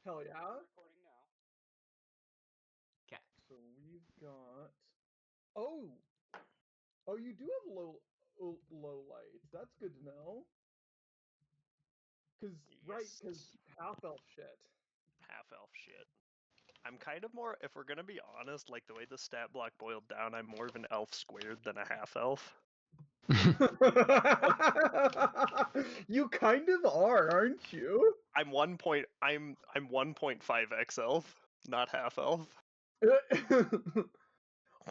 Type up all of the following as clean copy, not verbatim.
Hell yeah. Recording now. Okay. So we've got. Oh, you do have low lights. That's good to know. Cause half elf shit. Half elf shit. I'm kind of more, if we're gonna be honest, like the way the stat block boiled down, I'm more of an elf squared than a half elf. You kind of are, aren't you? I'm 1.5x elf, not half elf.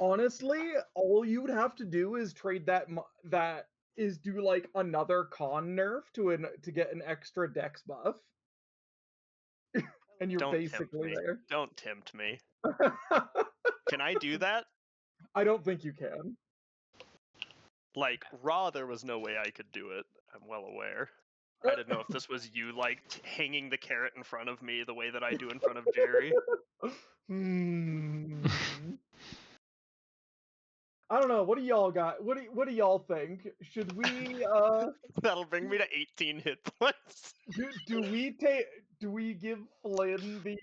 Honestly, all you would have to do is trade that is do like another con nerf to get an extra dex buff. And you're Don't tempt basically me. there. Don't tempt me. Can I do that? I don't think you can. Like, raw, there was no way I could do it. I'm well aware. I didn't know if this was you, like, hanging the carrot in front of me the way that I do in front of Jerry. I don't know. What do y'all got? What do y'all think? Should we That'll bring me to 18 hit points. do we give Flynn the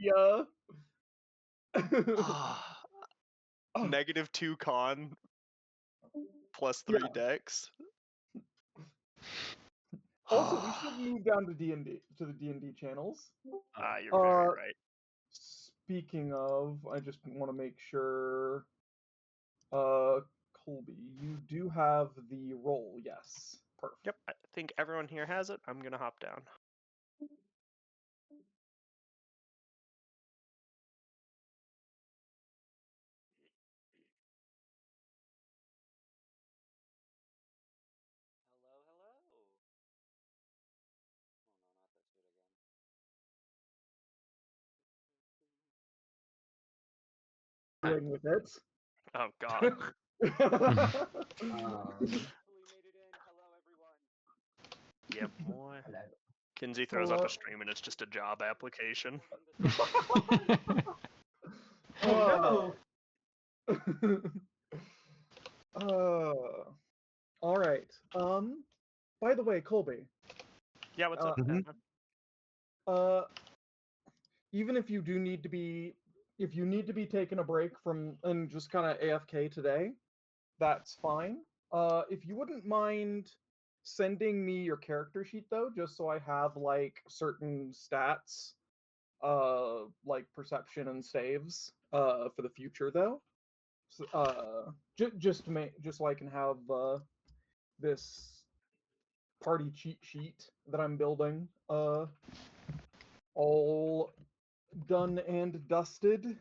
-2 con plus 3 dex. Also, we should move down to D&D to the D&D channels. You're very right. Speaking of, I just want to make sure. Colby, you do have the roll, yes. Perfect. Yep, I think everyone here has it. I'm gonna hop down. Hello, hello. Oh no, not that With it. Oh god. Successfully made it in. Hello, everyone. Yep, boy. Hello. Kinsey throws up a stream and it's just a job application. Oh no! All right. By the way, Colby. Yeah, what's up? Even if you do need to be, if you need to be taking a break from and just kind of AFK today, that's fine. If you wouldn't mind sending me your character sheet though, just so I have like certain stats, like perception and saves, for the future though. So, just so I can have this party cheat sheet that I'm building, all done and dusted.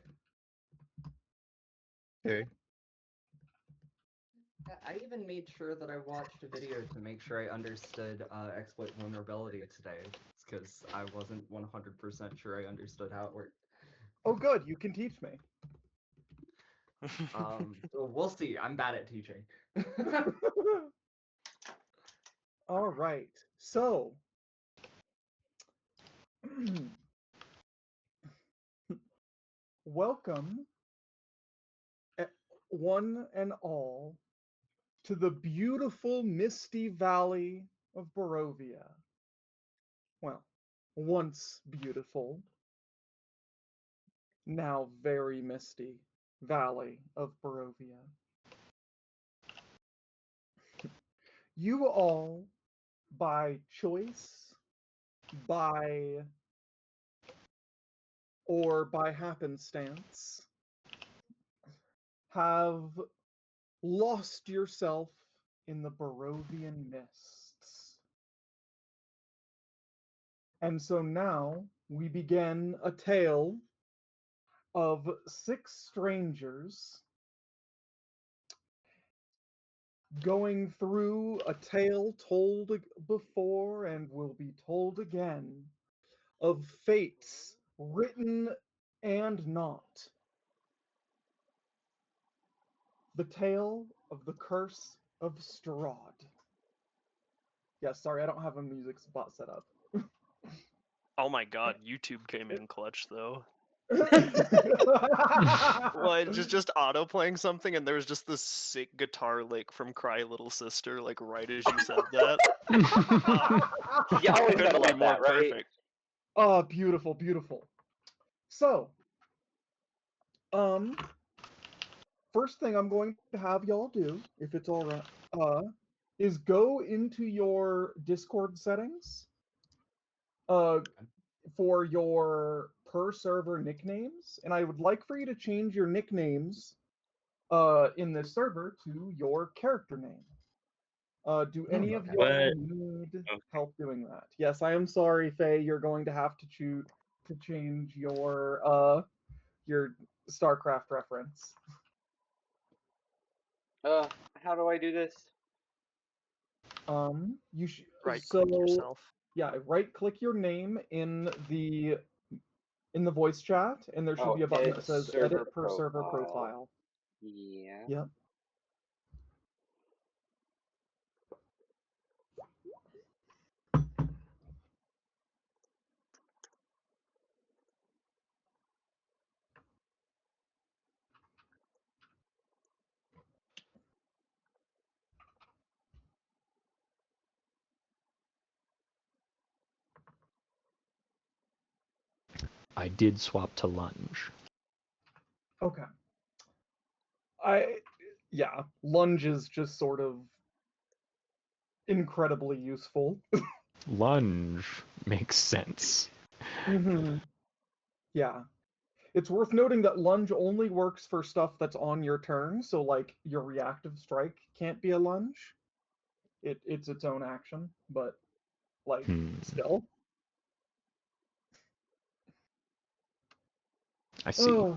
Okay. I even made sure that I watched a video to make sure I understood exploit vulnerability today, because I wasn't 100% sure I understood how it worked. Oh, good. You can teach me. We'll see. I'm bad at teaching. All right. So, welcome, one and all, to the beautiful misty valley of Barovia. Well, once beautiful, now very misty valley of Barovia. You all, by choice, or by happenstance, have lost yourself in the Barovian mists. And so now we begin a tale of 6 strangers going through a tale told before and will be told again of fates written and not. The tale of the curse of Strad. Yeah, sorry, I don't have a music spot set up. Oh my god, YouTube came in clutch though. Well, just auto playing something, and there was just this sick guitar lick from Cry Little Sister, like right as you said that. You always gotta Couldn't be love more that, right? perfect. Oh, beautiful, beautiful. So, first thing I'm going to have y'all do, if it's all right, is go into your Discord settings, for your per server nicknames, and I would like for you to change your nicknames, in this server to your character name. Do any of okay. y'all What? need Okay. help doing that? Yes, I am sorry, Faye. You're going to have to change your StarCraft reference. How do I do this? You should Right so click yourself. yeah, right click your name in the voice chat, and there should be a button that says edit per server profile. Yeah. Yep. I did swap to lunge. Okay. Yeah, lunge is just sort of incredibly useful. Lunge makes sense. Yeah. It's worth noting that lunge only works for stuff that's on your turn, so like your reactive strike can't be a lunge. It's its own action, but like still. I see. Oh.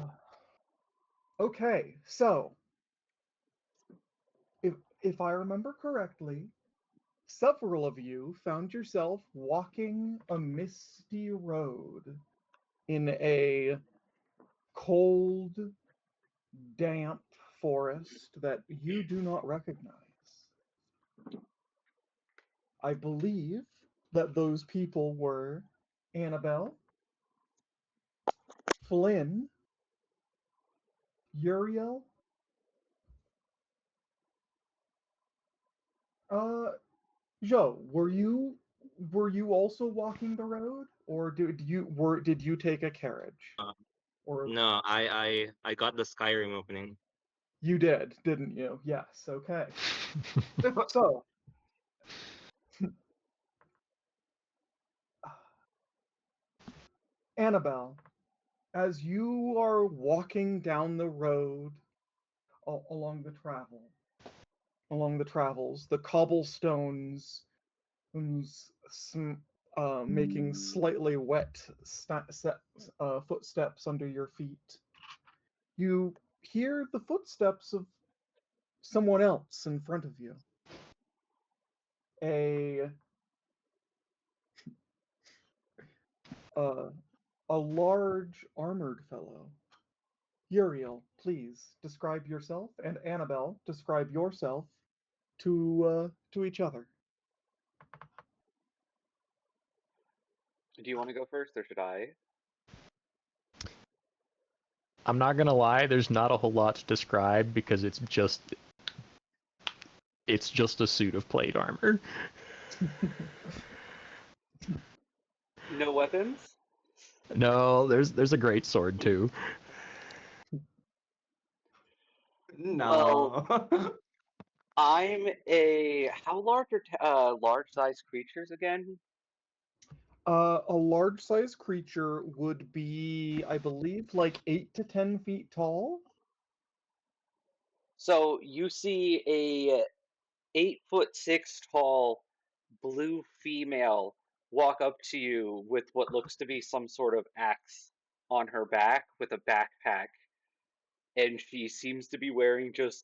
Okay, so if I remember correctly, several of you found yourself walking a misty road in a cold, damp forest that you do not recognize. I believe that those people were Annabelle, Flynn, Uriel, Joe, were you also walking the road, or did you take a carriage? Or No, I got the Skyrim opening. you did, didn't you? Yes, okay. So, Annabelle, as you are walking down the road along the travels, the cobblestones making slightly wet footsteps under your feet. You hear the footsteps of someone else in front of you. A large armored fellow. Uriel, please describe yourself, and Annabelle, describe yourself to each other. Do you want to go first, or should I? I'm not gonna lie, there's not a whole lot to describe because it's just a suit of plate armor. No weapons? No, there's a great sword too. No. I'm a... How large are large-sized creatures again? A large-sized creature would be, I believe, like 8 to 10 feet tall. So you see a 8'6" tall blue female walk up to you with what looks to be some sort of axe on her back with a backpack, and she seems to be wearing just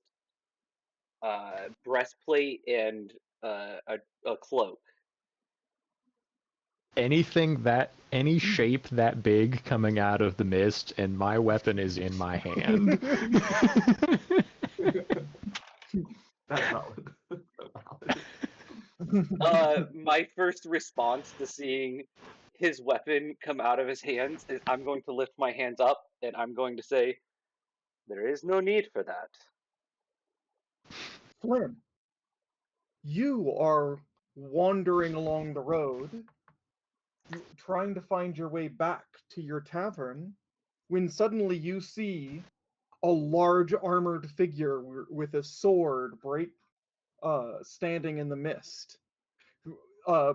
breastplate and a cloak. Any shape that big coming out of the mist, and my weapon is in my hand. That's valid. Valid. My first response to seeing his weapon come out of his hands is I'm going to lift my hands up and I'm going to say, there is no need for that. Flynn, you are wandering along the road, trying to find your way back to your tavern, when suddenly you see a large armored figure with a sword standing in the mist,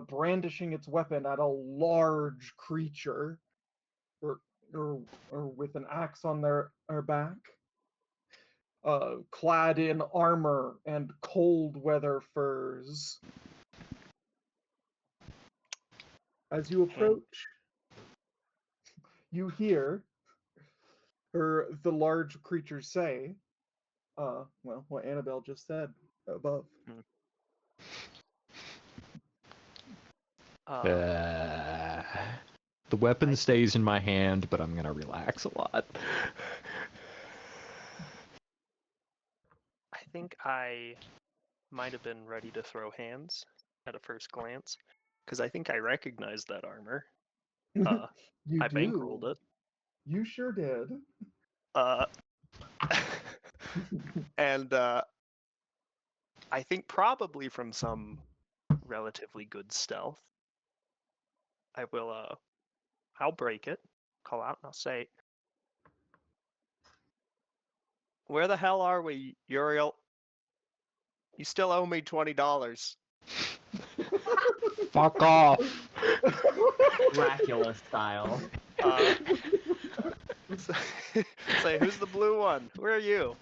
brandishing its weapon at a large creature, or, or with an axe on their back, clad in armor and cold weather furs. As you approach, you hear the large creature say, well, what Annabelle just said above. The weapon stays in my hand, but I'm gonna relax a lot. I think I might have been ready to throw hands at a first glance, because I think I recognized that armor. You I do. bankrolled it. You sure did. And I think probably from some relatively good stealth, I'll break it, call out, and I'll say, "Where the hell are we, Uriel? You still owe me $20. Fuck off! Dracula style. Say, who's the blue one? Where are you?"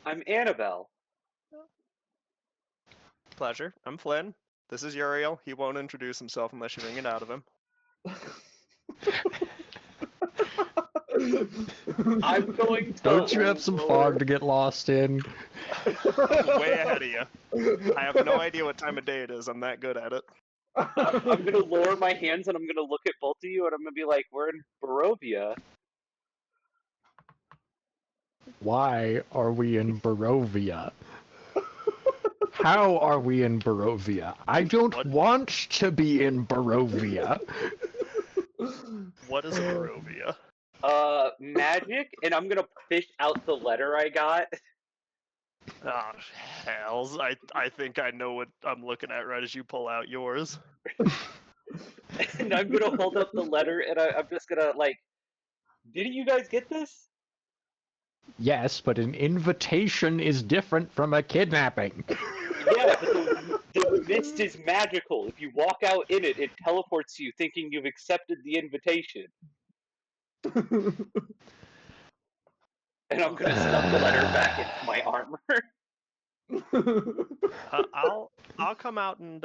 I'm Annabelle. Pleasure. I'm Flynn. This is Uriel. He won't introduce himself unless you wring it out of him. I'm going to. Don't you have some fog to get lost in? I'm way ahead of you. I have no idea what time of day it is. I'm that good at it. I'm gonna lower my hands and I'm gonna look at both of you and I'm gonna be like, "We're in Barovia." Why are we in Barovia? How are we in Barovia? I don't want to be in Barovia. What is a Barovia? Magic, and I'm gonna fish out the letter I got. Oh, hells. I think I know what I'm looking at right as you pull out yours. And I'm gonna hold up the letter and I'm just gonna, like, didn't you guys get this? Yes, but an invitation is different from a kidnapping. Yeah, but the mist is magical. If you walk out in it, it teleports you thinking you've accepted the invitation. And I'm gonna stuff the letter back into my armor. I'll come out and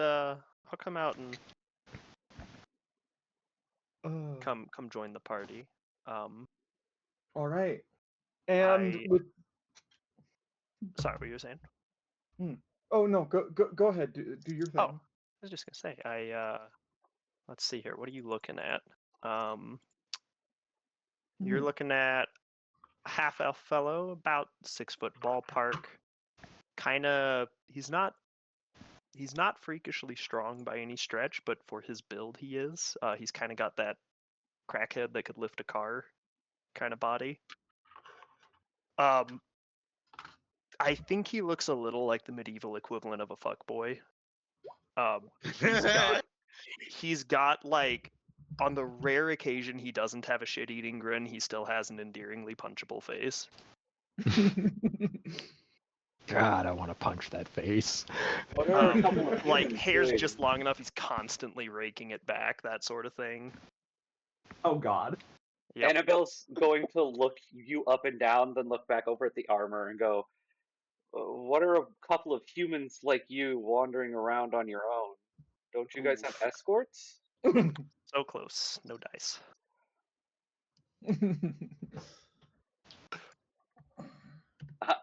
come join the party. All right. And with sorry, what were you saying? Oh no, go ahead. Do your thing. Oh, I was just gonna say, let's see here. What are you looking at? You're looking at a half-elf fellow, about 6 foot ballpark. He's not freakishly strong by any stretch, but for his build he is. He's kind of got that crackhead that could lift a car kind of body. I think he looks a little like the medieval equivalent of a fuckboy. He's got like, on the rare occasion he doesn't have a shit-eating grin, he still has an endearingly punchable face. God, I want to punch that face. Like, hair's just long enough, he's constantly raking it back, that sort of thing. Oh god. Yep. Annabelle's going to look you up and down, then look back over at the armor and go, "What are a couple of humans like you wandering around on your own? Don't you guys have escorts?" So close. No dice.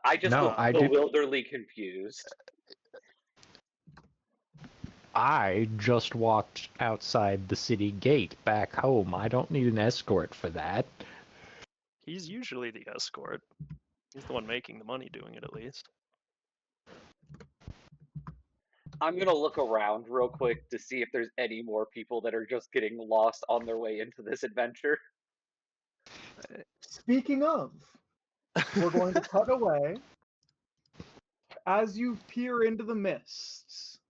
I just look bewilderedly confused. I just walked outside the city gate back home. I don't need an escort for that. He's usually the escort. He's the one making the money doing it, at least. I'm gonna look around real quick to see if there's any more people that are just getting lost on their way into this adventure. Speaking of, we're going to cut away. As you peer into the mists,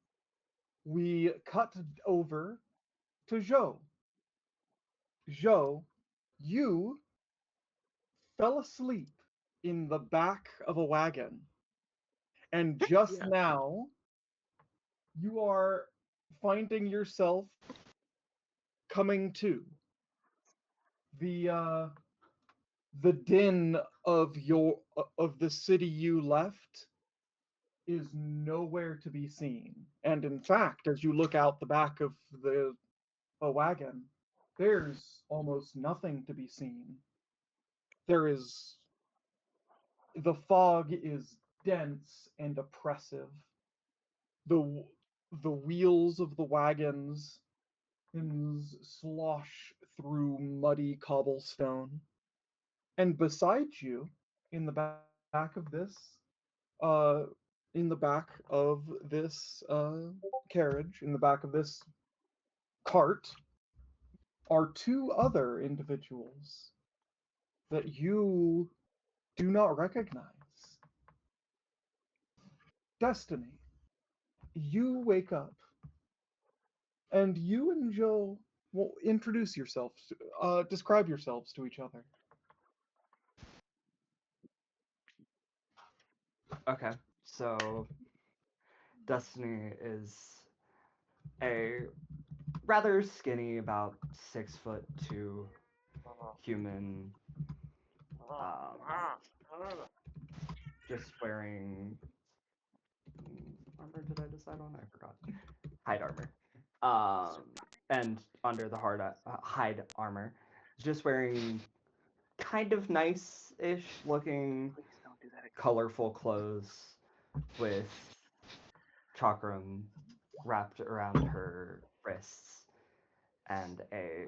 we cut over to Zhou. Zhou, You fell asleep in the back of a wagon, and just Yeah. now you are finding yourself coming to. The din of the city you left is nowhere to be seen. And in fact, as you look out the back of a wagon, there's almost nothing to be seen. The fog is dense and oppressive. The the wheels of the wagons slosh through muddy cobblestone. And beside you, in the back of this, uh, in the back of this carriage, in the back of this cart, are two other individuals that you do not recognize. Destiny, you wake up, and you and Joe will introduce yourselves, describe yourselves to each other. Okay, so Destiny is a rather skinny, about 6'2" human, just wearing armor. Did I decide on? I forgot. Hide armor. And under the hide armor, just wearing kind of nice-ish looking, Please don't do that again. colorful clothes with chakram wrapped around her wrists and a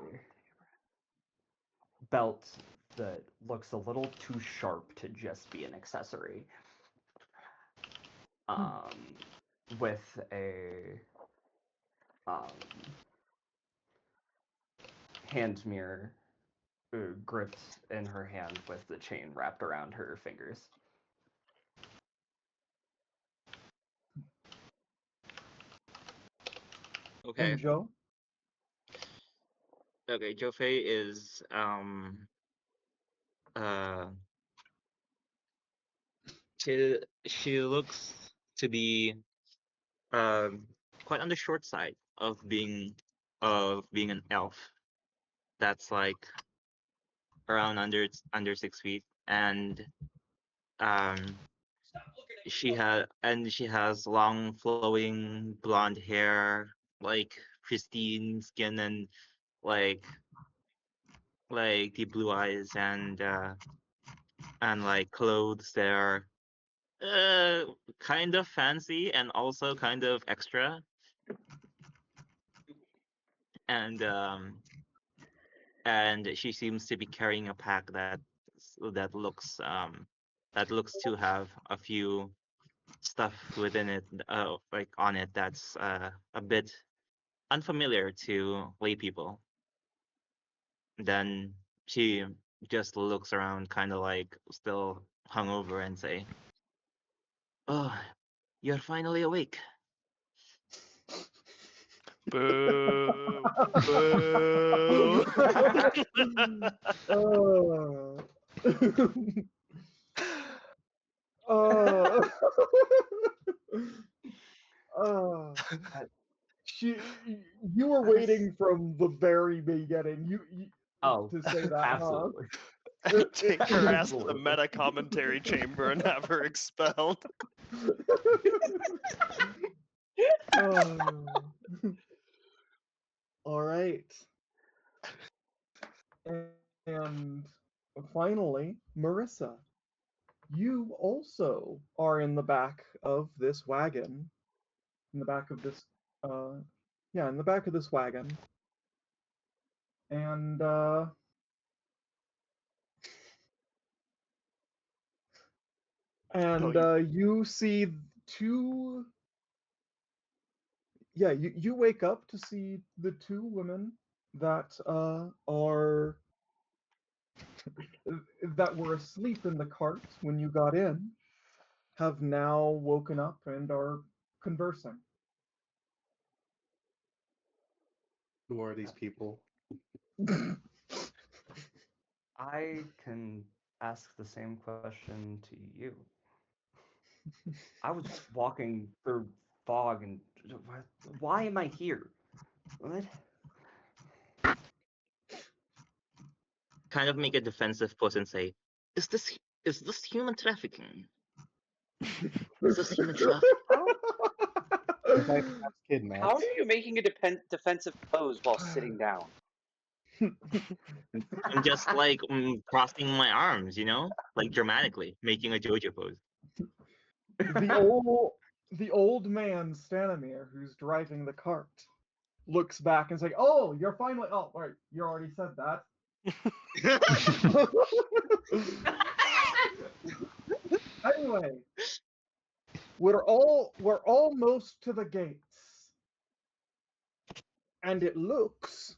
belt that looks a little too sharp to just be an accessory. With a hand mirror gripped in her hand with the chain wrapped around her fingers. Okay. And Joe? Okay. Jofei is uh she looks to be quite on the short side of being an elf. That's like around under 6 feet, and um she has long flowing blonde hair, like pristine skin, and like deep blue eyes, and like clothes that are kind of fancy and also kind of extra, and she seems to be carrying a pack that looks to have a few stuff within it, like on it, that's a bit unfamiliar to lay people. Then she just looks around, kind of like still hungover, and say, "Oh, you're finally awake." Boo! Boo! uh, uh, uh, she, you were waiting from the very beginning. You Oh, to say that, absolutely. Take her ass to the Absolutely. meta commentary chamber and have her expelled. huh? All right. And finally, Marissa, you also are in the back of this wagon. In the back of this, in the back of this wagon. And you see two. Yeah, you wake up to see the two women that are that were asleep in the cart when you got in, have now woken up and are conversing. Who are these people? I can ask the same question to you. I was walking through fog and why am I here? What? Kind of make a defensive pose and say, is this human trafficking? Is this human trafficking? Kid, man. How are you making a defensive pose while sitting down? I'm just like crossing my arms, like dramatically making a JoJo pose. The old man Stanimir, who's driving the cart, looks back and is like, "Oh, you're finally. Oh, right, you already said that." Anyway, we're almost to the gates, and it looks.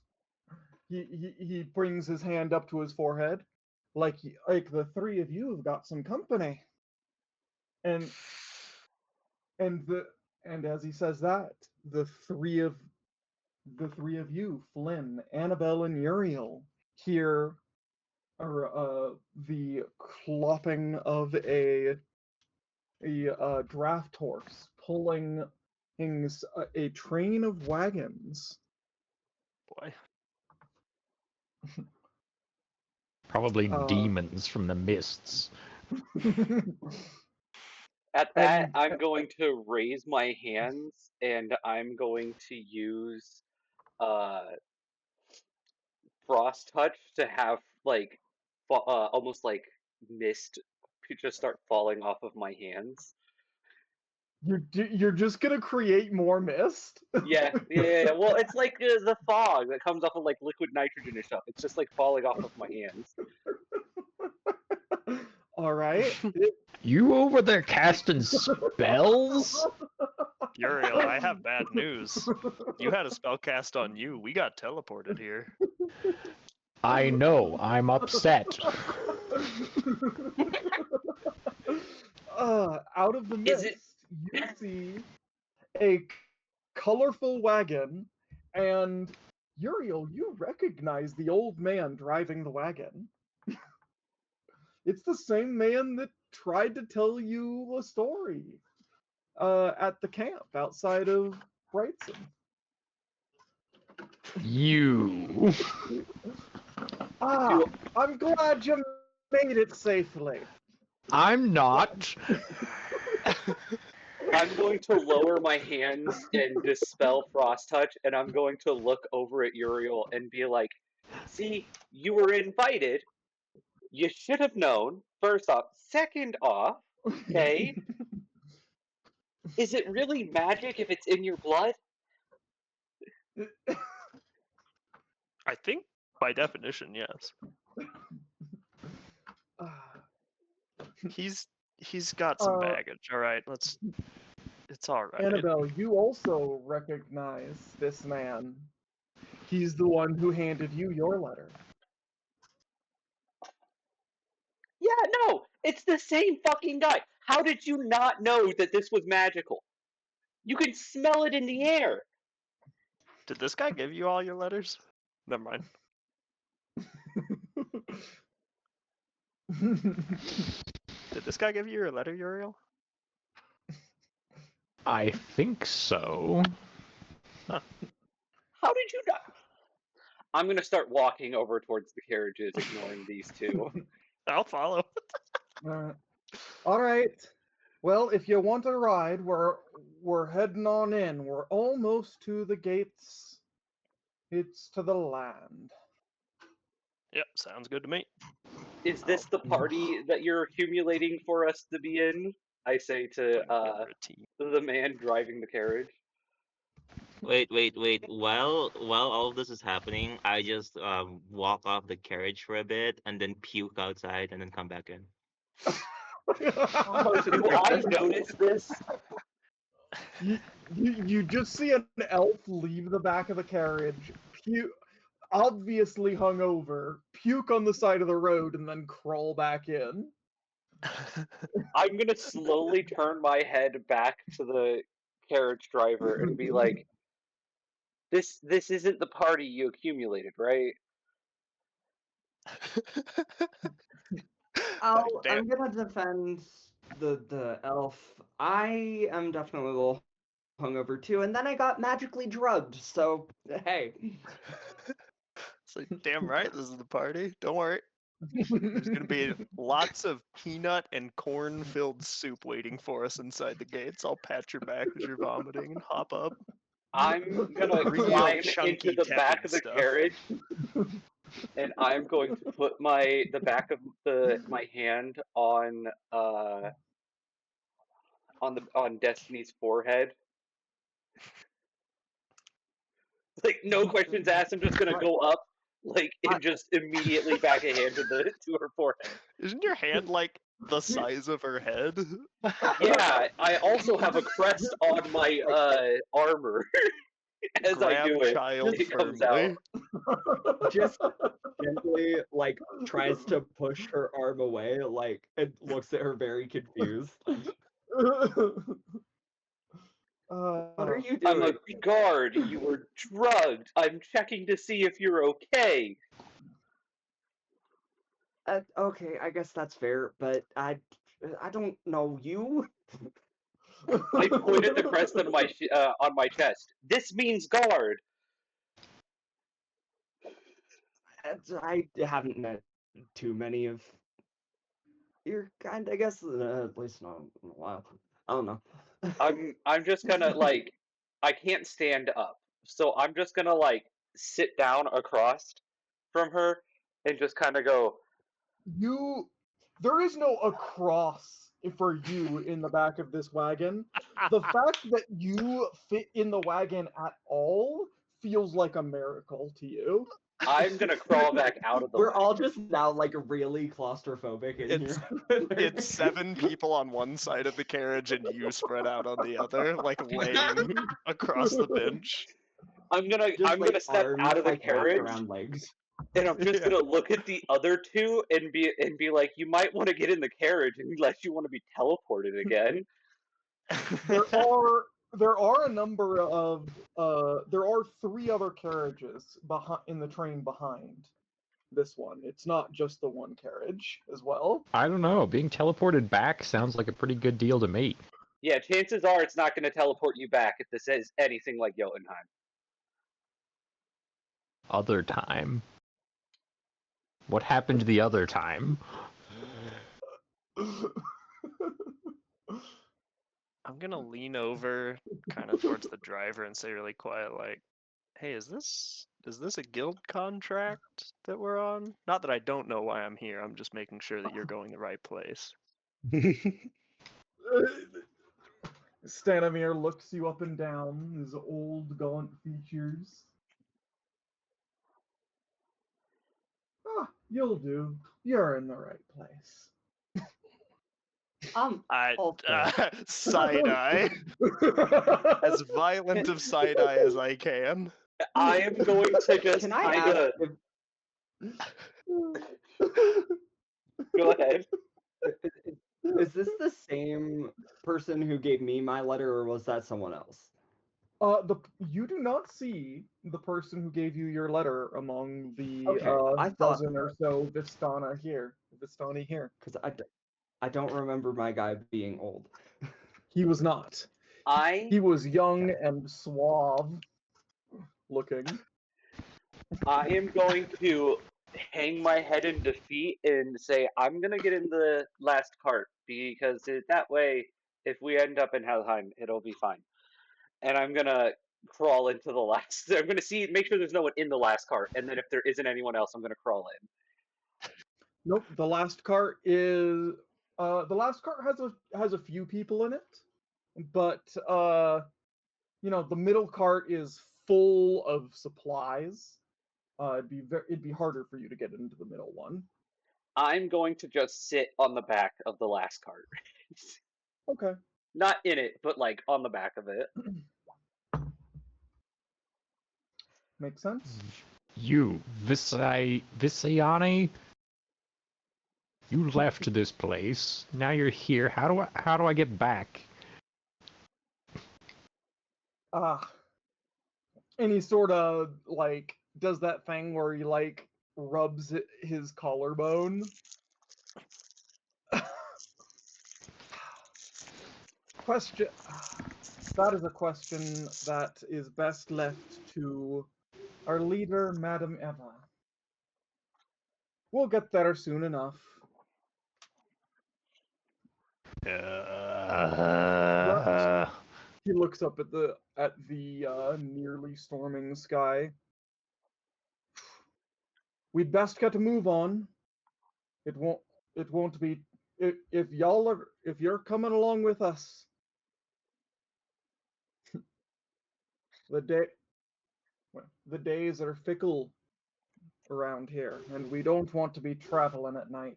He brings his hand up to his forehead, like the three of you have got some company, and as he says that, the three of you, Flynn, Annabelle, and Uriel, hear the clopping of a draft horse pulling a train of wagons. Boy. Probably demons from the mists. At that, And- I'm going to raise my hands and I'm going to use frost touch to have like almost like mist just start falling off of my hands. You're just gonna create more mist? Yeah. Well, it's like the fog that comes off of like liquid nitrogen and stuff. It's just like falling off of my hands. All right. You over there casting spells? Uriel, I have bad news. You had a spell cast on you. We got teleported here. I know, I'm upset. Out of the Is mist, it- you see a colorful wagon, and Uriel, you recognize the old man driving the wagon. It's the same man that tried to tell you a story at the camp outside of Brightson. You. I'm glad you made it safely. I'm not. I'm going to lower my hands and dispel frost touch, and I'm going to look over at Uriel and be like, "See, you were invited. You should have known. First off, second off, okay, is it really magic if it's in your blood?" I think by definition, yes. He's got some baggage. All right, it's all right. Annabelle, you also recognize this man. He's the one who handed you your letter. Yeah, no, it's the same fucking guy. How did you not know that this was magical? You can smell it in the air. Did this guy give you all your letters? Never mind. Did this guy give you your letter, Uriel? I think so. How did you not? I'm gonna start walking over towards the carriages, ignoring these two. I'll follow. All right. Well, if you want a ride, we're heading on in. We're almost to the gates. It's to the land. Yep, sounds good to me. Is this the party that you're accumulating for us to be in? I say to the man driving the carriage. Wait. While all of this is happening, I just walk off the carriage for a bit and then puke outside and then come back in. Oh, do I notice this? You just see an elf leave the back of the carriage, obviously hungover, puke on the side of the road, and then crawl back in. I'm gonna slowly turn my head back to the carriage driver and be like, "This isn't the party you accumulated, right?" Damn. I'm gonna defend the elf. I am definitely a little hungover too, and then I got magically drugged. So hey, It's like, damn right, this is the party. Don't worry. There's gonna be lots of peanut and corn-filled soup waiting for us inside the gates. I'll pat your back as you're vomiting and hop up. I'm gonna Real climb chunky, into the back tepid of the stuff. carriage, and I'm going to put the back of my hand on Destiny's forehead. Like no questions asked. I'm just gonna go up, like, and just immediately back a hand to her forehead. Isn't your hand like the size of her head? Yeah, I also have a crest on my armor. As Grab I do it, child it comes firmly. out. just gently like tries to push her arm away, like, and looks at her very confused. What are you I'm a doing? guard. You were drugged. I'm checking to see if you're okay. Okay, I guess that's fair, but I don't know you. I point at the crest on my chest. This means guard. I haven't met too many of your kind, I guess, at least not in a while. I don't know. I'm just gonna like I can't stand up, so I'm just gonna like sit down across from her and just kind of go. There is no across for you in the back of this wagon. The fact that you fit in the wagon at all feels like a miracle to you. I'm gonna crawl back out of the We're wagon. all just now like really claustrophobic in It's here. it's 7 people on one side of the carriage and you spread out on the other, like laying across the bench. I'm gonna Just step arms, out of the like, wrapped carriage around legs. and I'm just Yeah. gonna look at the other two and be like, you might want to get in the carriage unless you want to be teleported again. There are a number of there are 3 other carriages in the train behind this one. It's not just the one carriage as well. I don't know. Being teleported back sounds like a pretty good deal to me. Yeah, chances are it's not gonna teleport you back if this is anything like Jotunheim. Other time. What happened the other time? I'm gonna lean over kind of towards the driver and say really quiet, like, hey, is this a guild contract that we're on? Not that I don't know why I'm here, I'm just making sure that you're going the right place. Stanimir looks you up and down, his old gaunt features. Ah, you'll do. You're in the right place. I Also, side eye, as violent of side eye as I can. I am going to just can I kind ask of if go ahead. is this the same person who gave me my letter, or was that someone else? You do not see the person who gave you your letter among the Okay, I thought dozen or so Vistani here. because I don't remember my guy being old. He was not. I He was young and suave looking. I am going to hang my head in defeat and say I'm gonna get in the last cart because that way, if we end up in Helheim, it'll be fine. And I'm gonna crawl into the last. I'm gonna make sure there's no one in the last cart, and then if there isn't anyone else, I'm gonna crawl in. Nope. The last cart has a few people in it, but the middle cart is full of supplies. It'd be harder for you to get into the middle one. I'm going to just sit on the back of the last cart. Okay. Not in it, but like on the back of it. Makes sense. You, Visiani, you left this place. Now you're here. How do I get back? And he sort of like does that thing where he like rubs his collarbone. Question. That is a question that is best left to our leader, Madam Eva. We'll get there soon enough. He looks up at the nearly storming sky. We'd best get a move on. It won't be if you're coming along with us. The days are fickle around here, and we don't want to be traveling at night.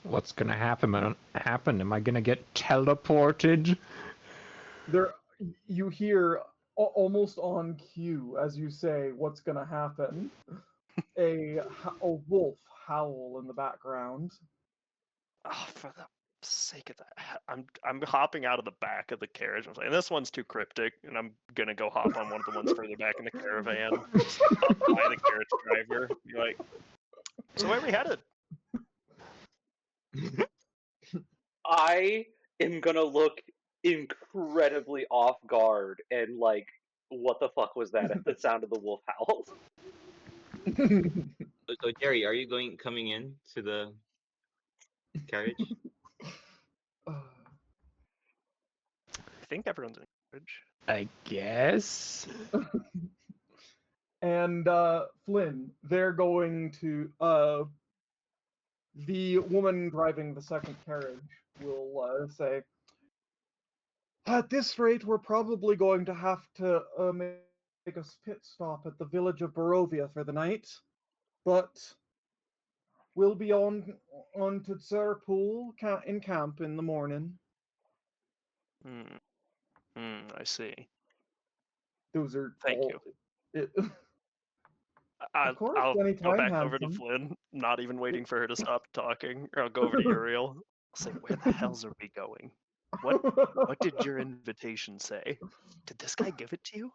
What's gonna happen? Am I gonna get teleported? You hear almost on cue as you say what's gonna happen. A wolf howl in the background. Oh, for the sake of that, I'm hopping out of the back of the carriage. I'm saying this one's too cryptic, and I'm gonna go hop on one of the ones further back in the caravan, just up by the carriage driver. Be like, so where are we headed? I am gonna look incredibly off guard and like, what the fuck was that at the sound of the wolf howl? So Jerry, are you coming in to the carriage? I think everyone's in the carriage. I guess. And Flynn, they're going to the woman driving the second carriage will say, at this rate, we're probably going to have to make a pit stop at the village of Barovia for the night, but we'll be on to Tsarpool in camp in the morning. I see. Those are Thank all, you. Of course, I'll go anytime, back over to handsome. Flynn, not even waiting for her to stop talking. Or I'll go over to Uriel. I'll say, where the hells are we going? What did your invitation say? Did this guy give it to you?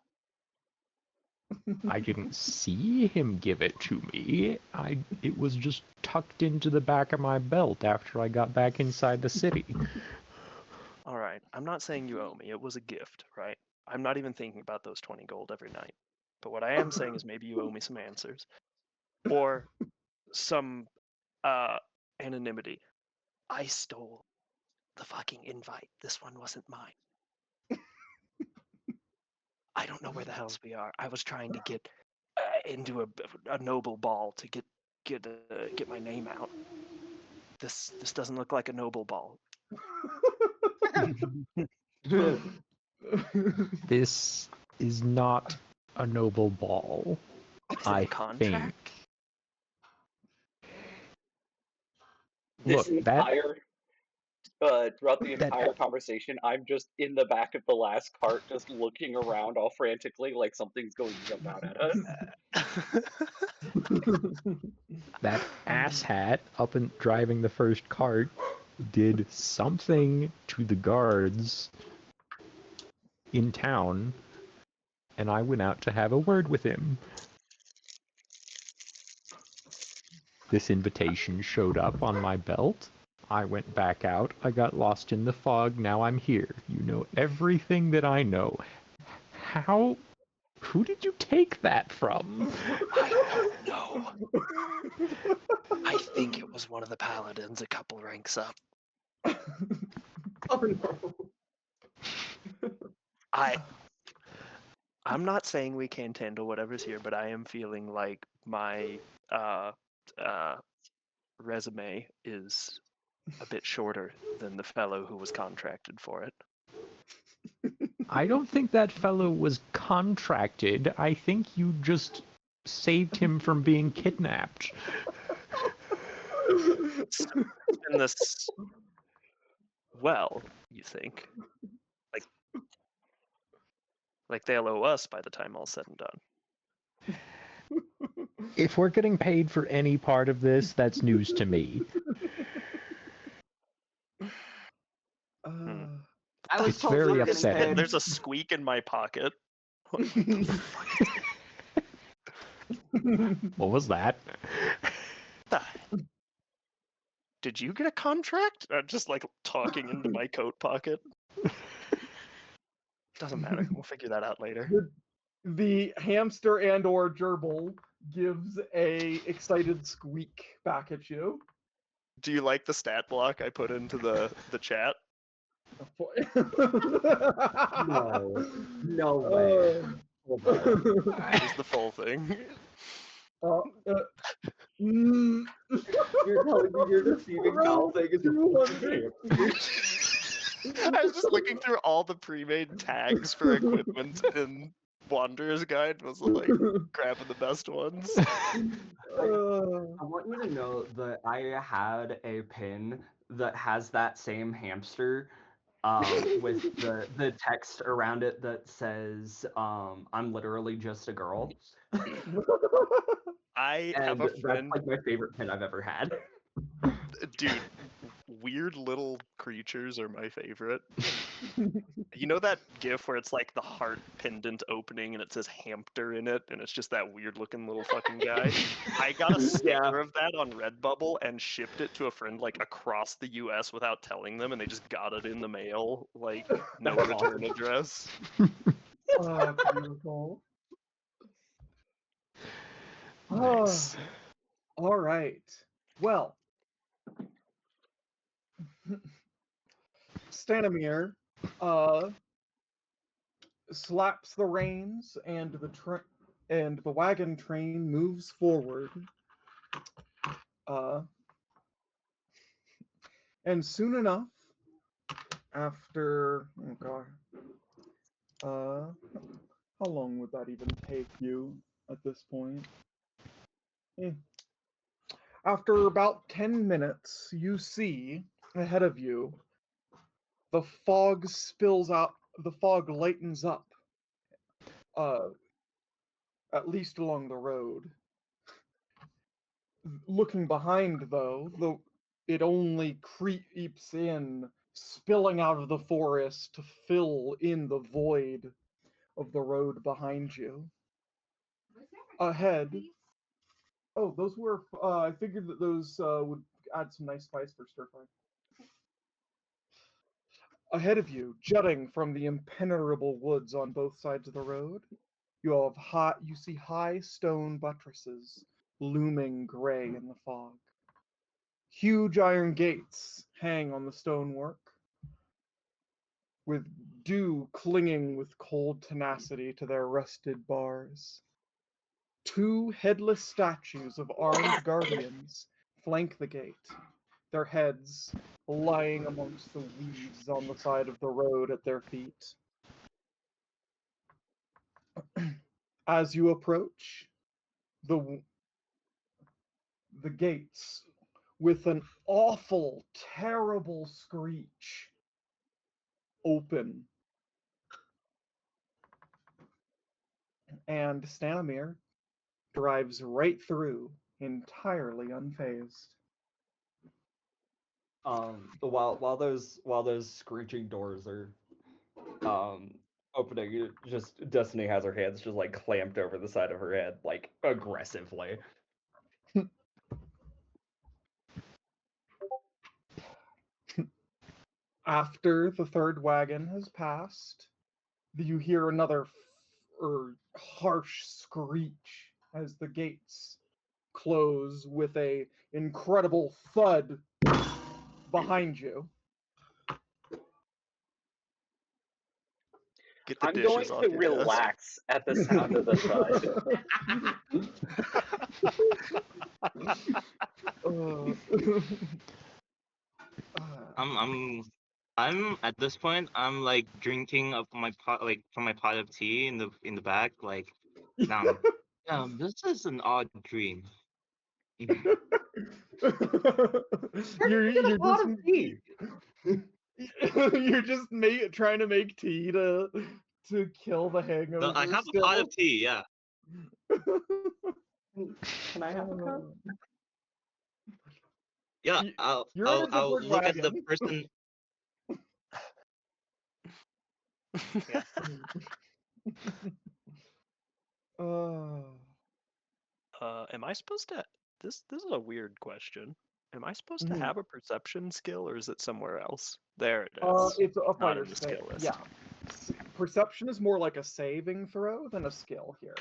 I didn't see him give it to me. It was just tucked into the back of my belt after I got back inside the city. All right. I'm not saying you owe me. It was a gift, right? I'm not even thinking about those 20 gold every night. But what I am saying is maybe you owe me some answers. Or some anonymity. I stole the fucking invite. This one wasn't mine. I don't know where the hells we are. I was trying to get into a noble ball to get my name out. This doesn't look like a noble ball. This is not a noble ball. Is it I a contract? think. This Look, that throughout the that entire conversation, I'm just in the back of the last cart, just looking around all frantically, like something's going to jump out at us. that asshat up and driving the first cart did something to the guards in town, and I went out to have a word with him. This invitation showed up on my belt. I went back out. I got lost in the fog. Now I'm here. You know everything that I know. Who did you take that from? I don't know. I think it was one of the paladins a couple ranks up. Oh no. I'm not saying we can't handle whatever's here, but I am feeling like my resume is a bit shorter than the fellow who was contracted for it. I don't think that fellow was contracted. I think you just saved him from being kidnapped. It's been this well, you think? Like they'll owe us by the time all's said and done. If we're getting paid for any part of this, that's news to me. I was It's told very we were getting upsetting. paid. There's a squeak in my pocket. What the fuck is that? What was that? Did you get a contract? Just like talking into my coat pocket. Doesn't matter. We'll figure that out later. The hamster and/or gerbil gives a excited squeak back at you. Do you like the stat block I put into the chat? No way. Just the full thing. Mm, You're telling me you're deceiving Kyle saying it's a fucking hamster? I was just looking through all the pre-made tags for equipment in Wanderer's Guide and was like grabbing the best ones. I want you to know that I had a pin that has that same hamster with the text around it that says I'm literally just a girl. I And have a that's friend, like my favorite pin I've ever had. dude. Weird little creatures are my favorite. You know that GIF where it's like the heart pendant opening and it says hamster in it, and it's just that weird looking little fucking guy? I got a sticker of that on Redbubble and shipped it to a friend like across the US without telling them, and they just got it in the mail, like no return address. Oh, beautiful. Nice. All right. Well, Stanimir slaps the reins, and the wagon train moves forward. And soon enough, after how long would that even take you at this point? After about 10 minutes, you see ahead of you the fog spills out, the fog lightens up, at least along the road. Looking behind, though, it only creeps in, spilling out of the forest to fill in the void of the road behind you. Ahead, oh, those were, I figured that those would add some nice spice for stir fry. Ahead of you, jutting from the impenetrable woods on both sides of the road, you see high stone buttresses looming gray in the fog. Huge iron gates hang on the stonework, with dew clinging with cold tenacity to their rusted bars. Two headless statues of armed guardians flank the gate, their heads lying amongst the weeds on the side of the road at their feet. As you approach, the gates, with an awful, terrible screech, open. And Stanimir drives right through, entirely unfazed. While those screeching doors are opening, just Destiny has her hands just like clamped over the side of her head, like aggressively. After the third wagon has passed, you hear another harsh screech as the gates close with a incredible thud behind you. Get the I'm going dishes off to your desk. relax at the sound of the I'm at this point I'm like drinking up my pot like from my pot of tea in the back like this is an odd dream. You're just trying to make tea to kill the hangover. I have a pot of tea, yeah. Can I have a cup? Yeah, You're in a I'll different look at the wagon. person. Yeah. Am I supposed to? This is a weird question. Am I supposed to Mhm. have a perception skill, or is it somewhere else? There it is. It's up by Not your in the skill. skill list. Yeah. Perception is more like a saving throw than a skill here.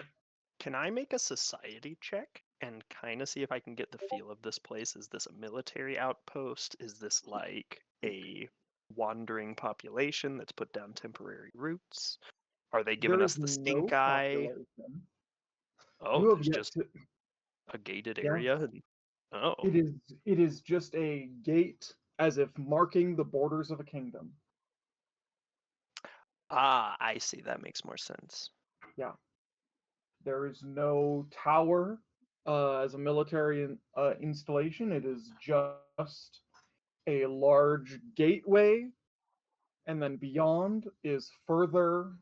Can I make a society check and kind of see if I can get the feel of this place? Is this a military outpost? Is this like a wandering population that's put down temporary roots? Are they giving There us is the no stink eye? population. Oh, You have there's yet just to. a gated Yeah. area. Oh, It is just a gate, as if marking the borders of a kingdom. I see. That makes more sense. Yeah. There is no tower as a military installation. It is just a large gateway, and then beyond is further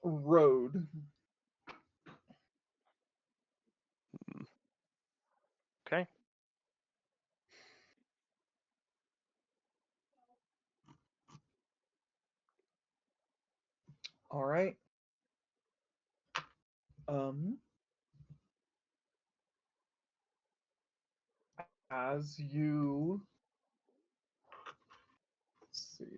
road. Okay. All right. As you let's see.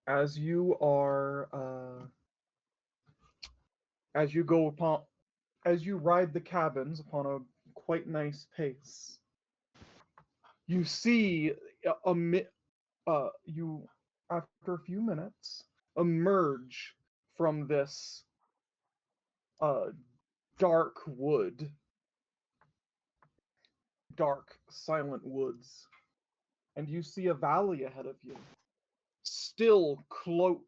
As you are as you go upon as you ride the cabins upon a quite nice pace, you see you after a few minutes emerge from this uh dark wood, dark silent woods, and you see a valley ahead of you, still cloaked,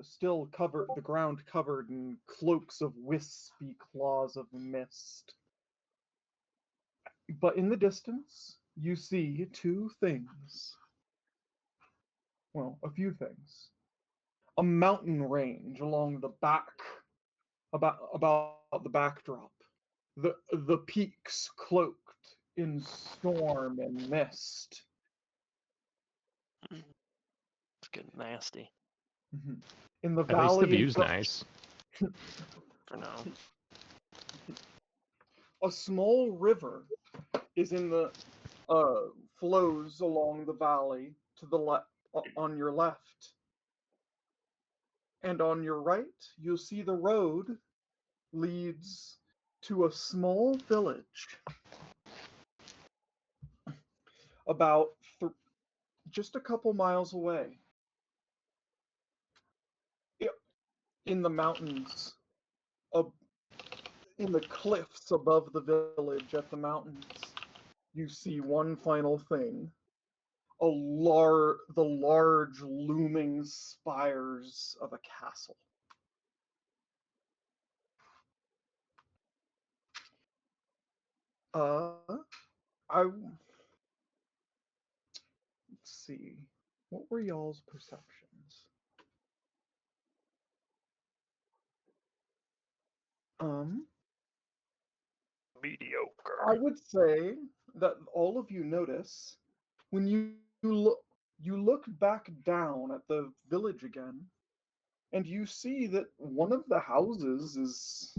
still covered, the ground covered in cloaks of wispy claws of mist. But in the distance, you see two things. Well, a few things. A mountain range along the back, about the backdrop. The peaks cloaked in storm and mist. It's getting nasty In the At least the valley in view's front, nice. for now. a small river is in the flows along the valley to the left, on your left, and on your right you'll see the road leads to a small village about just a couple miles away. In the mountains, in the cliffs above the village at the mountains, you see one final thing. The large looming spires of a castle. I let's see. What were y'all's perceptions? Mediocre. I would say that all of you notice when you look back down at the village again, and you see that one of the houses is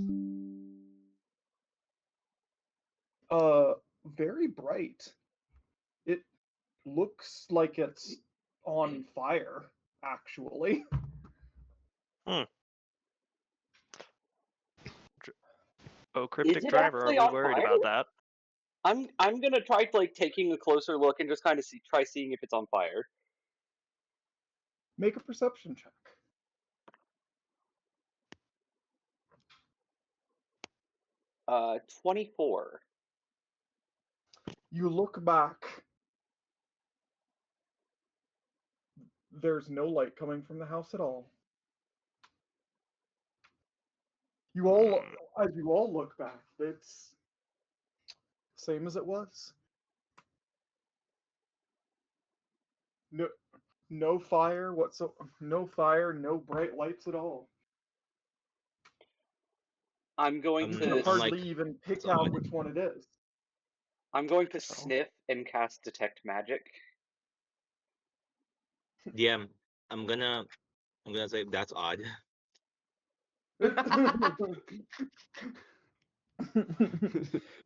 very bright. It looks like it's on fire, actually. Oh, Is cryptic it driver, are actually we on worried fire? about that? I'm gonna try like taking a closer look and just kind of try seeing if it's on fire. Make a perception check. 24. You look back. There's no light coming from the house at all. As you all look back, it's same as it was. No, no fire no fire, no bright lights at all. I'm going You I'm, can to I'm like, hardly even pick so out odd. which one it is. I'm going to So- sniff and cast detect magic. DM, I'm gonna say that's odd.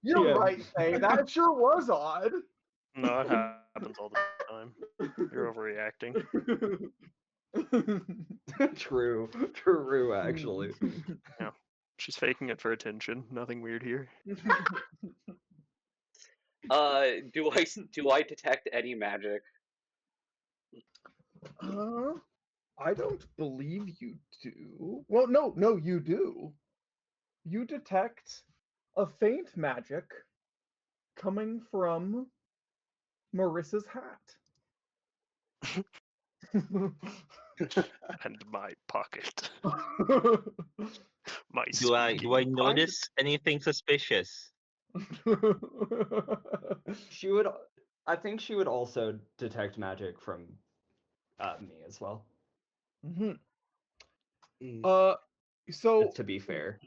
You're Yeah. right, Faye. That sure was odd. No, it happens all the time. You're overreacting. True, actually. Yeah. She's faking it for attention. Nothing weird here. Do I detect any magic? I don't believe you do. Well, no, you do. You detect a faint magic coming from Marissa's hat. And my pocket. My Do I squeaky pocket. notice anything suspicious? She would. I think she would also detect magic from me as well. Mhm. Mm. So To be fair.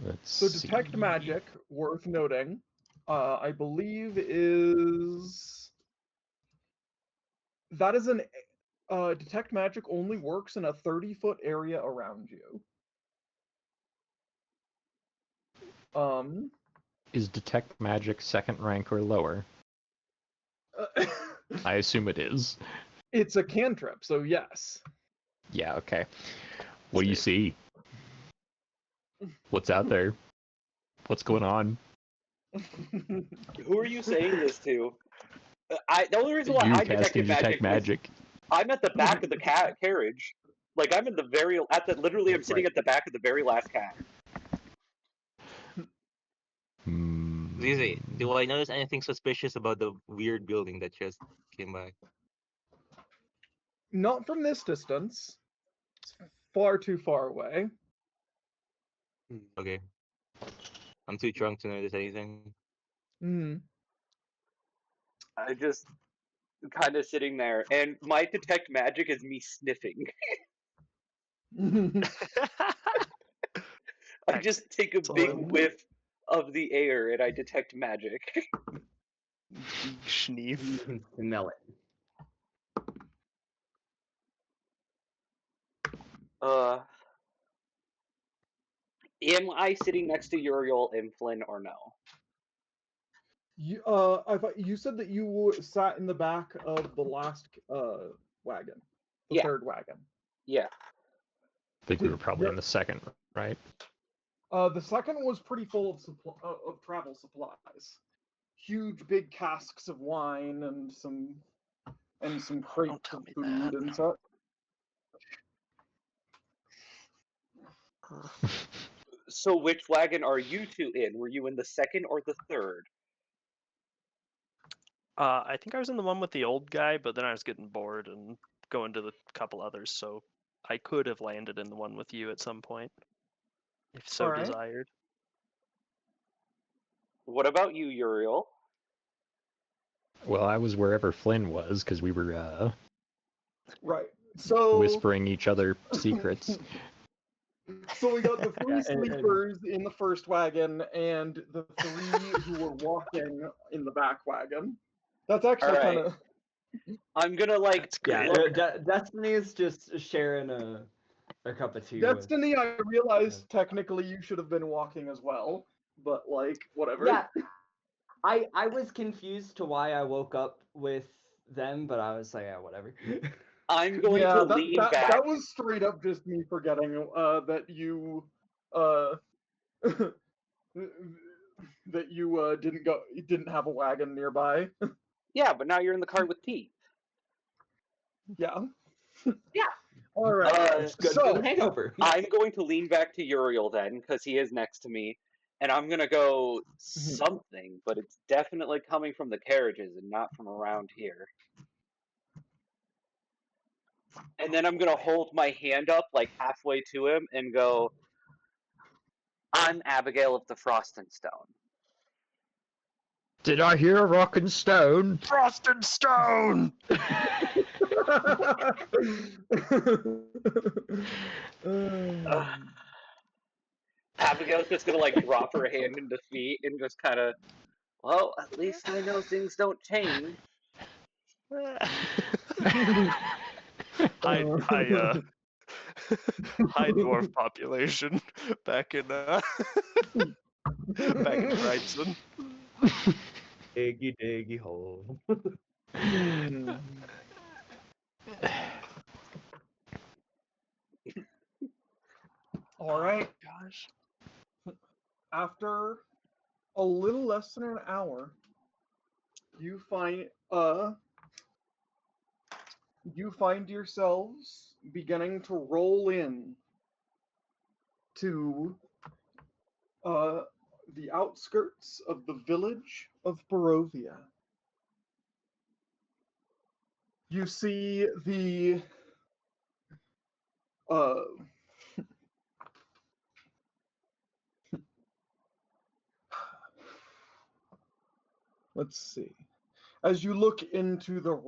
Let's So detect see. magic, worth noting, I believe is that is an detect magic only works in a 30-foot area around you. Is detect magic second rank or lower? I assume it is. It's a cantrip, so yes. Yeah, okay. What do you see? What's out there? What's going on? Who are you saying this to? The only reason why You I casting detected detect magic is magic. I'm at the back of the carriage. Like I'm in the very literally I'm sitting Right. at the back of the very last cat. Zizi, do I notice anything suspicious about the weird building that just came by? Not from this distance. It's far too far away. Okay. I'm too drunk to notice anything. Mm. I just kind of sitting there, and my detect magic is me sniffing. I just take a big Excellent. whiff of the air, and I detect magic. Big schneef. You can smell it. Am I sitting next to Uriel and Flynn or no? You said that you sat in the back of the last wagon, the Yeah. third wagon. Yeah. I think we were probably in the second, right? The second was pretty full of travel supplies. Huge, big casks of wine and some crates tell of me food that. and such. So which wagon are you two in? Were you in the second or the third? I think I was in the one with the old guy, but then I was getting bored and going to the couple others, so I could have landed in the one with you at some point, if so Alright. desired. What about you, Uriel? Well, I was wherever Flynn was because we were Right. So whispering each other secrets. So we got the three Yeah, and- sleepers in the first wagon and the three who were walking in the back wagon. That's actually Alright. kind of. I'm gonna like That's Yeah, great. Destiny is just sharing a cup of tea. Destiny, I realized technically you should have been walking as well, but like, whatever. Yeah, I was confused to why I woke up with them, but I was like, yeah, whatever. I'm going Yeah, to that, lean that, back. that was straight up just me forgetting that you that you didn't have a wagon nearby. Yeah, but now you're in the car with T. Yeah. Yeah. All right. It's good So for the hangover. I'm going to lean back to Uriel then, because he is next to me, and I'm gonna go something, but it's definitely coming from the carriages and not from around here. And then I'm gonna hold my hand up like halfway to him and go, I'm Abigail of the Frost and Stone. Did I hear a rockin' stone? Frost and Stone! Abigail's just gonna like drop her hand in defeat and just kind of, well, at least I know things don't change. High dwarf population back in back in Brightson. Diggy diggy hole. All right. Gosh. After a little less than an hour, you find yourselves beginning to roll in to the outskirts of the village of Barovia. You see the let's see. As you look into the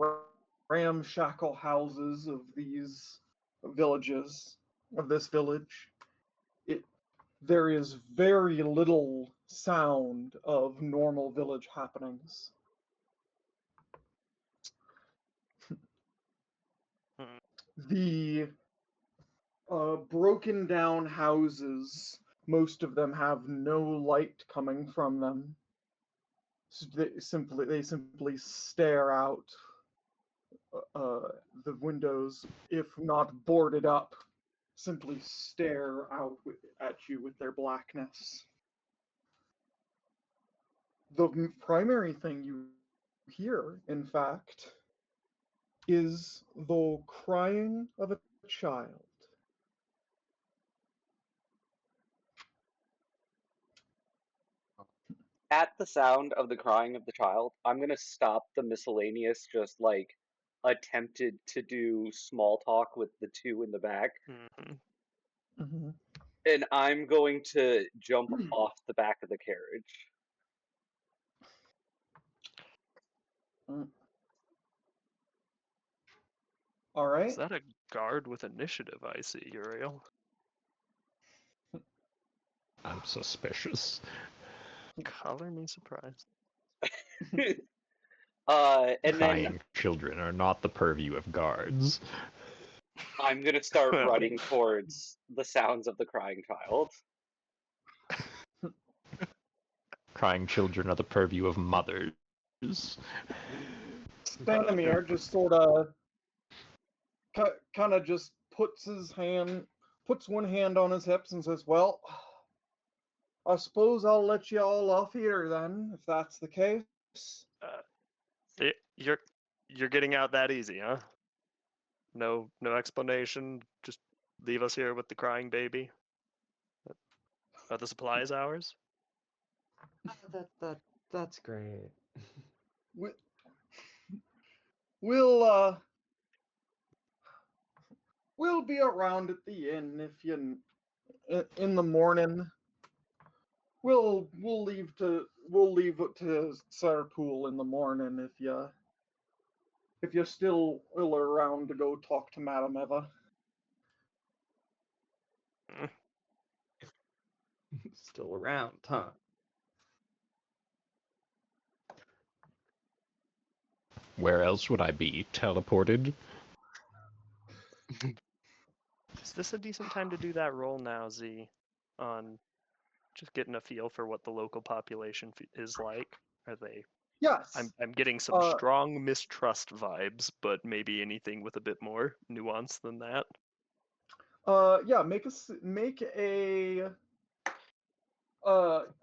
ramshackle houses of these villages, of this village, there is very little sound of normal village happenings. The broken down houses, most of them have no light coming from them. So they simply stare out the windows, if not boarded up, simply stare out at you with their blackness. The primary thing you hear, in fact, is the crying of a child. At the sound of the crying of the child, I'm gonna stop the miscellaneous, just like attempted to do small talk with the two in the back, Mm-hmm. and I'm going to jump off the back of the carriage. All right. Is that a guard with initiative I see, Uriel? I'm suspicious. Color me surprised. And Crying then children are not the purview of guards. I'm gonna start running towards the sounds of the crying child. Crying children are the purview of mothers. Stanimir just sort of kind of just puts one hand on his hips and says, "Well, I suppose I'll let you all off here then, if that's the case." You're getting out that easy, huh? No explanation. Just leave us here with the crying baby. Are the supplies ours? That's great. We'll be around at the inn if you in the morning. We'll leave to Sarpool in the morning if you're still around to go talk to Madame Eva. Still around, huh? Where else would I be? Teleported? Is this a decent time to do that roll now, Z? On just getting a feel for what the local population is like. Are they? Yes. I'm getting some strong mistrust vibes, but maybe anything with a bit more nuance than that. Yeah. Make a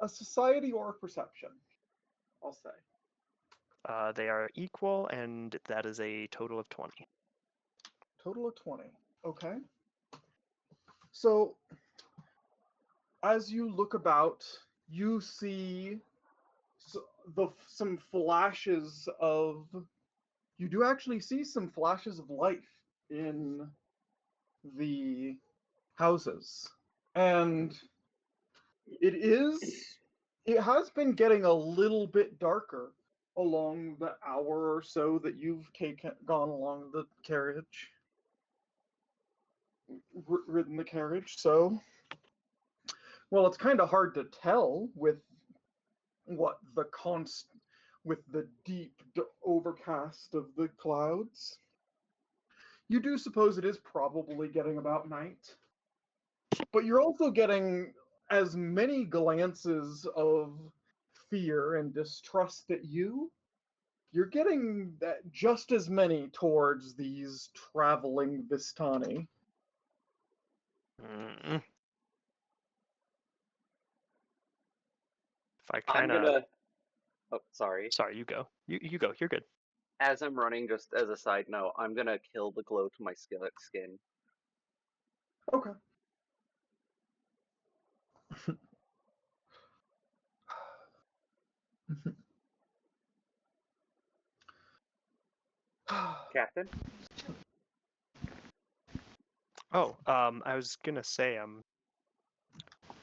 society or a perception, I'll say. They are equal, and that is a total of 20. Total of 20. Okay. So, as you look about, you see some flashes of. You do actually see some flashes of life in the houses, and it has been getting a little bit darker along the hour or so that you've gone along the carriage, ridden the carriage. So, well, it's kind of hard to tell with the deep overcast of the clouds. You do suppose it is probably getting about night, but you're also getting as many glances of fear and distrust at you. You're getting that just as many towards these traveling Vistani. Mm. If I I'm kind of, gonna. Oh, sorry. sorry, you go. You go. You're good. As I'm running, just as a side note, I'm gonna kill the glow to my skin. Okay. Captain? Oh, I was gonna say,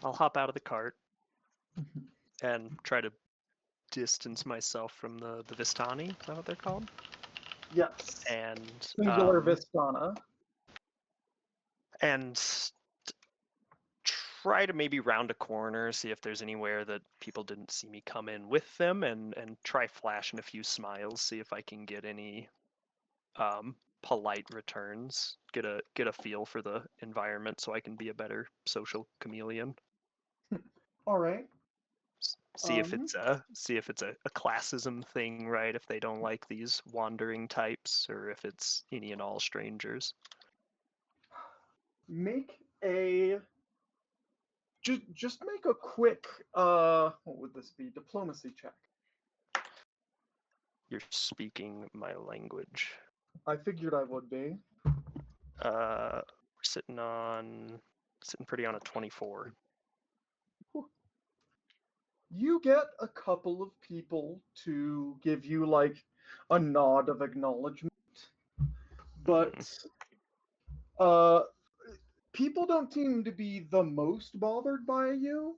I'll hop out of the cart and try to distance myself from the Vistani. Is that what they're called? Yes. And Singular Vistana. and try to maybe round a corner, see if there's anywhere that people didn't see me come in with them, and try flashing a few smiles, see if I can get any polite returns, get a feel for the environment, so I can be a better social chameleon. All right. See if it's a classism thing, right? If they don't like these wandering types, or if it's any and all strangers. Make a just make a quick what would this be? Diplomacy check. You're speaking my language. I figured I would be. We're sitting pretty on a 24. You get a couple of people to give you like a nod of acknowledgement, but people don't seem to be the most bothered by you.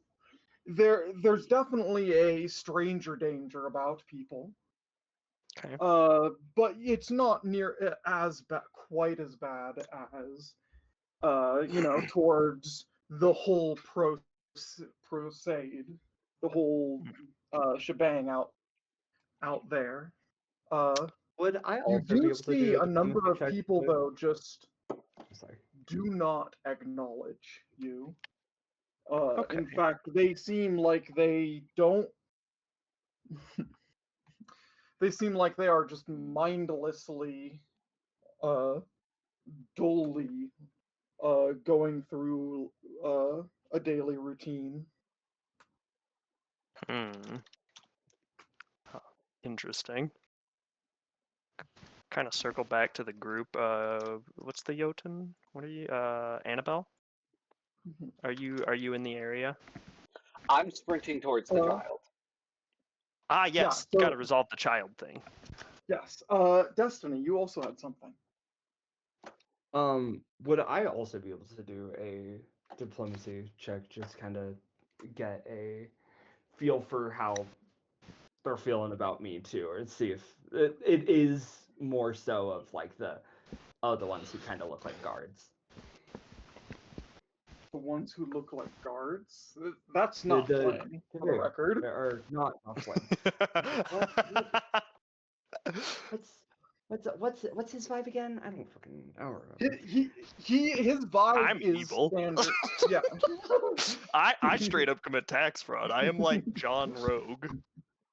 There's definitely a stranger danger about people. Okay. But it's not near as quite as bad as towards the whole crusade, the whole shebang out there. Would I You also be do able to see do a number diplomacy of check people with- though just Sorry. do not acknowledge you. Okay. In fact, they seem like they don't. They seem like they are just mindlessly, dully, going through a daily routine. Interesting. Kind of circle back to the group. What's the Jotun? What are you? Annabelle? Are you in the area? I'm sprinting towards the child. Ah, yes. so- Got to resolve the child thing. Yes. Destiny, you also had something. Would I also be able to do a diplomacy check, just kind of get a feel for how they're feeling about me too, or see if it is more so of like the ones who kind of look like guards. The ones who look like guards? That's not playing, for the record. Or not playing. What's his vibe again? I don't remember. His vibe I'm is evil. standard. Yeah. I straight up commit tax fraud. I am like John Rogue.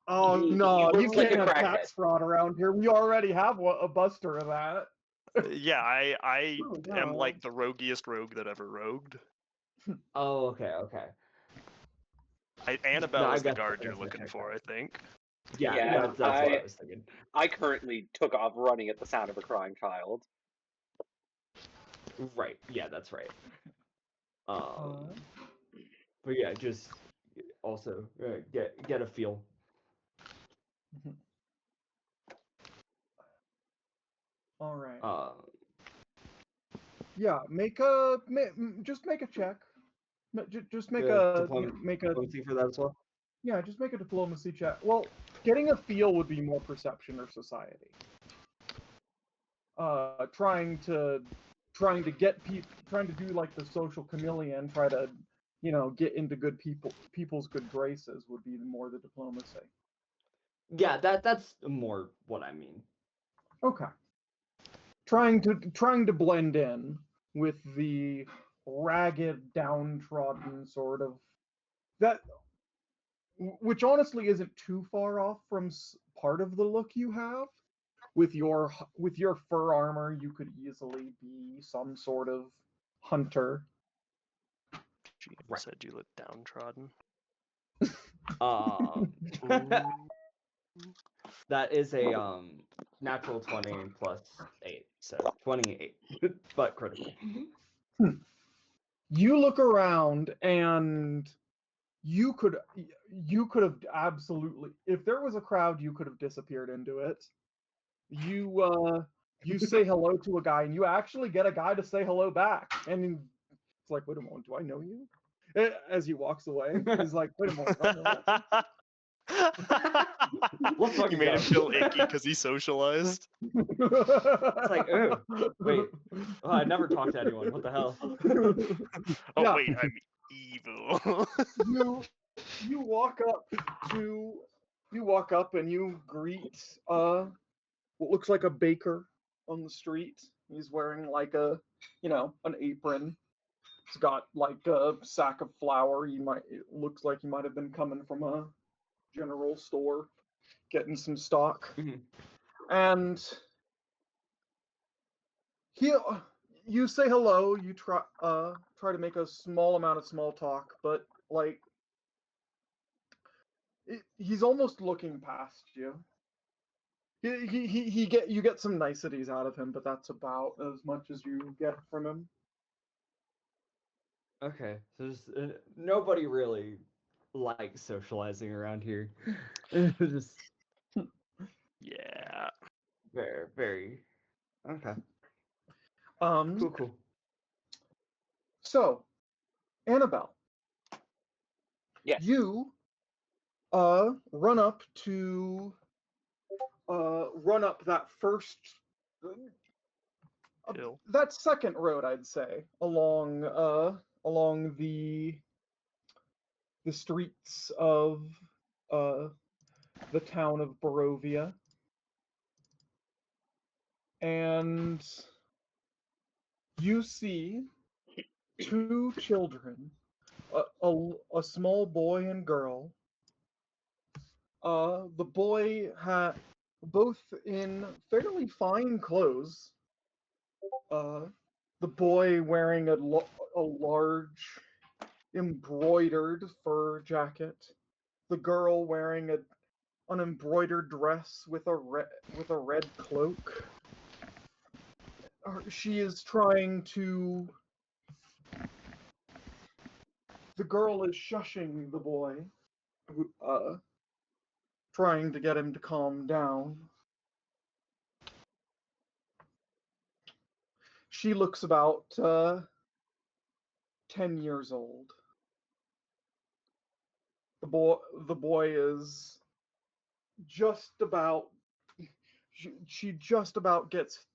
Oh He no, you looks like can't a have crackhead. tax fraud around here. We already have a buster of that. Yeah, I Oh, am no. like the roguiest rogue that ever rogued. Oh, okay. Annabelle I is the guess guard that you're doesn't looking check for, out. I think. Yeah, that's what I was thinking. I currently took off running at the sound of a crying child. Right. Yeah, that's right. But yeah, just also get a feel. All right. Yeah, just make a check. Just make a diplomacy for that as well. Yeah, just make a diplomacy check. Well, getting a feel would be more perception or society. Trying to do like the social chameleon, try to, get into good people's good graces would be more the diplomacy. Yeah, that's more what I mean. Okay. trying to blend in with the ragged, downtrodden sort of that, which honestly isn't too far off from part of the look you have. With your fur armor, you could easily be some sort of hunter. GM Right. said you look downtrodden. That is a natural 20 plus 8, so 28, but critical. You look around and you could have absolutely, if there was a crowd, you could have disappeared into it. You say hello to a guy and you actually get a guy to say hello back, and it's like, wait a moment, do I know you? As he walks away, he's like, wait a moment, do I know that? Let's You fucking made go. him feel icky because he socialized. It's like, ooh, wait. Oh, I never talked to anyone. What the hell? Oh Yeah. wait, I'm evil. you walk up and you greet what looks like a baker on the street. He's wearing like an apron. He's got like a sack of flour. It looks like he might have been coming from a general store, getting some stock. Mhm. And you say hello. You try to make a small amount of small talk, but like he's almost looking past you. You get some niceties out of him, but that's about as much as you get from him. Okay, so just, nobody really likes socializing around here. Just Yeah. very, very. Okay. Um, Cool. So, Annabelle, Yes. you run up that first Hill. that second road, I'd say, along the streets of the town of Barovia, and you see two children, a small boy and girl. The boy had both in fairly fine clothes. The boy wearing a large embroidered fur jacket. The girl wearing an embroidered dress with a red cloak. She is trying to. The girl is shushing the boy, trying to get him to calm down. She looks about 10 years old. The boy is just about. She just about gets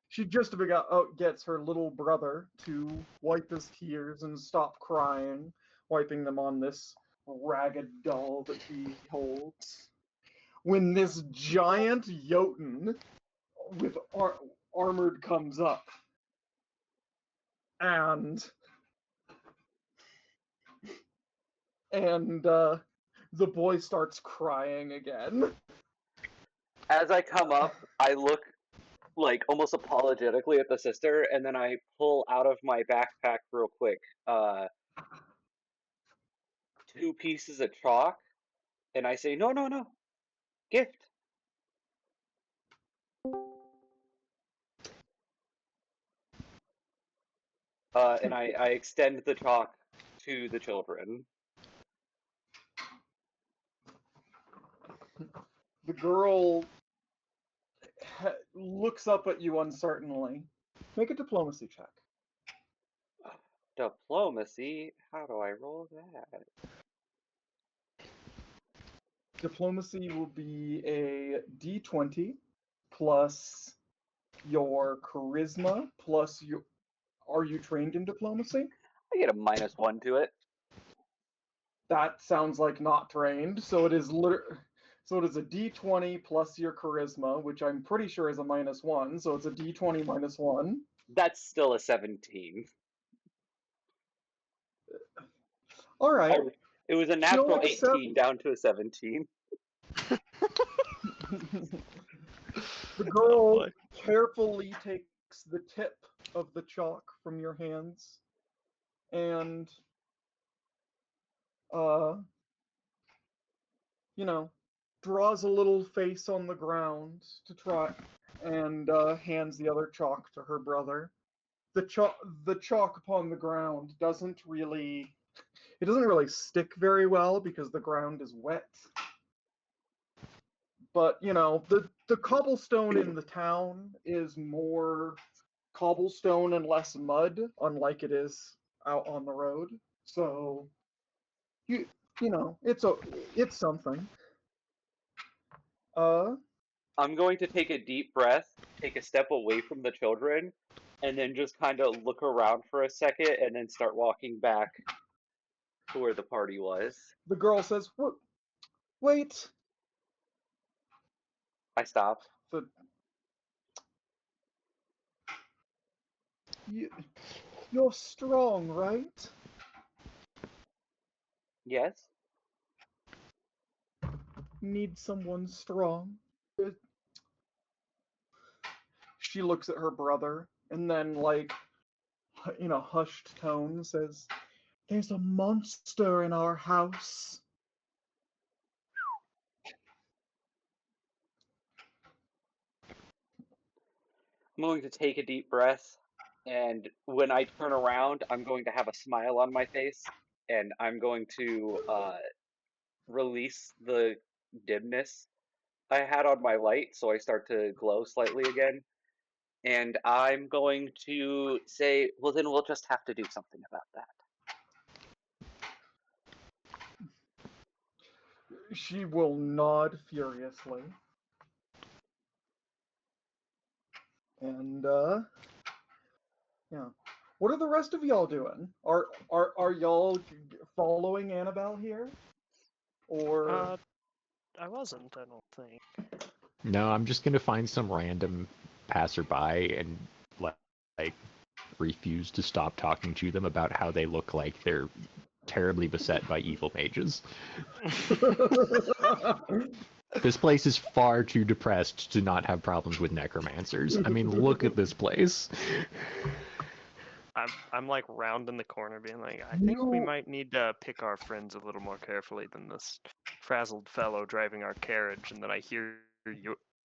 she just about gets her little brother to wipe his tears and stop crying, wiping them on this ragged doll that he holds. When this giant Jotun with armored comes up, and the boy starts crying again. As I come up, I look like almost apologetically at the sister, and then I pull out of my backpack real quick 2 pieces of chalk, and I say, no, gift. And I extend the chalk to the children. The girl looks up at you uncertainly. Make a diplomacy check. Diplomacy? How do I roll that? Diplomacy will be a d20 plus your charisma plus your. Are you trained in diplomacy? I get a -1 to it. That sounds like not trained. So it is So it is a d20 plus your charisma, which I'm pretty sure is a -1. So it's a d20 -1. That's still a 17. All right. It was a She'll natural accept- 18 down to a 17. The girl boy. carefully takes the tip of the chalk from your hands and, draws a little face on the ground to try and hands the other chalk to her brother. The chalk upon the ground doesn't really stick very well because the ground is wet. But the cobblestone in the town is more cobblestone and less mud, unlike it is out on the road. So it's something. I'm going to take a deep breath, take a step away from the children, and then just kind of look around for a second and then start walking back to where the party was. The girl says, "Wait." I stop. You're strong, right? Yes? Need someone strong. She looks at her brother and then, hushed tone says, "There's a monster in our house." I'm going to take a deep breath, and when I turn around, I'm going to have a smile on my face, and I'm going to release the dimness I had on my light, so I start to glow slightly again. And I'm going to say, well, then we'll just have to do something about that. She will nod furiously. And yeah. What are the rest of y'all doing? Are y'all following Annabelle here? Or I wasn't, I don't think. No, I'm just gonna find some random passerby and like refuse to stop talking to them about how they look like they're terribly beset by evil mages. This place is far too depressed to not have problems with necromancers. I mean, look at this place. I'm like rounding the corner being like, I think we might need to pick our friends a little more carefully than this frazzled fellow driving our carriage. And then I hear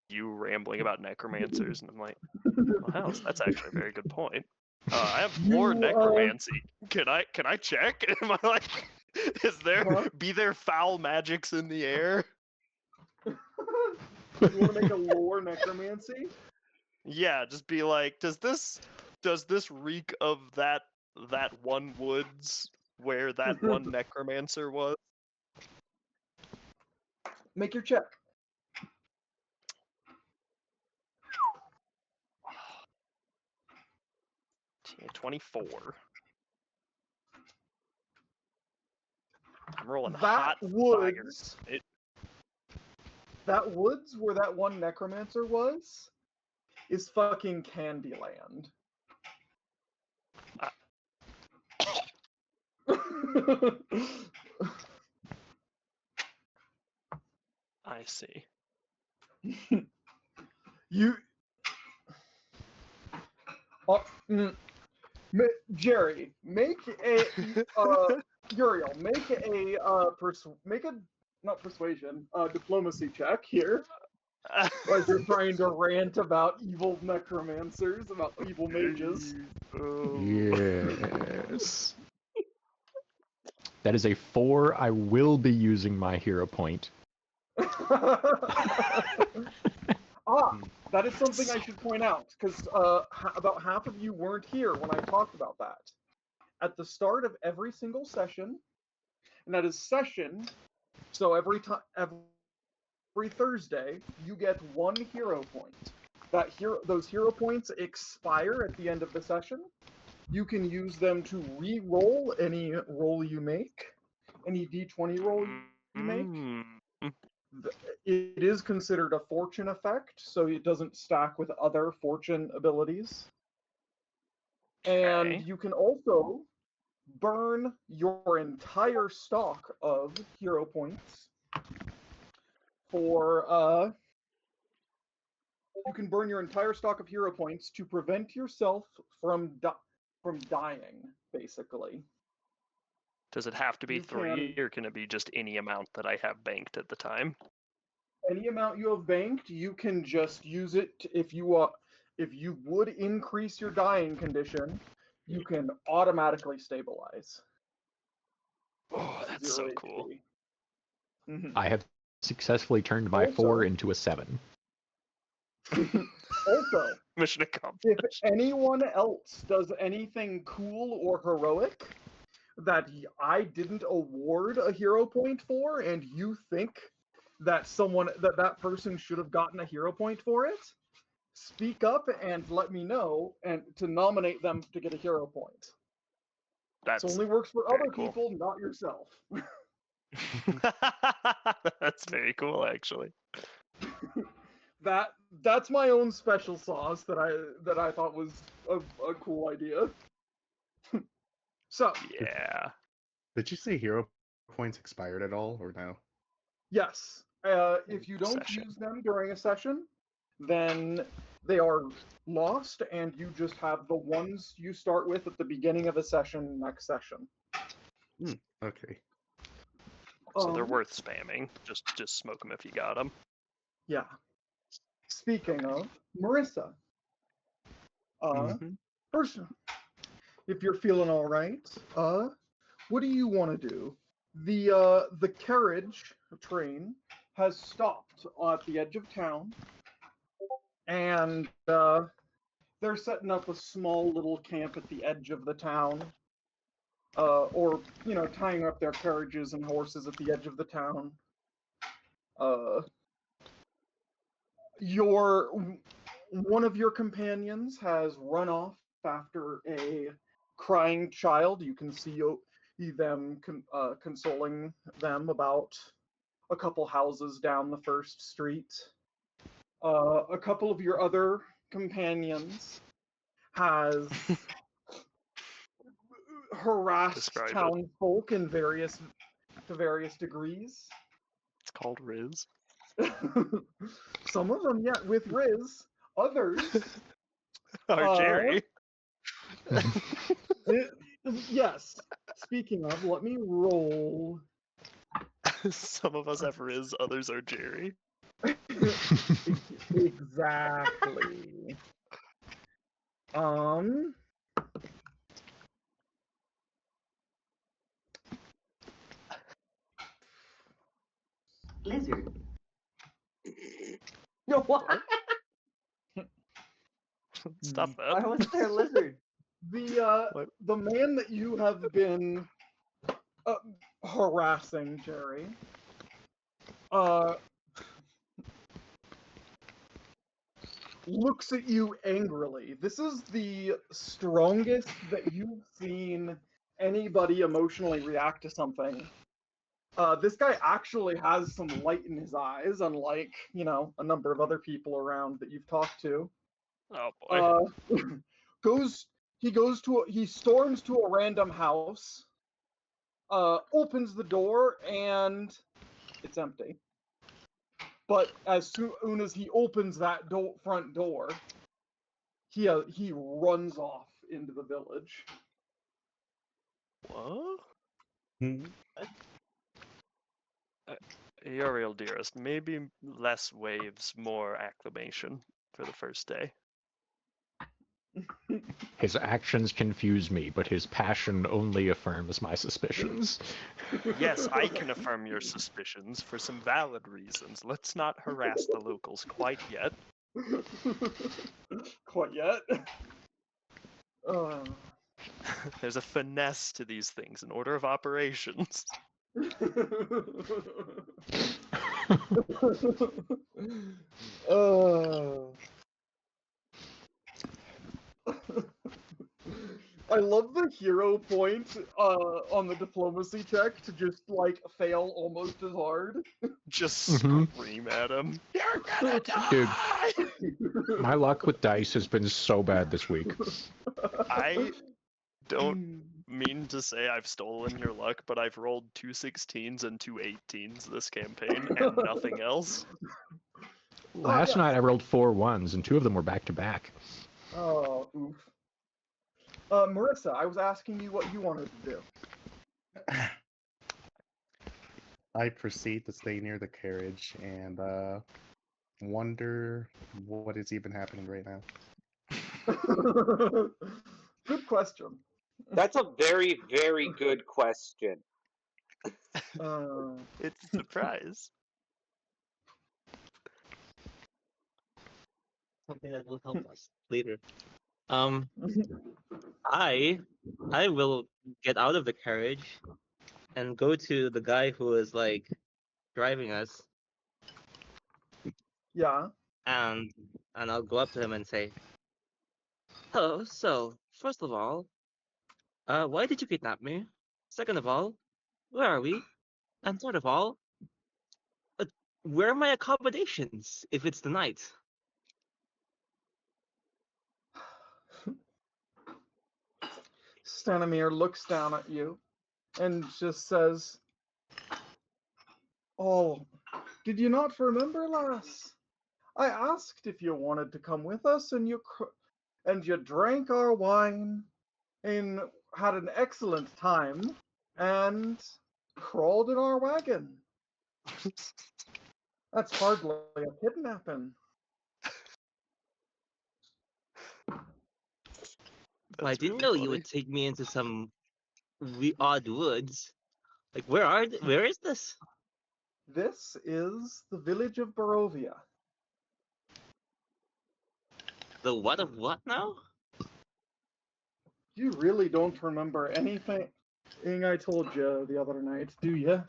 you rambling about necromancers, and I'm like, well, hell, that's actually a very good point. I have more necromancy. Can I check? Am I like, be there foul magics in the air? You want to make a lore necromancy? Yeah, just be like, does this reek of that one woods where that one necromancer was? Make your check. 24. I'm rolling That hot woods. fire. That woods where that one necromancer was is fucking Candyland. I see. Jerry, make a Uriel, make a not persuasion, diplomacy check here. As you're trying to rant about evil necromancers, about evil mages. Yes. That is a 4. I will be using my hero point. That is something I should point out, because about half of you weren't here when I talked about that. At the start of every single session, and that is session, so every Thursday, you get 1 hero point. Those hero points expire at the end of the session. You can use them to re-roll any roll you make, any d20 roll you make. it is considered a fortune effect, so it doesn't stack with other fortune abilities. And Okay. you can also burn your entire stock of hero points for you can burn your entire stock of hero points to prevent yourself from dying, basically. Does it have to be You 3, can or can it be just any amount that I have banked at the time? any amount you have banked, you can just use it if you would increase your dying condition, you can automatically stabilize. Oh, at that's 0 so cool. HP. Mhm. I have successfully turned my Also- 4 into a 7. Also, Mission if accomplished. anyone else does anything cool or heroic that I didn't award a hero point for, and you think that that person should have gotten a hero point for it, speak up and let me know, and to nominate them to get a hero point. That's This only works for very other cool. people, not yourself. That's very cool, actually. That's my own special sauce that I thought was a cool idea. So Yeah. Did you say hero points expired at all, or no? yes, if you don't Session. use them during a session, then they are lost, and you just have the ones you start with at the beginning of a session next session. Okay. So they're worth spamming. Just smoke them if you got them. Yeah. Speaking of Marissa, first, if you're feeling all right, what do you want to do? The carriage train has stopped at the edge of town, and they're setting up a small little camp at the edge of the town, or tying up their carriages and horses at the edge of the town. One of your companions has run off after a crying child. You can see them consoling them about a couple houses down the first street. A couple of your other companions has harassed Describe it. townsfolk to various degrees. It's called Riz. Some of them, yeah, with Riz. Others, Jerry. yes. Speaking of, let me roll. Some of us have Riz, others are Jerry. Exactly. Lizard. No, what? Stop Why that. was there a lizard? The man that you have been harassing, Jerry, looks at you angrily. This is the strongest that you've seen anybody emotionally react to something. This guy actually has some light in his eyes, unlike, a number of other people around that you've talked to. Oh boy. He storms to a random house, opens the door, and it's empty. But as soon as he opens that front door, he runs off into the village. What? Uriel, dearest, maybe less waves, more acclamation for the first day. His actions confuse me, but his passion only affirms my suspicions. Yes, I can affirm your suspicions for some valid reasons. Let's not harass the locals quite yet. Quite yet? There's a finesse to these things, an order of operations. I love the hero point on the diplomacy check to just like fail almost as hard. Just Mhm. scream at him. You're gonna die! My luck with dice has been so bad this week. I don't mean to say I've stolen your luck, but I've rolled 2 16s and 2 18s this campaign and nothing else. Last yes. night I rolled 4 1s, and 2 of them were back to back. Oh, oof. Marissa, I was asking you what you wanted to do. I proceed to stay near the carriage and wonder what is even happening right now. Good question. That's a very, very good question. It's a surprise. Something that will help us later. I will get out of the carriage and go to the guy who is like driving us, Yeah. and I'll go up to him and say, "Hello. So, first of all, why did you kidnap me? Second of all, where are we? And third of all, where are my accommodations if it's the night?" Stanimir looks down at you and just says, "Oh, did you not remember, lass? I asked if you wanted to come with us, and you drank our wine and had an excellent time and crawled in our wagon. That's hardly a kidnapping." I That's didn't really know you funny. would take me into some odd woods. Like, where is this? This is the village of Barovia. The what of what now? You really don't remember anything I told you the other night, do you?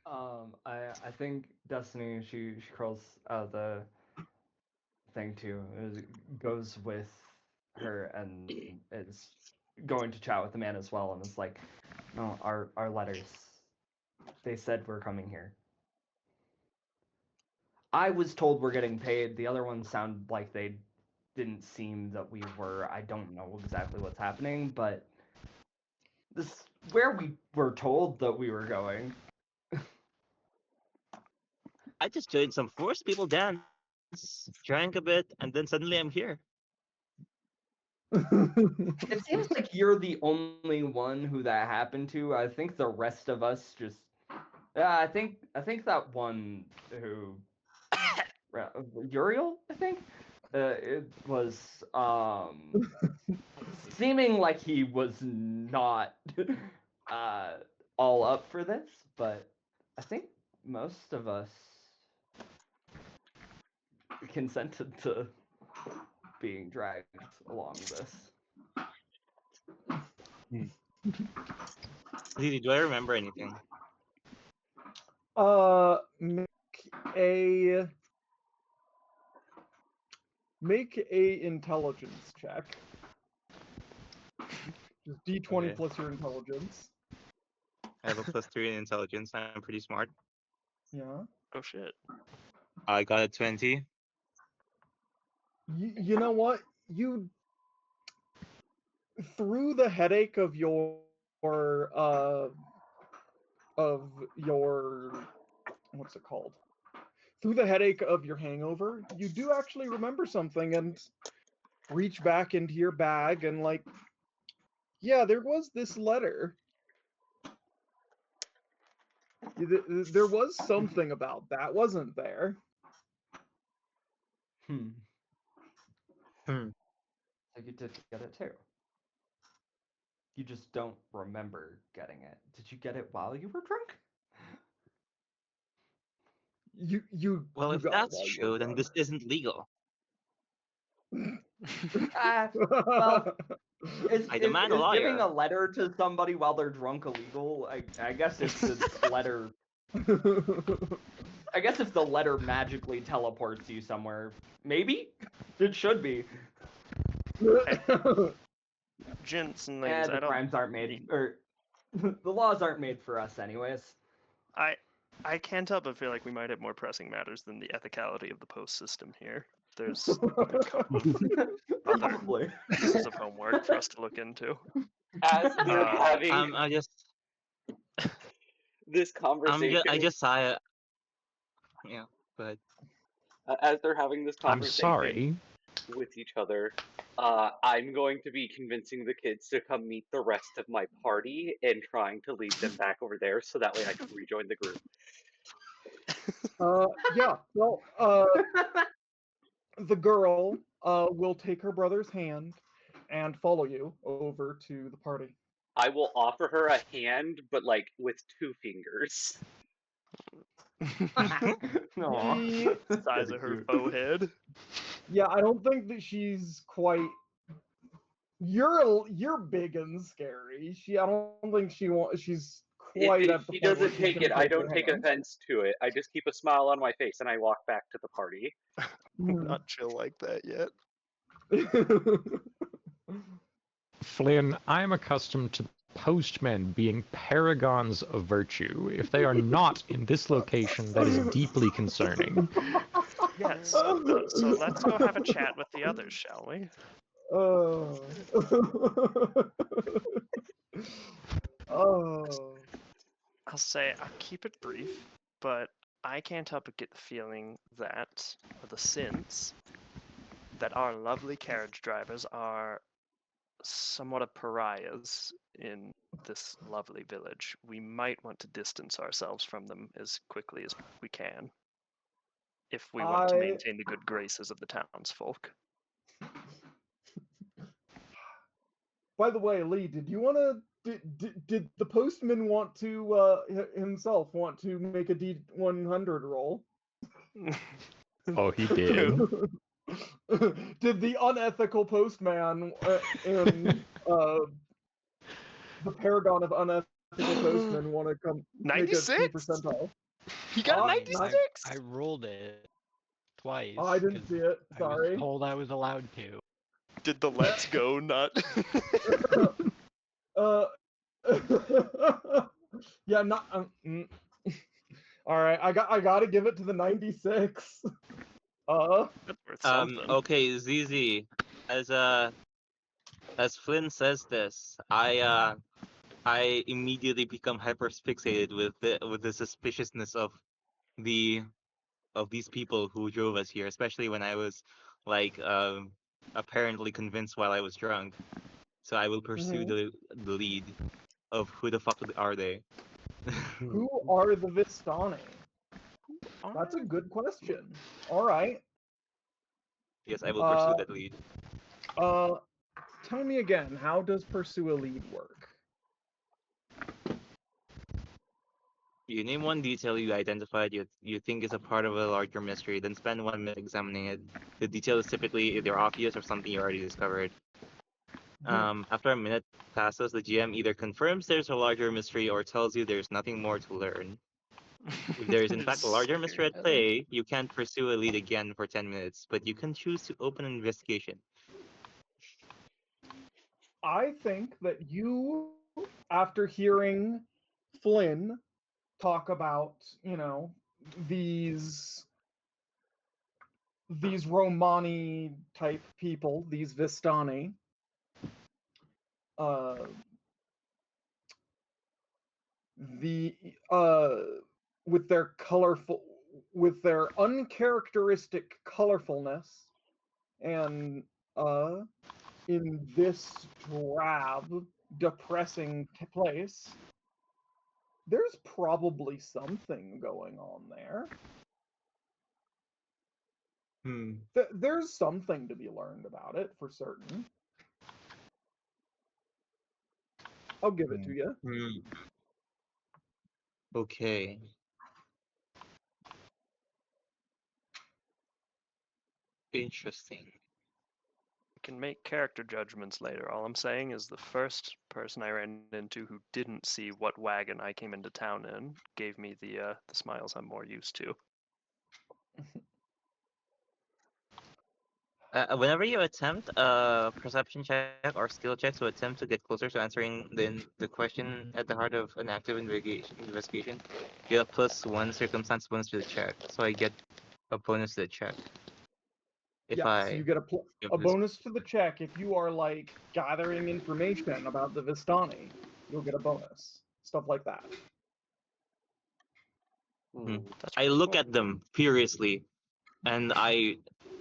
I think Destiny she crawls out of the thing too. Goes with her and is going to chat with the man as well, and is like, "No, our letters. They said we're coming here. I was told we're getting paid. The other ones sound like they didn't seem that we were. I don't know exactly what's happening, but this is where we were told that we were going." I just joined some forest people dance, drank a bit, and then suddenly I'm here. It seems like you're the only one who that happened to. I think the rest of us just. I think that one who Uriel, I think, it was seeming like he was not all up for this, but I think most of us consented to being dragged along this. Lily, do I remember anything? Make a intelligence check. Just D20 Okay. plus your intelligence. I have a +3 in intelligence. I'm pretty smart. Yeah. Oh shit. I got a 20. You know what? You through the headache of your what's it called? Through the headache of your hangover, you do actually remember something and reach back into your bag and like, yeah, there was this letter. There was something about that, wasn't there? So you did get it too. You just don't remember getting it. Did you get it while you were drunk? Well, you if got that's it while you true, were then this isn't legal. Well, I demand a is giving lawyer. a letter to somebody while they're drunk illegal? I guess if the letter. I guess if the letter magically teleports you somewhere, maybe it should be. Gents and ladies, And the I don't. crimes aren't made, or the laws aren't made for us, anyways. I can't help but feel like we might have more pressing matters than the ethicality of the post system here. There's a couple of other Probably. pieces of homework for us to look into. As they're having I just this conversation, I just saw it. Yeah, but as they're having this I'm conversation sorry. with each other, I'm going to be convincing the kids to come meet the rest of my party and trying to lead them back over there so that way I can rejoin the group. Yeah. Well, the girl will take her brother's hand and follow you over to the party. I will offer her a hand, but like with 2 fingers. Aw. She- That's Size kinda of her cute. faux head. Yeah, I don't think that she's quite. You're big and scary. I don't think she's quite If at the she point where doesn't she's take gonna it, I your don't take hand. offense to it. I just keep a smile on my face and I walk back to the party. Hmm. Not chill like that yet. Flynn, I'm accustomed to postmen being paragons of virtue. If they are not in this location, that is deeply concerning. Yes. So let's go have a chat with the others, shall we? Oh. Oh. I'll say I'll keep it brief, but I can't help but get the feeling that, or the sense, that our lovely carriage drivers are somewhat of pariahs in this lovely village. We might want to distance ourselves from them as quickly as we can, if we want to maintain the good graces of the townsfolk. By the way, Lee, did you want to? Did the postman want to himself want to make a D100 roll? Oh, he did. Did the unethical postman in the paragon of unethical postmen want to come make a 96? 2 percentile? He got Ah, 96? I rolled it twice. Oh, I didn't 'cause see it. I Sorry. was told I was allowed to. Did the let's go nut? Yeah, not. All right, I got to give it to the 96. That's worth something. Okay, ZZ, as Flynn says this, I immediately become hyperfixated with the suspiciousness of these people who drove us here, especially when I was like apparently convinced while I was drunk. So I will pursue the lead of who the fuck are they? Who are the Vistani? That's a good question. All right. Yes, I will pursue that lead. Tell me again, how does pursue a lead work? You name one detail you identified you think is a part of a larger mystery, then spend 1 minute examining it. The detail is typically either obvious or something you already discovered. After a minute passes, the GM either confirms there's a larger mystery or tells you there's nothing more to learn. If there is in fact a larger mystery at play, you can't pursue a lead again for 10 minutes, but you can choose to open an investigation. I think that you, after hearing Flynn talk about, these Romani type people, these Vistani, with their uncharacteristic colorfulness, and in this drab, depressing place, there's probably something going on there. There's something to be learned about it, for certain. I'll give it to you. Okay. Interesting. You can make character judgments later. All I'm saying is the first person I ran into who didn't see what wagon I came into town in gave me the smiles I'm more used to. Whenever you attempt a perception check or skill check to attempt to get closer to answering the question at the heart of an active investigation, you get a +1 circumstance bonus to the check. So I get a bonus to the check. If Yes, you get give a this. bonus to the check if you are like gathering information about the Vistani. You'll get a bonus. Stuff like that. That's I pretty look cool. at them furiously, and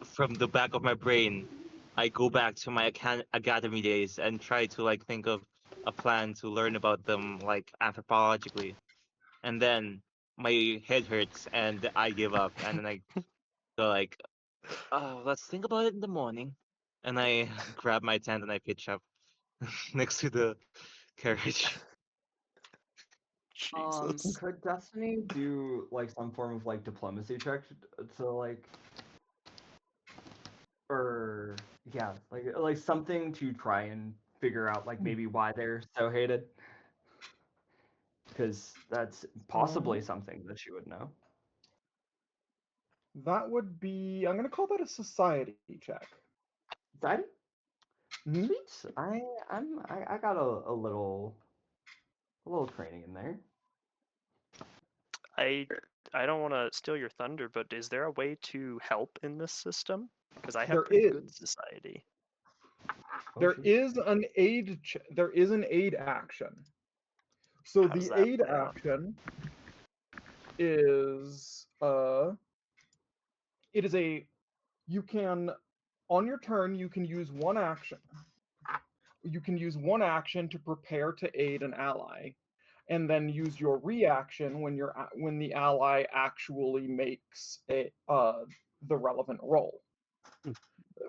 from the back of my brain, I go back to my academy days and try to like think of a plan to learn about them like anthropologically. And then my head hurts and I give up. And then I go like, "Oh, let's think about it in the morning." And I grab my tent and I pitch up next to the carriage. Jesus. Could Destiny do like some form of like diplomacy check to like, or yeah, like something to try and figure out like maybe why they're so hated? Because that's possibly something that she would know. That would be. I'm gonna call that a society check. Society? Mhm. Sweet. I got a little training in there. I don't want to steal your thunder, but is there a way to help in this system? Because I have There pretty good is. society. There shoot. is an aid. There is an aid action. So How does the that aid play out? action is it is a you can on your turn you can use one action. You can use one action to prepare to aid an ally, and then use your reaction when the ally actually makes the relevant roll,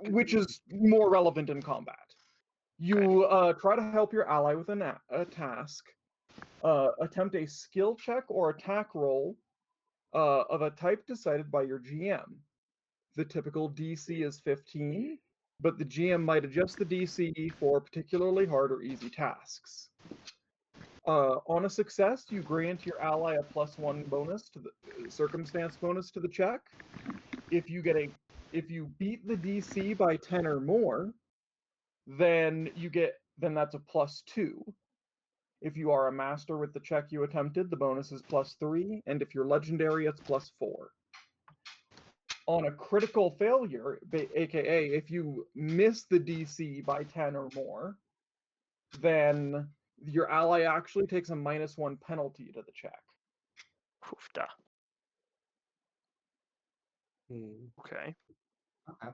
which is more relevant in combat. You try to help your ally with a task. Attempt a skill check or attack roll of a type decided by your GM. The typical DC is 15, but the GM might adjust the DC for particularly hard or easy tasks. On a success, you grant your ally a +1 bonus to the circumstance bonus to the check. If you beat the DC by 10 or more, then that's a +2. If you are a master with the check you attempted, the bonus is +3, and if you're legendary, it's +4. On a critical failure, aka if you miss the DC by 10 or more, then your ally actually takes a -1 penalty to the check. Hoofda. Okay. Okay.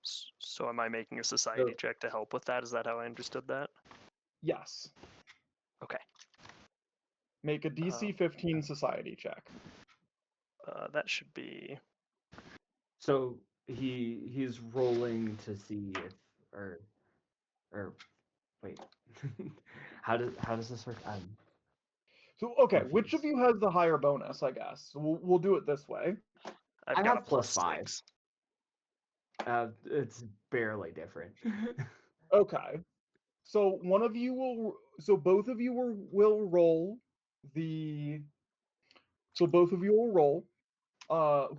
So am I making a society check to help with that? Is that how I understood that? Yes. Okay. Make a DC 15 society check. That should be. So he's rolling to see if or wait. how does this work? So okay, which of Confused. you has the higher bonus? I guess we'll do it this way. I've I got have a +5. +5. It's barely different. Okay, so one of you will. So both of you will roll the. So both of you will roll.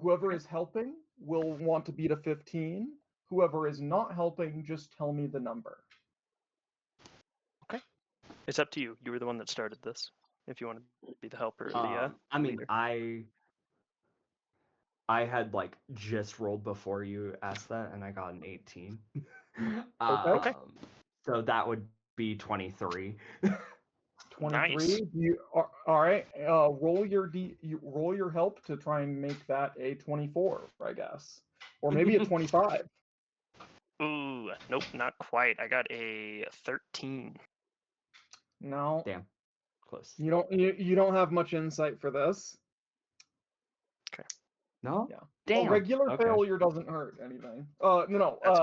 Whoever is helping will want to beat a 15. Whoever is not helping, just tell me the number. Okay. It's up to you. You were the one that started this. If you want to be the helper or the I mean, leader. I had like just rolled before you asked that, and I got an 18. Okay. So that would be 23. 23. Nice. All right. Roll your help to try and make that a 24, I guess, or maybe a 25. Ooh, nope, not quite. I got a 13. No, Damn, close. you don't have much insight for this. Okay. No. Yeah. Damn. A regular Okay. failure doesn't hurt anything. No. That's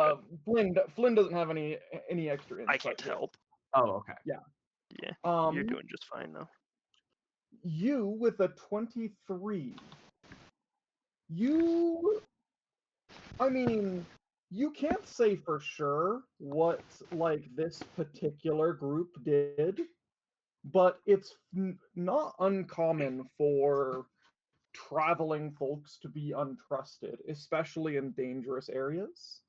good. Flynn doesn't have any extra insight. I can't here. help. Oh, okay. Yeah, you're doing just fine though. You with a 23. I mean, you can't say for sure what like this particular group did, but it's not uncommon for traveling folks to be untrusted, especially in dangerous areas.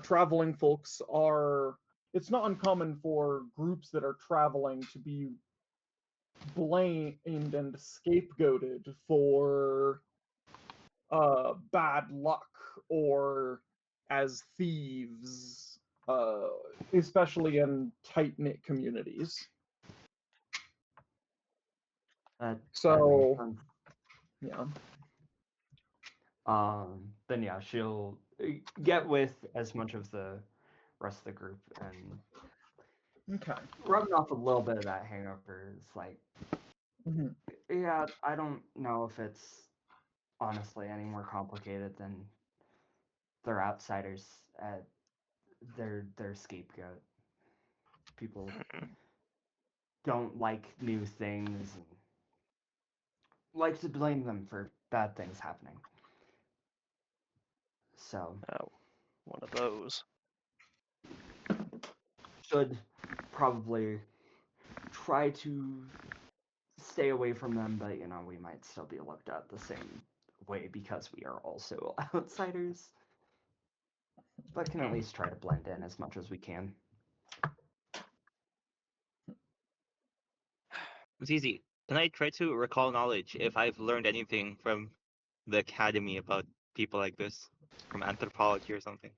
Traveling folks are. It's not uncommon for groups that are traveling to be blamed and scapegoated for bad luck or as thieves, especially in tight-knit communities. That So, makes sense. yeah. Then yeah, she'll get with as much of the rest of the group and Okay. rubbing off a little bit of that hangover. It's like, Mhm. yeah, I don't know if it's honestly any more complicated than they're outsiders at their scapegoat. People don't like new things and like to blame them for bad things happening. So Oh, one of those. should probably try to stay away from them, but we might still be looked at the same way because we are also outsiders. But can at least try to blend in as much as we can. Zizi, can I try to recall knowledge if I've learned anything from the academy about people like this, from anthropology or something?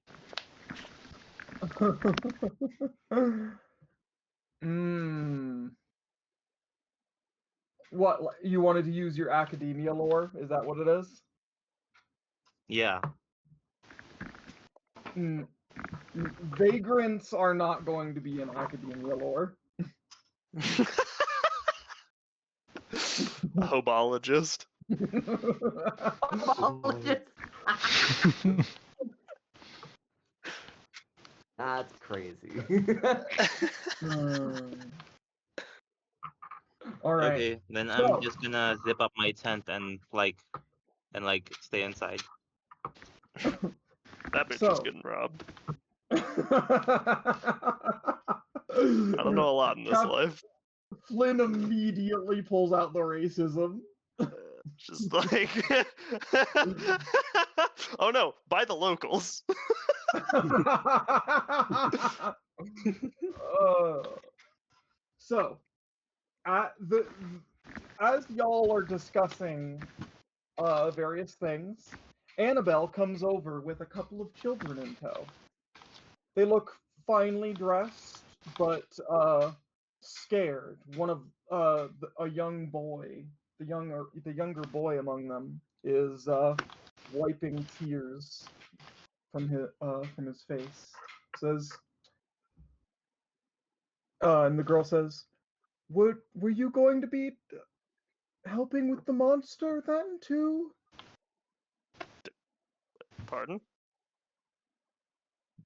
What, you wanted to use your academia lore? Is that what it is? Yeah. Vagrants are not going to be in academia lore. Hobologist. That's crazy. All right. Okay, then So- I'm just gonna zip up my tent and stay inside. That bitch is So- getting robbed. I I don't know a lot in this life. Flynn immediately pulls out the racism. Just like, oh no, buy the locals. So, as y'all are discussing various things, Annabelle comes over with a couple of children in tow. They look finely dressed, but scared. One of a young boy, the younger boy among them, is wiping tears from his face. Says, and the girl says, "Were you going to be helping with the monster then too?" Pardon?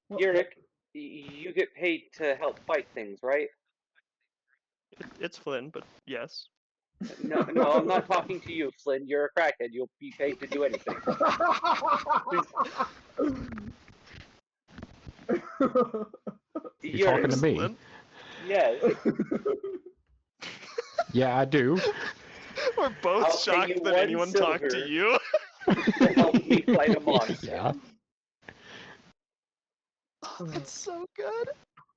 Well, Yurik, you get paid to help fight things, right? It's Flynn, but yes. No, I'm not talking to you, Flynn. You're a crackhead. You'll be paid to do anything. You talking to me? Flynn? Yes. Yeah, I do. We're both I'll pay shocked you that 1 anyone talked to silver. you. To help me fight a monster. Yeah. Oh, that's so good.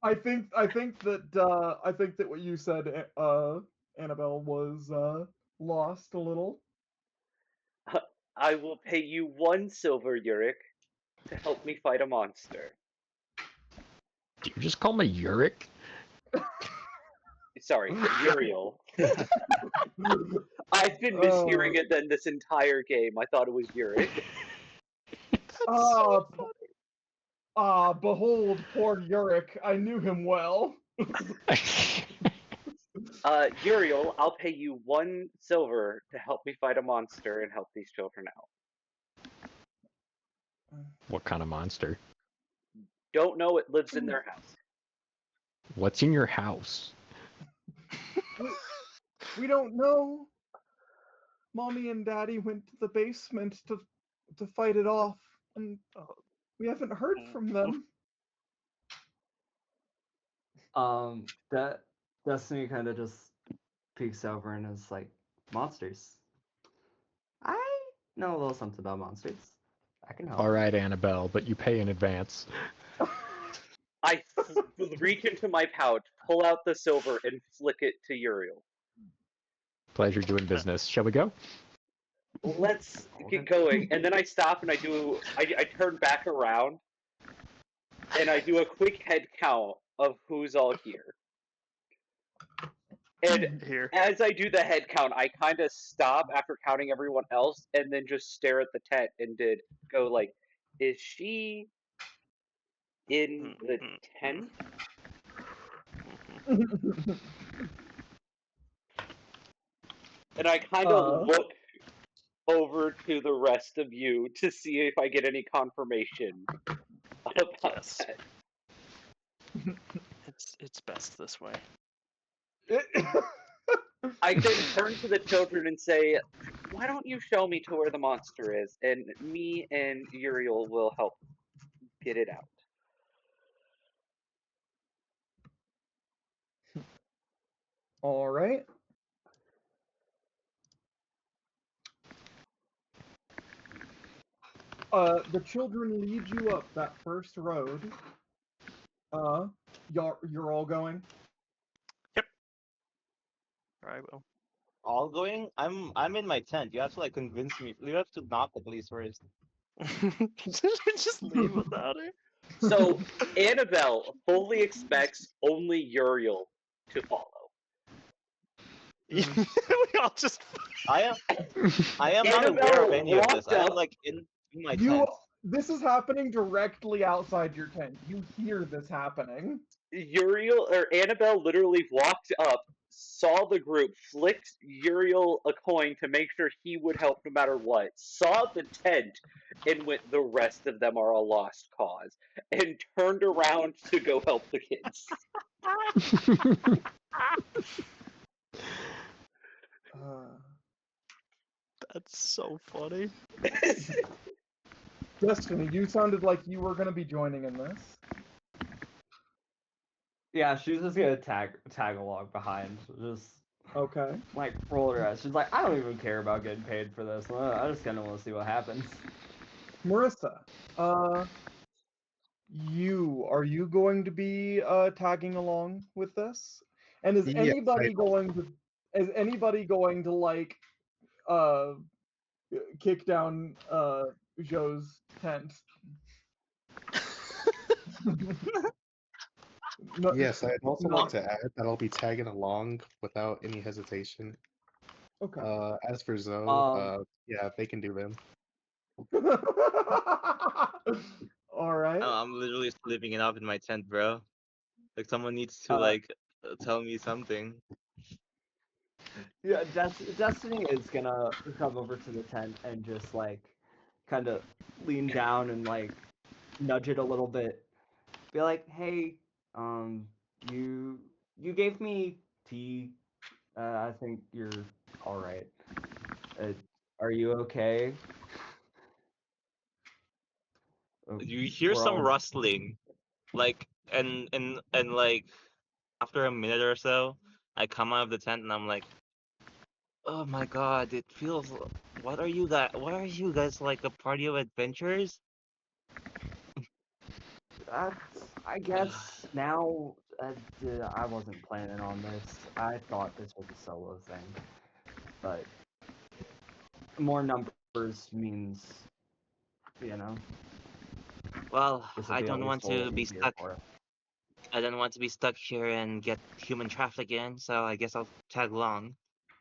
I think that what you said, Annabelle, was lost a little. I will pay you 1 silver, Yurik, to help me fight a monster. Do you just call me Uric? Sorry, Uriel. I've been mishearing it then this entire game. I thought it was Yurik. Behold, poor Yurik. I knew him well. Uriel, I'll pay you 1 silver to help me fight a monster and help these children out. What kind of monster? Don't know it lives in their house. What's in your house? We don't know. Mommy and Daddy went to the basement to fight it off, and we haven't heard from them. That Destiny kind of just peeks over and is like, monsters. I know a little something about monsters. I can help. All right, Annabelle, but you pay in advance. I reach into my pouch, pull out the silver, and flick it to Uriel. Pleasure doing business. Shall we go? Let's Okay. get going. And then I stop and I turn back around and I do a quick head count of who's all here. And Here. as I do the head count, I kind of stop after counting everyone else and then just stare at the tent and go like, is she in the tent? And I kind of look over to the rest of you to see if I get any confirmation about Yes. that. It's best this way. I then turn to the children and say, why don't you show me to where the monster is, and me and Uriel will help get it out. All right. The children lead you up that first road. You're all going. I will. All going? I'm in my tent. You have to like convince me. You have to knock at least first. Just leave without her. So Annabelle fully expects only Uriel to follow. We all just. I am not aware of any of this. walked I am up- like in my tent. This is happening directly outside your tent. You hear this happening. Annabelle literally walked up, saw the group, flicked Uriel a coin to make sure he would help no matter what, saw the tent, and went, the rest of them are a lost cause, and turned around to go help the kids. That's so funny. Destiny, you sounded like you were going to be joining in this. Yeah, she's just gonna tag along behind. Just Okay. like roll her eyes. She's like, I don't even care about getting paid for this. I just kind of want to see what happens. Marissa, are you going to be tagging along with this? And is Yes, anybody going to like kick down Joe's tent? No, Yes, I'd also no. like to add that I'll be tagging along without any hesitation. Okay. As for Zoe, yeah, they can do them. All right. I'm literally sleeping it up in my tent, bro. Like someone needs to tell me something. Yeah, Destiny is gonna come over to the tent and just like kind of lean down and like nudge it a little bit. Be like, hey, you gave me tea. I think you're all right. Are you okay? You hear We're some all- rustling, like and like after a minute or so, I come out of the tent and I'm like, oh my god, it feels. What are you guys? What are you guys like a party of adventurers? I guess now I wasn't planning on this. I thought this was a solo thing, but more numbers means, you know. Well, This will I be at don't want least a little to be easier stuck. for us. I don't want to be stuck here and get human trafficked again. So I guess I'll tag along,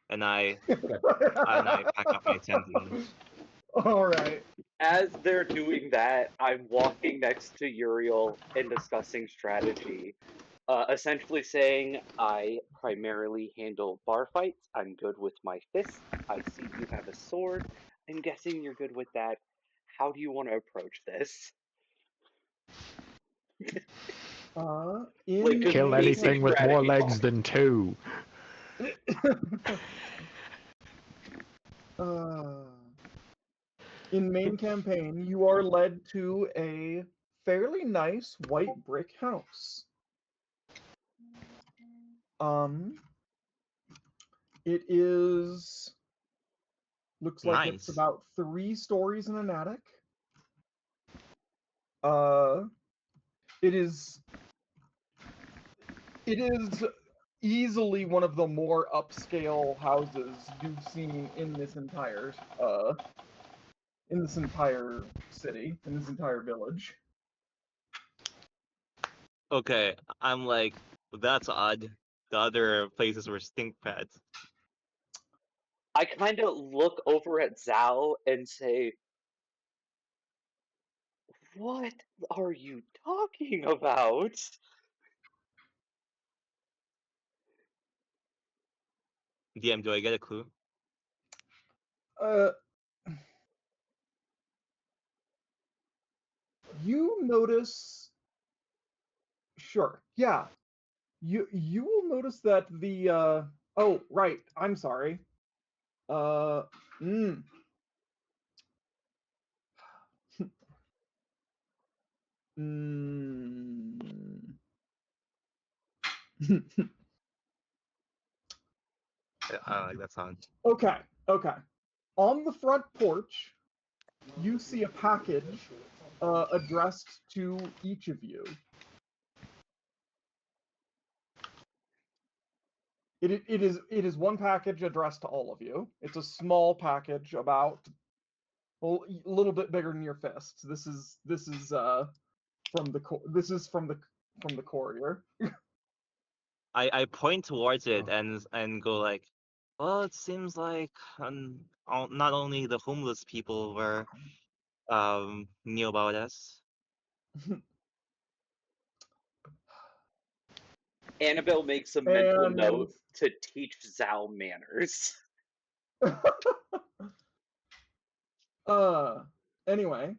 and I pack up my tent. And... All right. As they're doing that, I'm walking next to Uriel and discussing strategy. Essentially saying, I primarily handle bar fights. I'm good with my fists. I see you have a sword. I'm guessing you're good with that. How do you want to approach this? In Kill basic anything with more strategy legs talk. than two. In main campaign, you are led to a fairly nice white brick house. It is Looks like it's Nice. about 3 stories in an attic. It is easily one of the more upscale houses you've seen in this entire city, in this entire village. Okay, I'm like, that's odd. The other places were stink pads. I kind of look over at Zhao and say, "What are you talking about?" DM, do I get a clue? You notice. Sure. Yeah. You will notice that the oh, right. I'm sorry. Mm. Mm. I like that sound. Okay. On the front porch, you see a package addressed to each of you. It is one package addressed to all of you. It's a small package, about a little bit bigger than your fists. This is from the courier. I point towards it and go like, well, it seems like not only the homeless people were knew about us. Annabelle makes a mental And note to teach Zhao manners. anyway,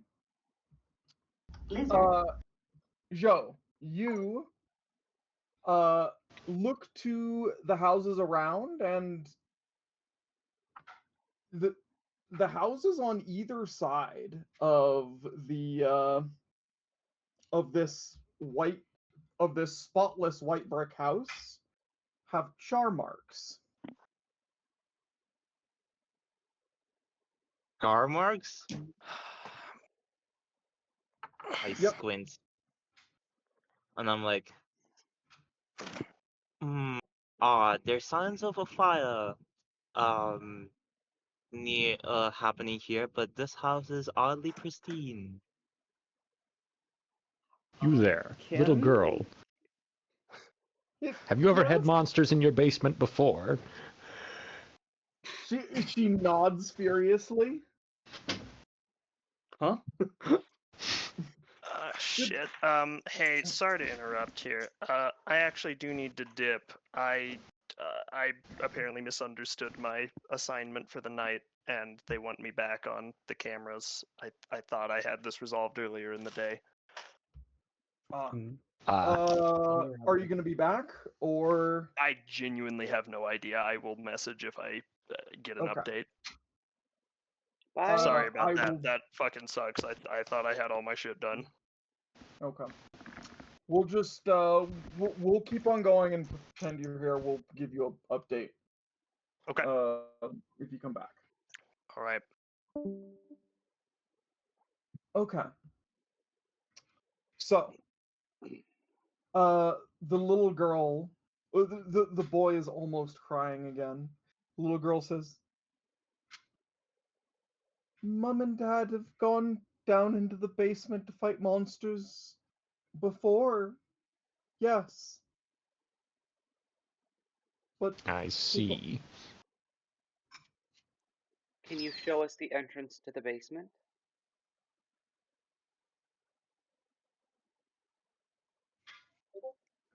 Joe, you look to the houses around, and the houses on either side of the of this spotless white brick house have char marks. Car marks? I Yep. squint. And I'm like, there's signs of a fire near happening here, but this house is oddly pristine. You there, little Can girl. Have you ever had Yes. monsters in your basement before? She nods furiously. Huh? Shit. Hey, sorry to interrupt here. I actually do need to dip. I apparently misunderstood my assignment for the night, and they want me back on the cameras. I thought I had this resolved earlier in the day. Are you going to be back, or? I genuinely have no idea. I will message if I get an update. Bye. Sorry about I that. will- That fucking sucks. I thought I had all my shit done. Okay. We'll just we'll keep on going and pretend you're here. We'll give you an update. Okay. If you come back. All right. Okay. So, the little girl, the boy is almost crying again. The little girl says, "Mom and Dad have gone down into the basement to fight monsters before. Yes. But I see. Can you show us the entrance to the basement?"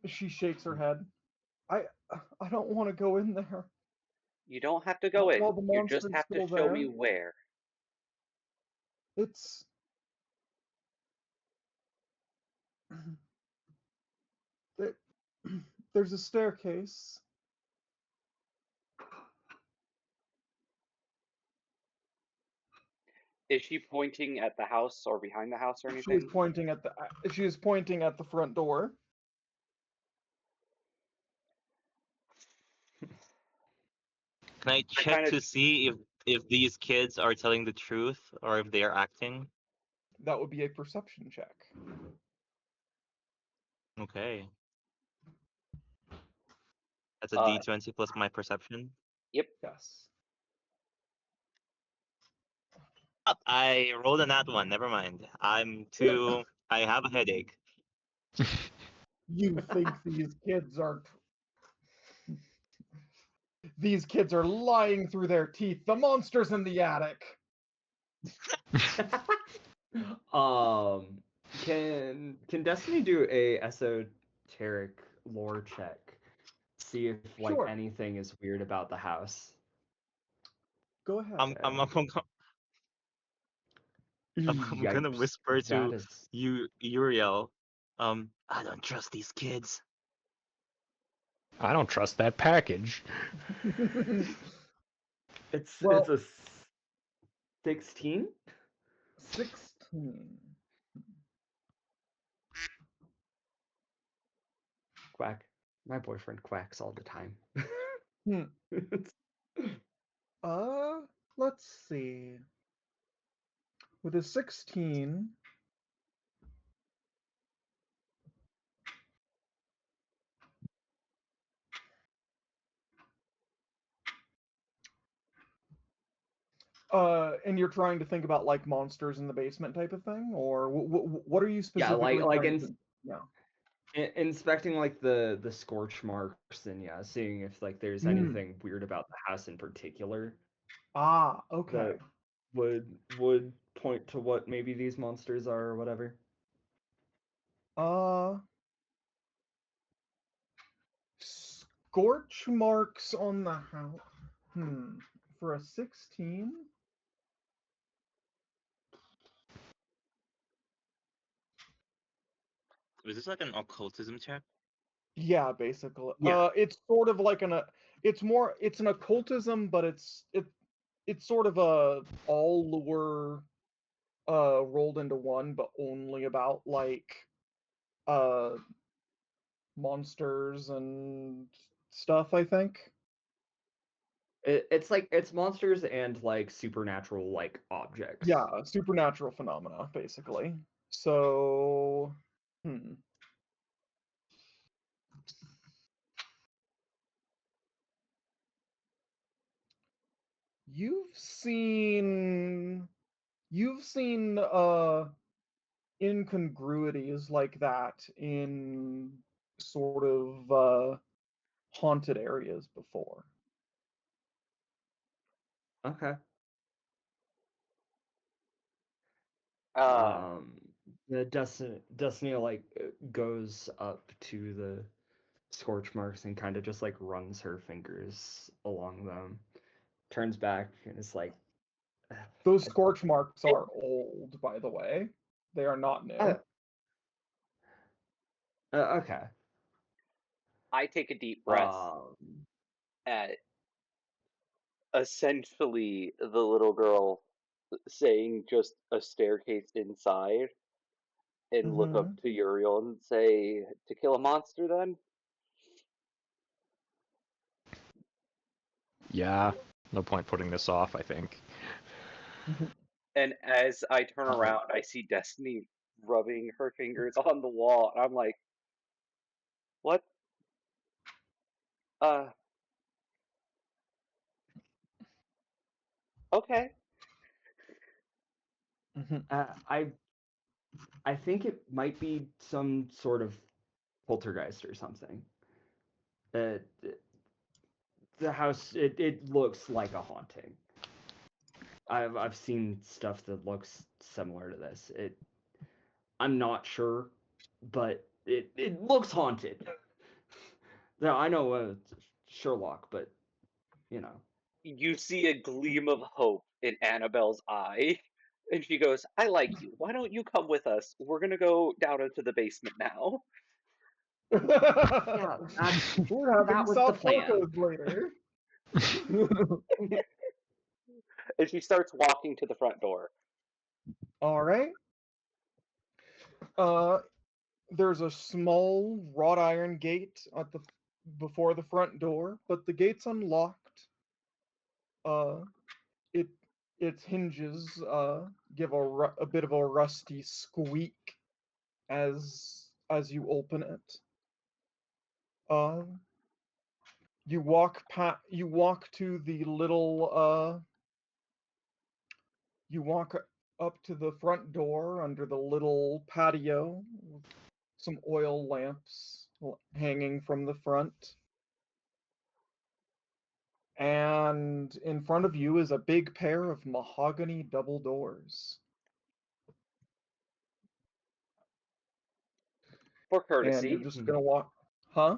she shakes her head. I don't want to go in there. You don't have to go in. While the You just monster's have to still show there. me where. It's there's a staircase. Is she pointing at the house or behind the house or She is anything? pointing at the front door. Can I check kinda- to see if if these kids are telling the truth or if they are acting. That would be a perception check. Okay. That's a Uh, D20 plus my perception. Yep. Yes. I rolled a nat one. Never mind. I'm too. I have a headache. You think these kids are lying through their teeth. The monster's in the attic. Can Destiny do a esoteric lore check? See if like Sure. anything is weird about the house. Go ahead. I'm gonna Yikes, whisper that to is Uriel. I don't trust these kids. I don't trust that package. it's Well- it's a 16. 16. Quack. My boyfriend quacks all the time. Let's see. With a 16, and you're trying to think about like monsters in the basement type of thing, or what are you Yeah, specifically? like trying to- yeah. inspecting like the scorch marks and yeah, seeing if like there's anything weird about the house in particular Ah, okay. that would point to what maybe these monsters are or whatever. Scorch marks on the house. For a 16? Is this like an occultism check? Yeah, basically. Yeah. It's sort of like it's an occultism, but it's sort of a all lure rolled into one, but only about like monsters and stuff, I think. It's monsters and like supernatural like objects. Yeah, supernatural phenomena, basically. So, you've seen incongruities like that in sort of haunted areas before. Okay. Uh, The Destiny like goes up to the scorch marks and kind of just like runs her fingers along them, turns back and is like, Those scorch marks are old, by the way. They are not new. Okay. I take a deep breath Um, at essentially the little girl saying just a staircase inside and look up to Uriel and say, to kill a monster then? Yeah, no point putting this off, I think. And as I turn around, I see Destiny rubbing her fingers on the wall. And I'm like, what? Okay. I think it might be some sort of poltergeist or something. The house it looks like a haunting. I've seen stuff that looks similar to this. I'm not sure, but it looks haunted. Now I know Sherlock, but you know. You see a gleam of hope in Annabelle's eye. And she goes, I like you. Why don't you come with us? We're going to go down into the basement now. Yeah, We're having that was the soft plan. tacos later. And she starts walking to the front door. All right. There's a small wrought iron gate at before the front door, but the gate's unlocked. its hinges give a bit of a rusty squeak as you open it. Uh, you walk to the little you walk up to the front door under the little patio with some oil lamps hanging from the front. And in front of you is a big pair of mahogany double doors. For And you're courtesy, just gonna walk, huh?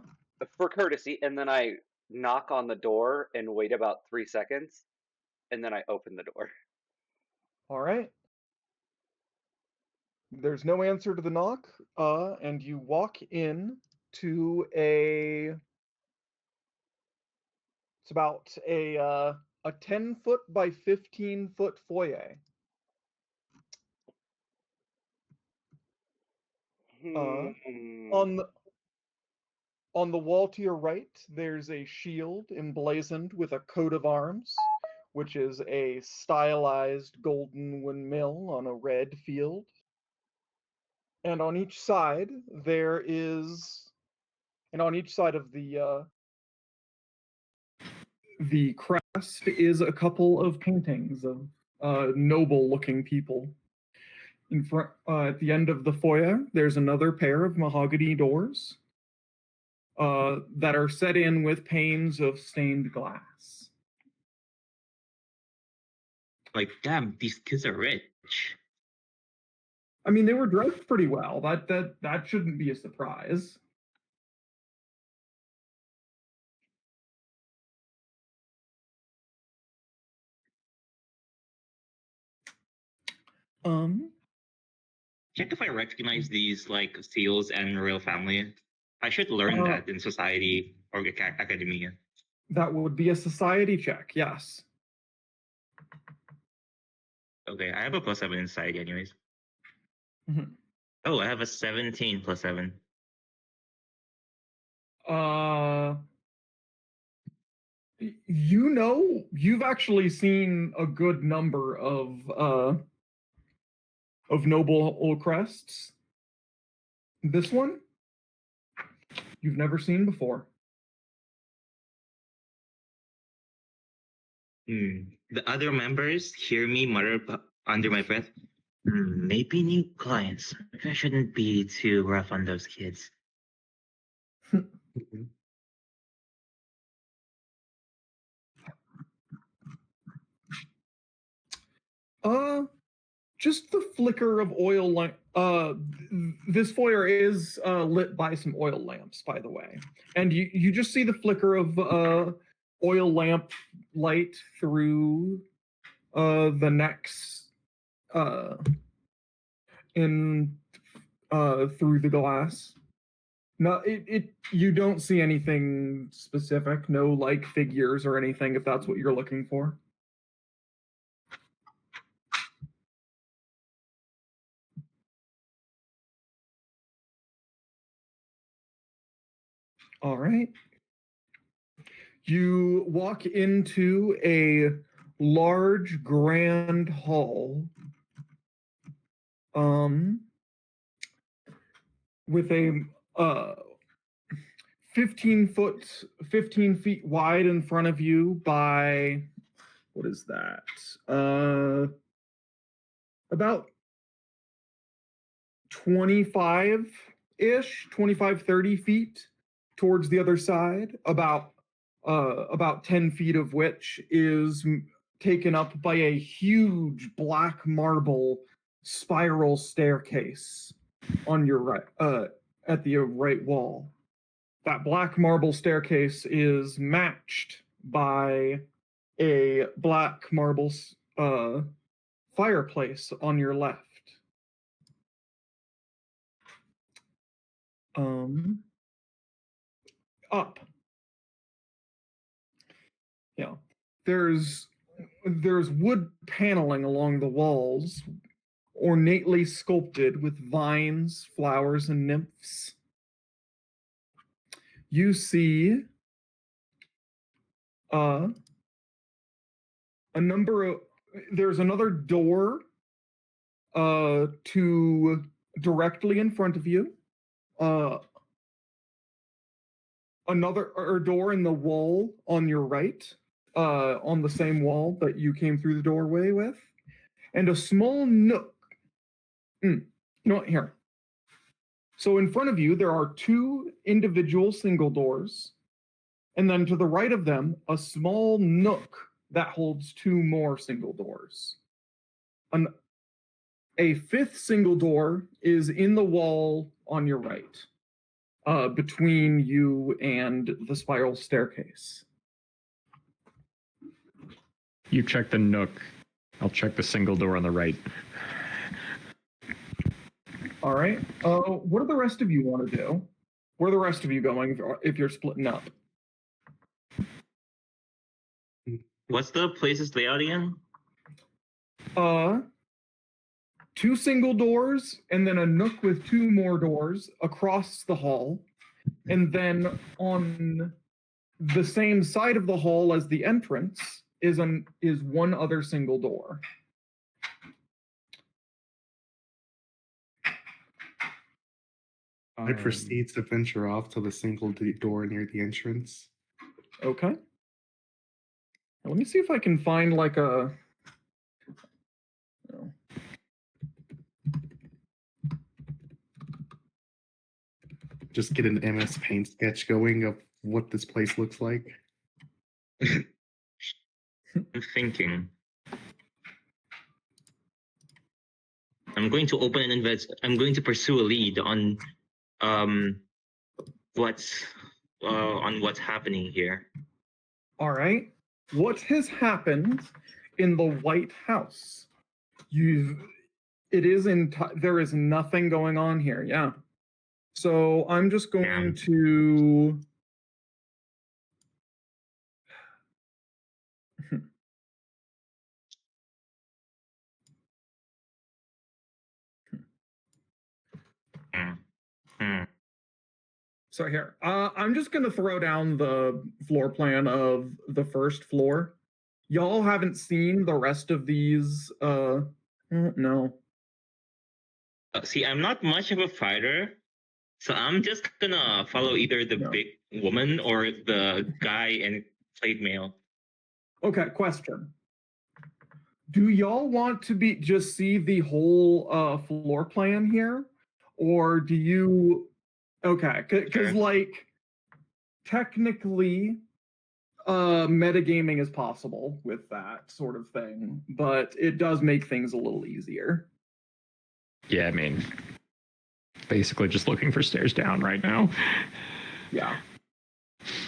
and then I knock on the door and wait about 3 seconds, and then I open the door. All right. There's no answer to the knock, and you walk in to it's about a 10-foot by 15-foot foyer. Hmm. On the wall to your right, there's a shield emblazoned with a coat of arms, which is a stylized golden windmill on a red field. And on each side of the crest is a couple of paintings of noble-looking people. In front, at the end of the foyer, there's another pair of mahogany doors that are set in with panes of stained glass. Like, damn, these kids are rich. I mean, they were dressed pretty well. That shouldn't be a surprise. Check if I recognize these like seals and royal family. I should learn that in society or academia. That would be a society check, yes. Okay, I have a +7 in society, anyways. Mhm. Oh, I have a 17 + 7. You've actually seen a good number of noble crests. This one, you've never seen before. The other members hear me mutter under my breath. Maybe new clients. Maybe I shouldn't be too rough on those kids. Just the flicker of oil lamp. This foyer is lit by some oil lamps, by the way, and you just see the flicker of oil lamp light through the necks in through the glass. No, you don't see anything specific, no like figures or anything, if that's what you're looking for. All right. You walk into a large grand hall with a 15 feet wide in front of you by, what is that? About 25-ish, 25, 30 feet towards the other side, about 10 feet of which is taken up by a huge black marble spiral staircase on your right, at the right wall. That black marble staircase is matched by a black marble fireplace on your left. Up. Yeah. There's wood paneling along the walls, ornately sculpted with vines, flowers, and nymphs. You see there's another door to directly in front of you. Another door in the wall on your right, on the same wall that you came through the doorway with, and a small nook. You know what? Here. So in front of you, there are 2 individual single doors, and then to the right of them, a small nook that holds 2 more single doors. A 5th single door is in the wall on your right, between you and the spiral staircase. You check the nook. I'll check the single door on the right. All right. What do the rest of you want to do? Where are the rest of you going if you're splitting up? What's the place's layout again? 2 single doors, and then a nook with 2 more doors across the hall. And then on the same side of the hall as the entrance is 1 other single door. I proceed to venture off to the single door near the entrance. Okay. Now, let me see if I can find like a... No. Just get an MS Paint sketch going of what this place looks like. I'm thinking. I'm going to open an I'm going to pursue a lead on what's happening here. All right. What has happened in the White House? There is nothing going on here. Yeah. So I'm just going to. So here, I'm just going to throw down the floor plan of the first floor. Y'all haven't seen the rest of these, no. See, I'm not much of a fighter, so I'm just gonna follow either the big woman or the guy in plate mail. Okay, question. Do y'all want to just see the whole floor plan here? Or do you... Okay, because like, technically, metagaming is possible with that sort of thing, but it does make things a little easier. Yeah, I mean, basically just looking for stairs down right now. Yeah.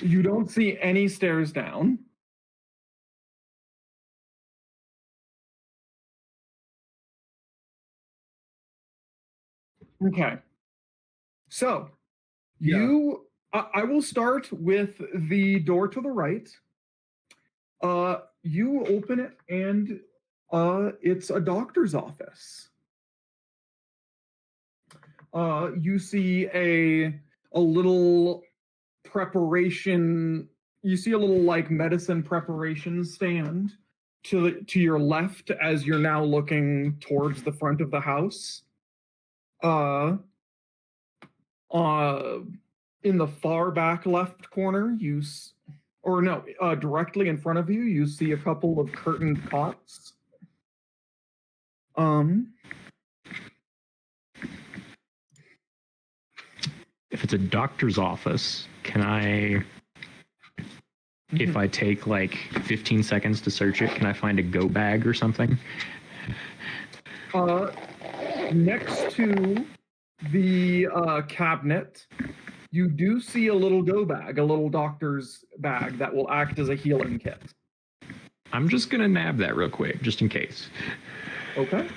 You don't see any stairs down. Okay. So, I will start with the door to the right. You open it, and it's a doctor's office. You see a little preparation. You see a little like medicine preparation stand to your left as you're now looking towards the front of the house. In the far back left corner, directly in front of you, you see a couple of curtained cots. If it's a doctor's office, can I, if I take like 15 seconds to search it, can I find a go bag or something? Next to the cabinet, you do see a little go bag, a little doctor's bag that will act as a healing kit. I'm just gonna nab that real quick, just in case. Okay.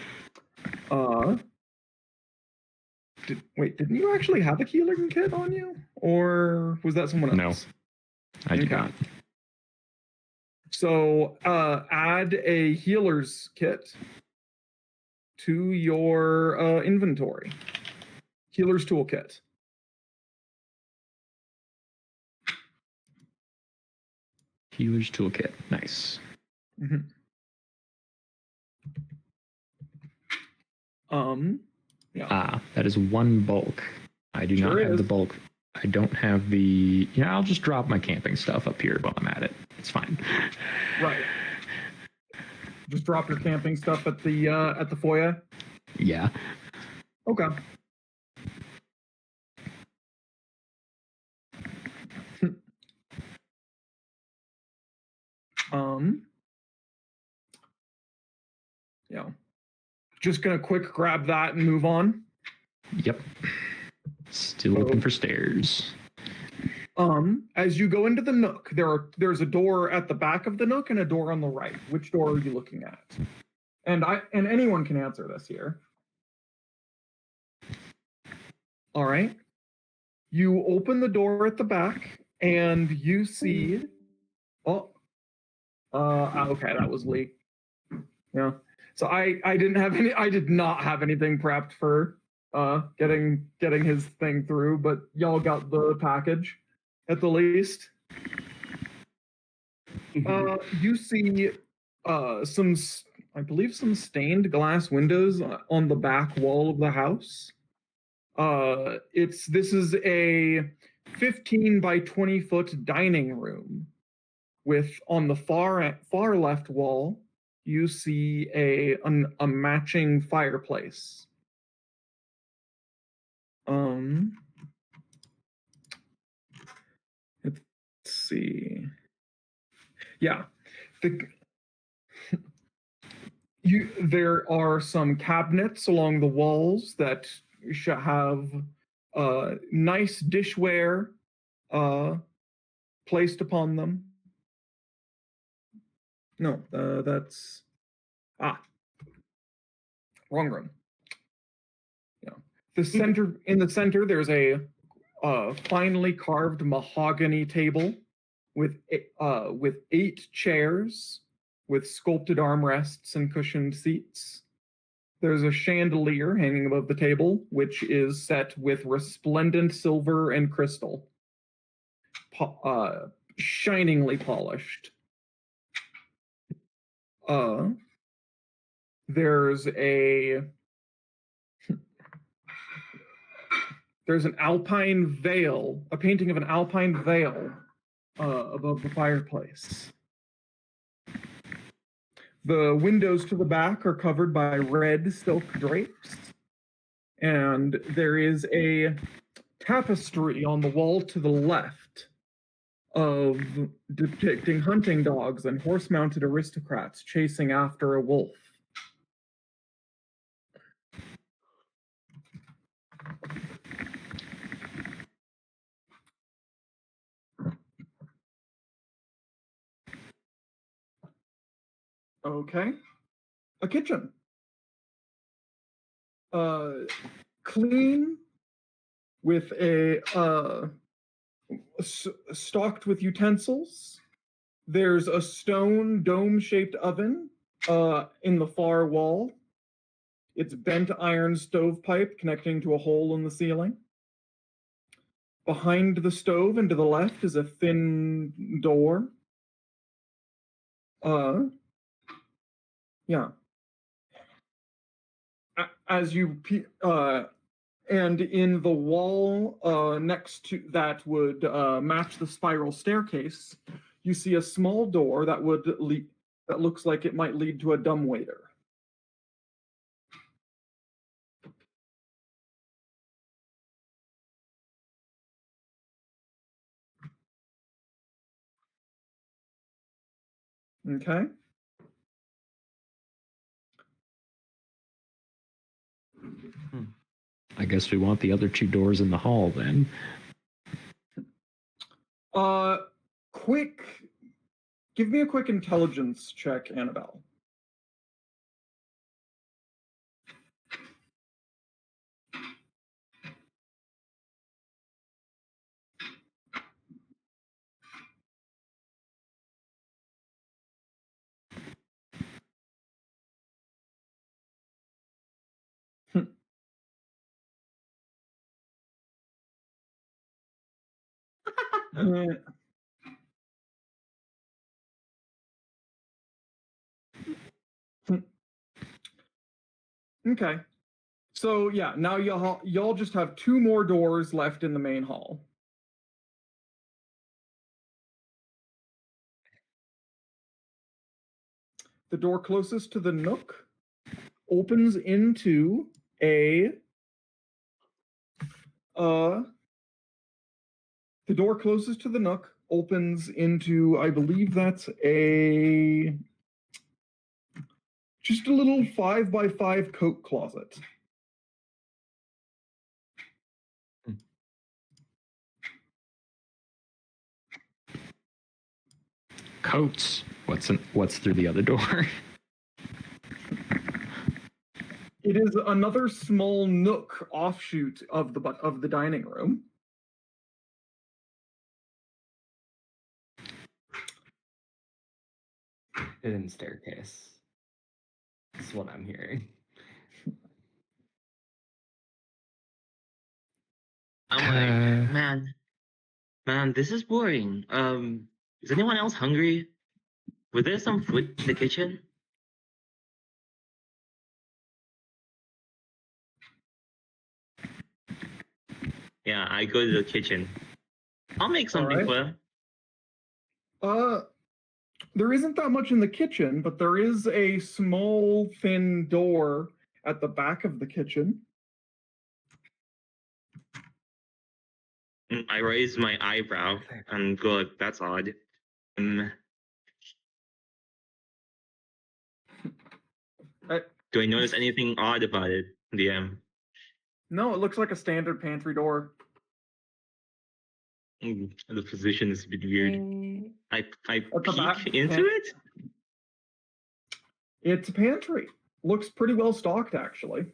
Didn't you actually have a healing kit on you? Or was that someone else? No, I do not. So add a healer's kit to your inventory. Healer's toolkit. Healer's toolkit. Nice. Mm-hmm. Yeah. That is one bulk. I do Sure not have the is. bulk. I don't have the. Yeah, I'll just drop my camping stuff up here while I'm at it. It's fine. Right. Just drop your camping stuff at the foyer. Yeah. Okay. Yeah. Just gonna quick grab that and move on. Yep. Still looking for stairs. As you go into the nook, there's a door at the back of the nook and a door on the right. Which door are you looking at? And anyone can answer this here. All right. You open the door at the back and you see. Oh. Okay, that was Lee. Yeah. So I did not have anything prepped for getting his thing through, but y'all got the package at the least. You see some, I believe, some stained glass windows on the back wall of the house. This is a 15 by 20 foot dining room with, on the far left wall, you see a matching fireplace. Let's see. Yeah. There are some cabinets along the walls that should have nice dishware placed upon them. No, that's wrong room. Yeah. In the center, there's a finely carved mahogany table with 8 chairs with sculpted armrests and cushioned seats. There's a chandelier hanging above the table, which is set with resplendent silver and crystal, shiningly polished. There's an alpine veil, a painting of an alpine veil above the fireplace. The windows to the back are covered by red silk drapes, and there is a tapestry on the wall to the left of depicting hunting dogs and horse-mounted aristocrats chasing after a wolf. Okay. A kitchen. Clean with stocked with utensils. There's a stone dome-shaped oven in the far wall. It's bent iron stovepipe connecting to a hole in the ceiling. Behind the stove and to the left is a thin door. Yeah. As you and in the wall next to that would match the spiral staircase, you see a small door that looks like it might lead to a dumbwaiter. Okay. I guess we want the other 2 doors in the hall then. Give me a quick intelligence check, Annabelle. Okay. So yeah, now y'all just have 2 more doors left in the main hall. The door closest to the nook opens into the door closest to the nook opens into, I believe that's just a little 5x5 coat closet. Coats. What's through the other door? It is another small nook offshoot of the dining room. Hidden staircase. That's what I'm hearing. I'm like, man, this is boring. Is anyone else hungry? Was there some food in the kitchen? Yeah, I go to the kitchen. I'll make something for them. There isn't that much in the kitchen, but there is a small, thin door at the back of the kitchen. I raise my eyebrow and go like, that's odd. Do I notice anything odd about it, DM? No, it looks like a standard pantry door. The position is a bit weird. I peek into it? It's a pantry. Looks pretty well stocked, actually.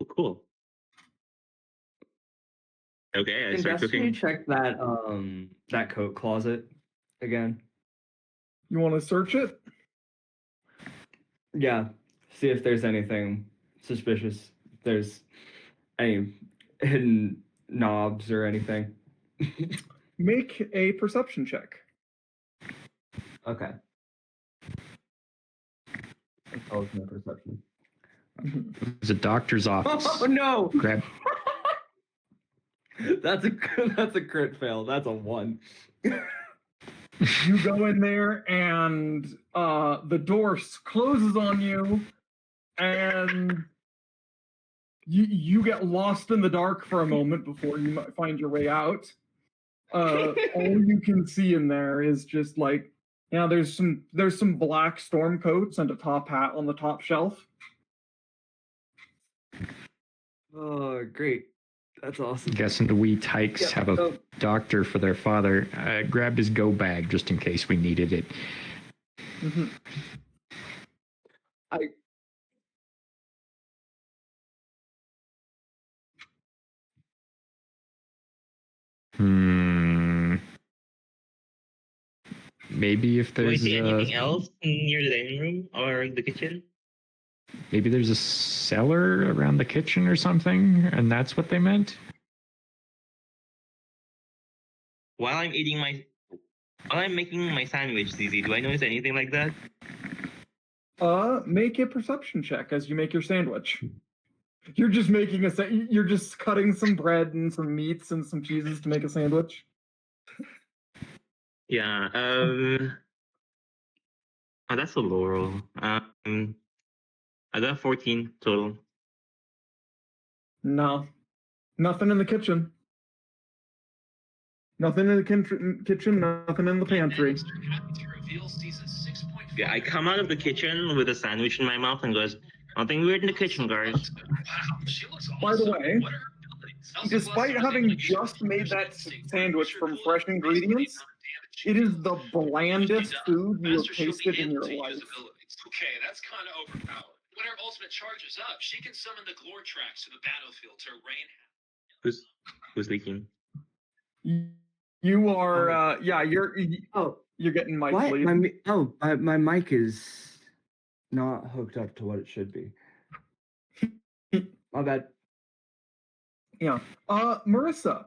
Oh, cool. Okay, I start Can you cooking. check that coat closet again? You want to search it? Yeah. See if there's anything suspicious. If there's any hidden knobs or anything. Make a perception check. Okay. Oh, no perception. There's a doctor's office. Oh no! Grab. That's a crit fail. That's a 1. You go in there and the door closes on you, and you get lost in the dark for a moment before you might find your way out. All you can see in there is just like, there's some black storm coats and a top hat on the top shelf. Oh, great. That's awesome. Guessing the wee tykes have a doctor for their father. Grabbed his go bag just in case we needed it. Mm-hmm. Maybe if Do I there's see anything else near the dining room or the kitchen? Maybe there's a cellar around the kitchen or something, and that's what they meant? While I'm making my sandwich, ZZ, do I notice anything like that? Make a perception check as you make your sandwich. You're just making you're just cutting some bread and some meats and some cheeses to make a sandwich. Yeah. Oh, that's a low roll. I got 14 total. No, nothing in the kitchen. Nothing in the kitchen. Nothing in the pantry. Yeah, I come out of the kitchen with a sandwich in my mouth and goes, nothing weird in the kitchen, guys. By the way, despite having just made that sandwich from fresh ingredients, it is the blandest food you have tasted in your life. Okay, that's kind of overpowered. When her ultimate charges up, she can summon the Glore tracks to the battlefield to rain. Who's leaking? You are, you're getting Mike's what? lead. My mic is not hooked up to what it should be. My bad. Yeah. Marissa,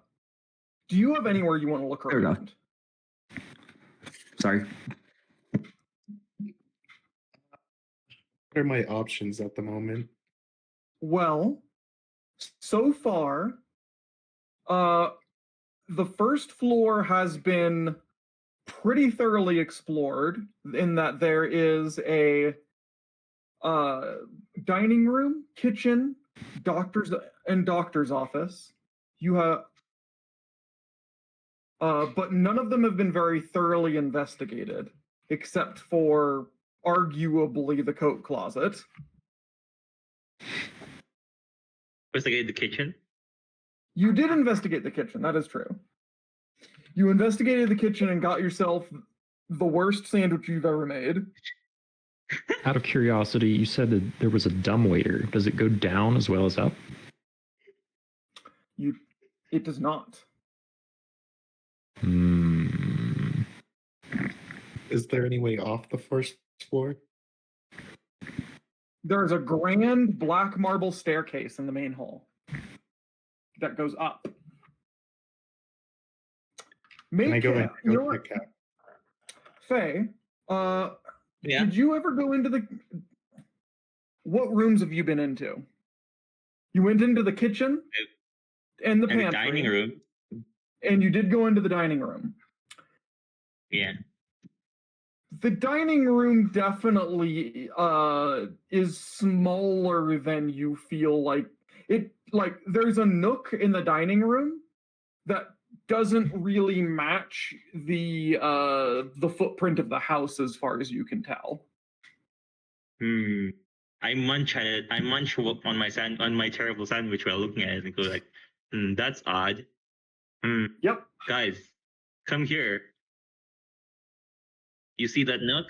do you have anywhere you want to look around? Sorry. What are my options at the moment? Well, so far, the first floor has been pretty thoroughly explored in that there is a dining room, kitchen, doctor's office. You have, but none of them have been very thoroughly investigated, except for arguably the coat closet. Investigate the kitchen. You did investigate the kitchen, that is true. You investigated the kitchen and got yourself the worst sandwich you've ever made. Out of curiosity, you said that there was a dumbwaiter. Does it go down as well as up? It does not. Is there any way off the first floor? There's a grand black marble staircase in the main hall that goes up. Can I go in? You know what? Faye, Yeah. did you ever go into what rooms have you been into? You went into the kitchen and the And pantry. the dining room. And you did go into the dining room. Yeah. The dining room definitely is smaller than you feel like it. Like there's a nook in the dining room that doesn't really match the footprint of the house as far as you can tell. I munch at it. I munch on my terrible sandwich while looking at it and go like, that's odd. Yep. Guys, come here. You see that nook?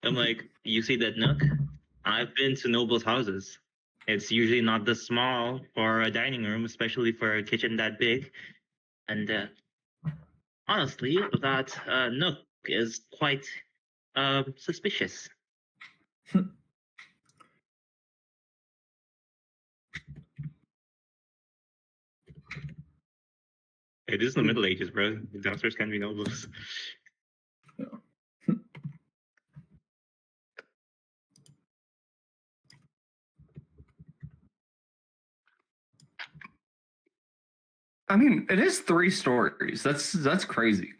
I'm like, you see that nook? I've been to nobles' houses. It's usually not this small for a dining room, especially for a kitchen that big. And honestly, that nook is quite suspicious. It is the Middle Ages, bro. The downstairs can be nobles. I mean, it is 3 stories. That's crazy.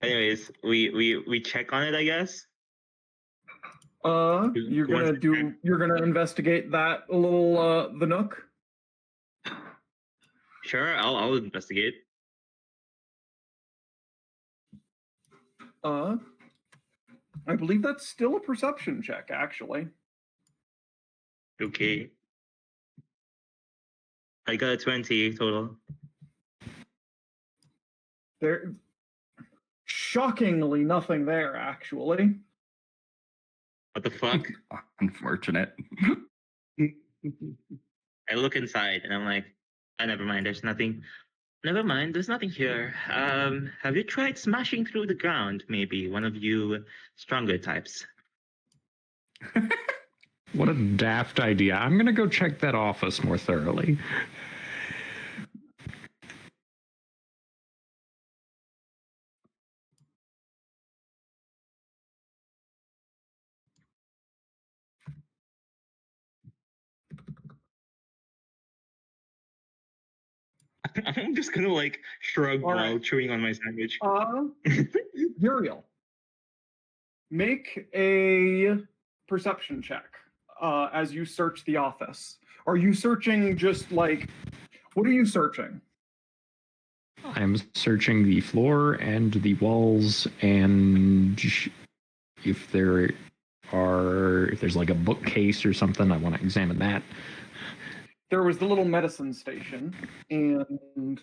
Anyways, we check on it, I guess. You're gonna investigate that little the nook? Sure, I'll investigate. I believe that's still a perception check, actually. Okay. I got a 20 total. There, shockingly, nothing there, actually. What the fuck? Unfortunate. I look inside and I'm like, never mind, there's nothing. Never mind, there's nothing here. Have you tried smashing through the ground, maybe? One of you stronger types. What a daft idea. I'm going to go check that office more thoroughly. I'm just gonna like shrug while chewing on my sandwich. Uriel, make a perception check as you search the office. Are you searching just like, what are you searching? I'm searching the floor and the walls, and if there's like a bookcase or something, I want to examine that. There was the little medicine station, and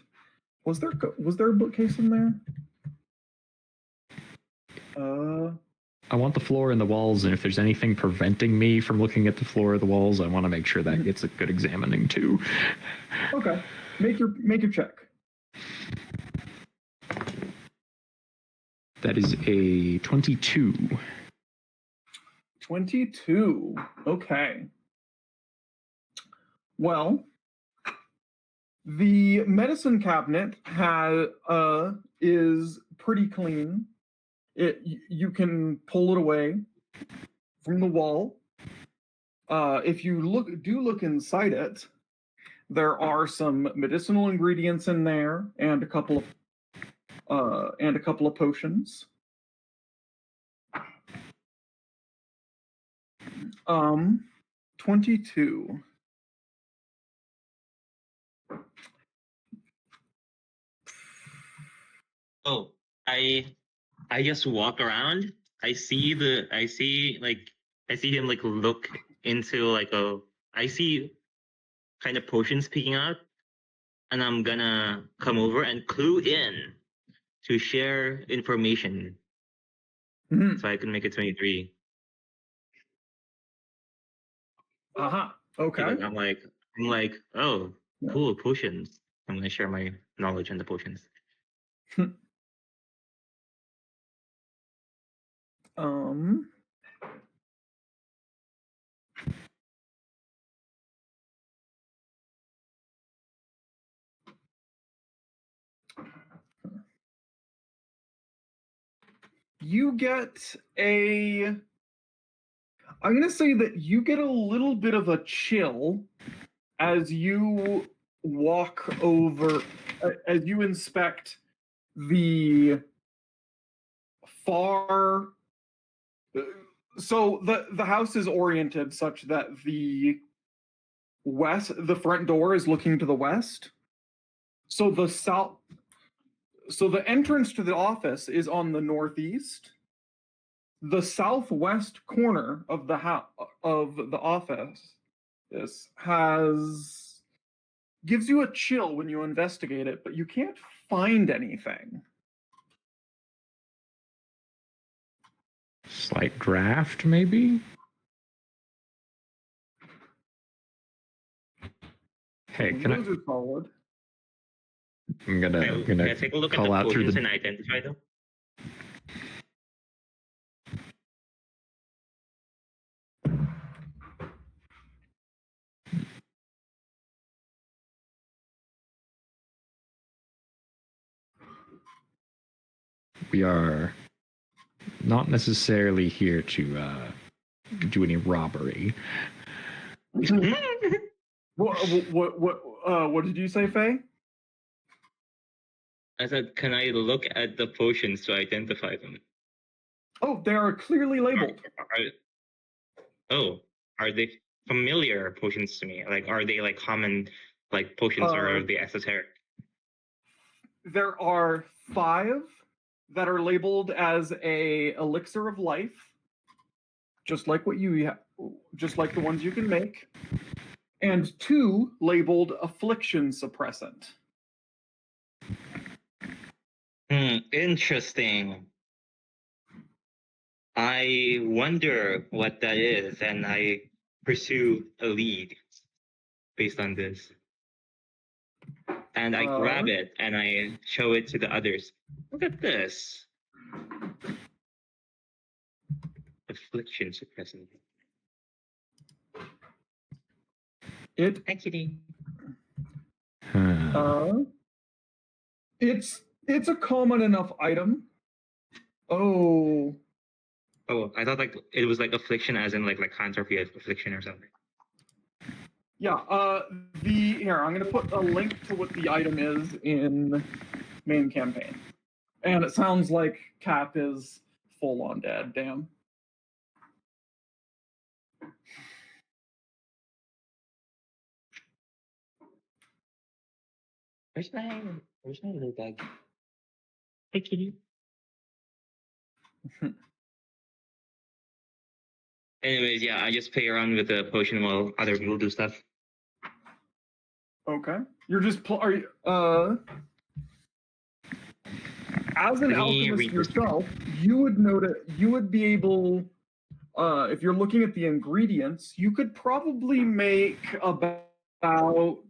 was there a bookcase in there? I want the floor and the walls, and if there's anything preventing me from looking at the floor or the walls, I want to make sure that gets a good examining too. Okay, make your check. That is a 22. 22. Okay. Well, the medicine cabinet is pretty clean. You can pull it away from the wall. If you look inside it, there are some medicinal ingredients in there and a couple of potions. 22. Oh, I just walk around. I see him like look into like I see kind of potions peeking out, and I'm gonna come over and clue in to share information Mhm. so I can make it 23. Okay. Because I'm like, oh, Yeah. cool potions. I'm gonna share my knowledge on the potions. You get I'm going to say that you get a little bit of a chill as you walk over, as you inspect the far. So the house is oriented such that the front door is looking to the west. So the entrance to the office is on the northeast. The southwest corner of the office gives you a chill when you investigate it, but you can't find anything. Slight draft, maybe? Hey, can Those are solid. I'm gonna Can I take a look at call the out through potions the and identify them? We are not necessarily here to do any robbery. What did you say, Faye? I said, can I look at the potions to identify them? Oh, they are clearly labeled. Are they familiar potions to me? Like, are they like common like potions, or are they esoteric? There are 5 that are labeled as a elixir of life, just like the ones you can make, and 2 labeled affliction suppressant. Interesting. I wonder what that is, and I pursue a lead based on this. And I grab it and I show it to the others. Look at this. Affliction suppressant. Actually. It's a common enough item. Oh, I thought like it was like affliction as in like lycanthropy affliction or something. yeah. Here, I'm gonna put a link to what the item is in main campaign, and it sounds like Cap is full on dead. Damn. Where's my little bag? Hey, kitty. Anyways, yeah, I just play around with the potion while other people do stuff. Okay, you're just as an alchemist yourself, you would notice. You would be able, if you're looking at the ingredients, you could probably make about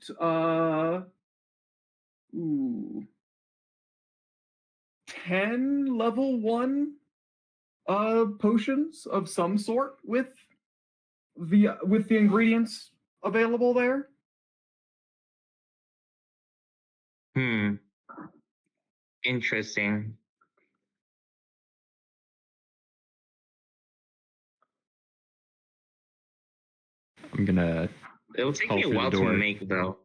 10 level 1 potions of some sort with the ingredients available there. Interesting. I'm gonna It'll take call me a through the while to door. make though.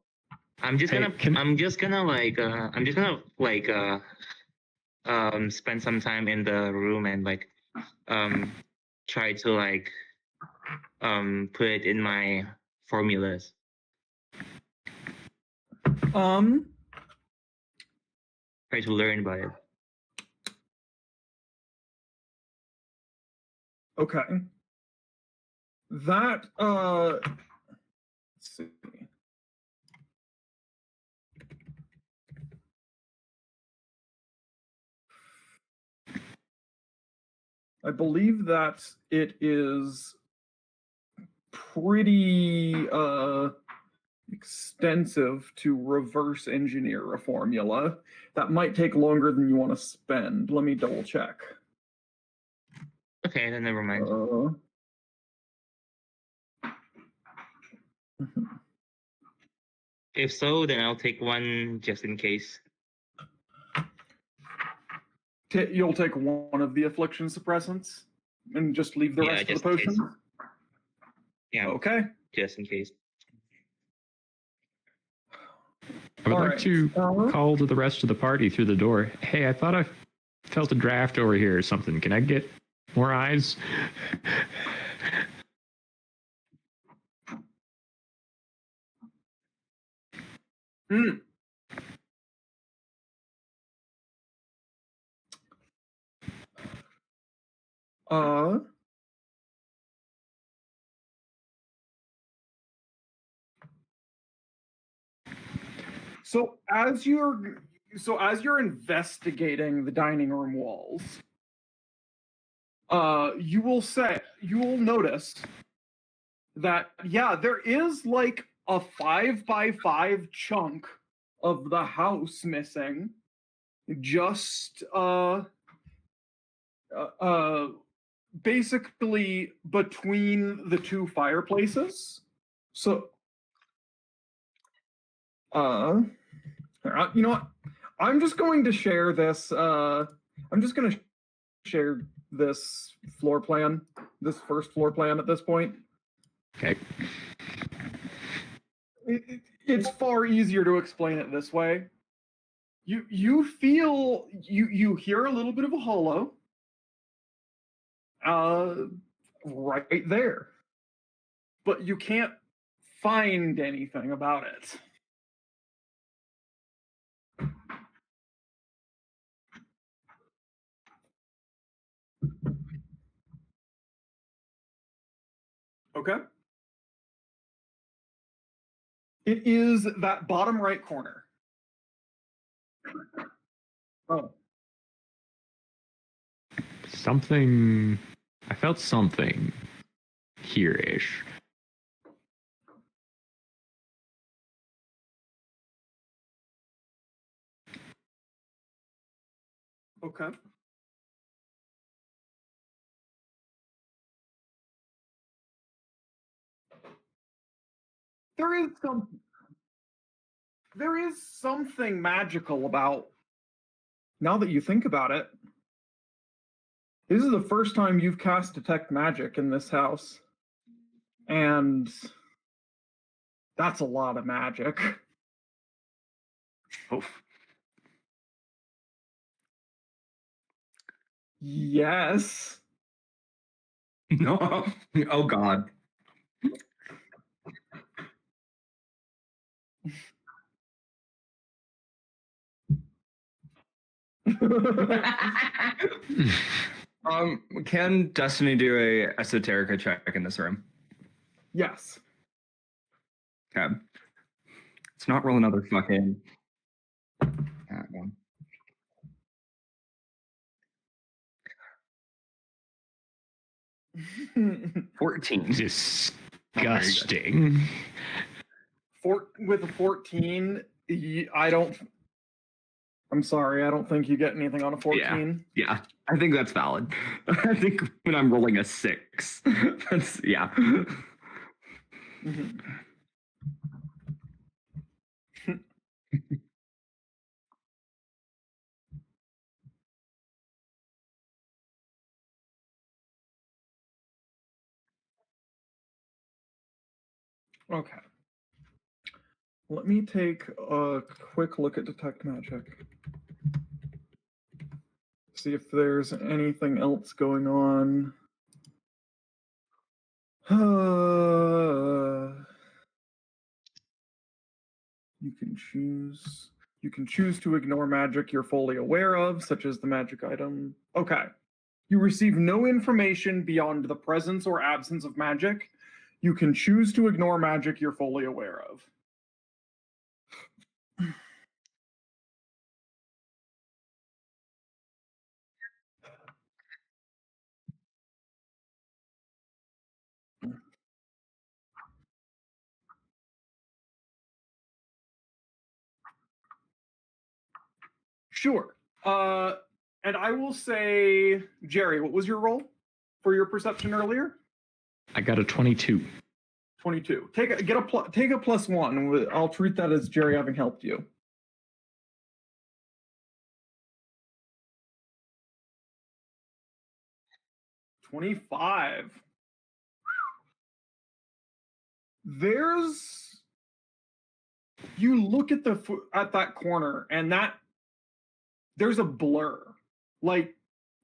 I'm just Hey, gonna spend some time in the room and like try to like put it in my formulas. Try to learn about it. Okay. That let's see. I believe that it is pretty extensive to reverse engineer a formula. That might take longer than you want to spend. Let me double check. Okay, then never mind. If so, then I'll take one just in case. You'll take one of the affliction suppressants and just leave the rest of the potions? Yeah. Okay. Just in case. I would like to call to the rest of the party through the door. Hey, I thought I felt a draft over here or something. Can I get more eyes? So as you're investigating the dining room walls, you will notice that there is like a 5x5 chunk of the house missing, just basically between the two fireplaces. So you know what? I'm just going to share this. I'm just going to share this floor plan, this first floor plan at this point. Okay. It's far easier to explain it this way. You feel you hear a little bit of a hollow, right there, but you can't find anything about it. Okay. It is that bottom right corner. Oh. Something. I felt something here-ish. Okay. There is something magical about, now that you think about it. This is the first time you've cast Detect Magic in this house. And that's a lot of magic. Oh. Yes. No. Oh God. Can Destiny do a esoterica check in this room? Yes. Okay. Let's not roll another fucking. 14. Disgusting. With a 14, I'm sorry, I don't think you get anything on a 14. Yeah, I think that's valid. I think when I'm rolling a 6, that's, yeah. Okay. Let me take a quick look at Detect Magic. See if there's anything else going on. You can choose to ignore magic you're fully aware of, such as the magic item. Okay. You receive no information beyond the presence or absence of magic. You can choose to ignore magic you're fully aware of. Sure. And I will say, Jerry, what was your roll for your perception earlier? I got a 22. 22. Take a +1. I'll treat that as Jerry having helped you. $25. You look at that corner, and there's a blur. Like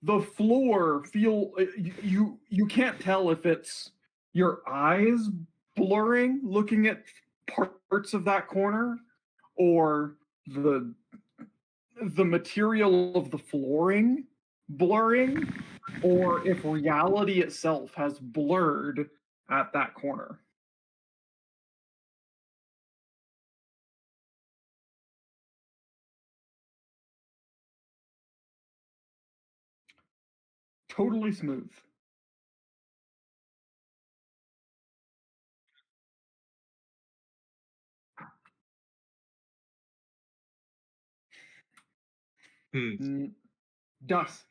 the floor you can't tell if it's your eyes blurring looking at parts of that corner, or the material of the flooring blurring, or if reality itself has blurred at that corner. Totally smooth. Dust.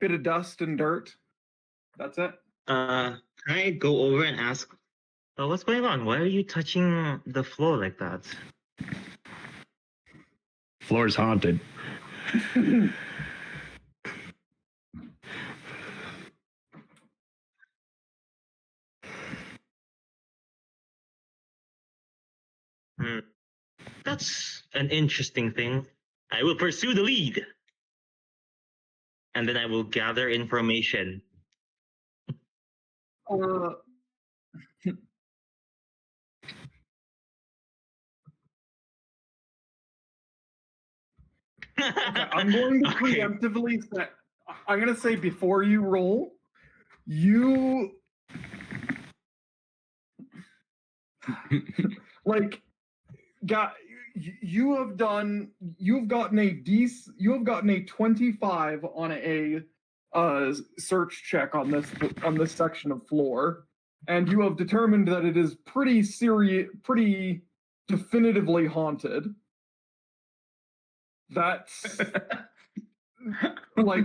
Bit of dust and dirt. That's it. Can I go over and ask, what's going on? Why are you touching the floor like that? Floor's haunted. That's an interesting thing. I will pursue the lead. And then I will gather information. Okay, I'm going to preemptively say, I'm going to say before you roll, you like you've gotten a 25 on a search check on this section of floor, and you have determined that it is pretty definitively haunted. That's like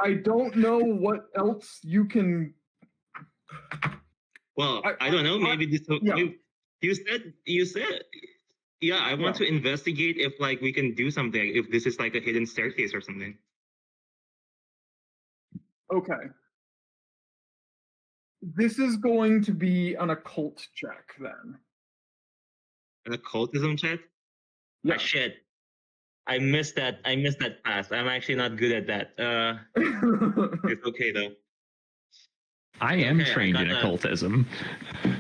I don't know what else you can. Well, I don't know. Maybe this. Yeah. You said. Yeah, I want to investigate if like we can do something. If this is like a hidden staircase or something. Okay. This is going to be an occult check then. An occultism check? Yeah. Ah, shit. I missed that pass. I'm actually not good at that. It's okay though. I am trained in occultism.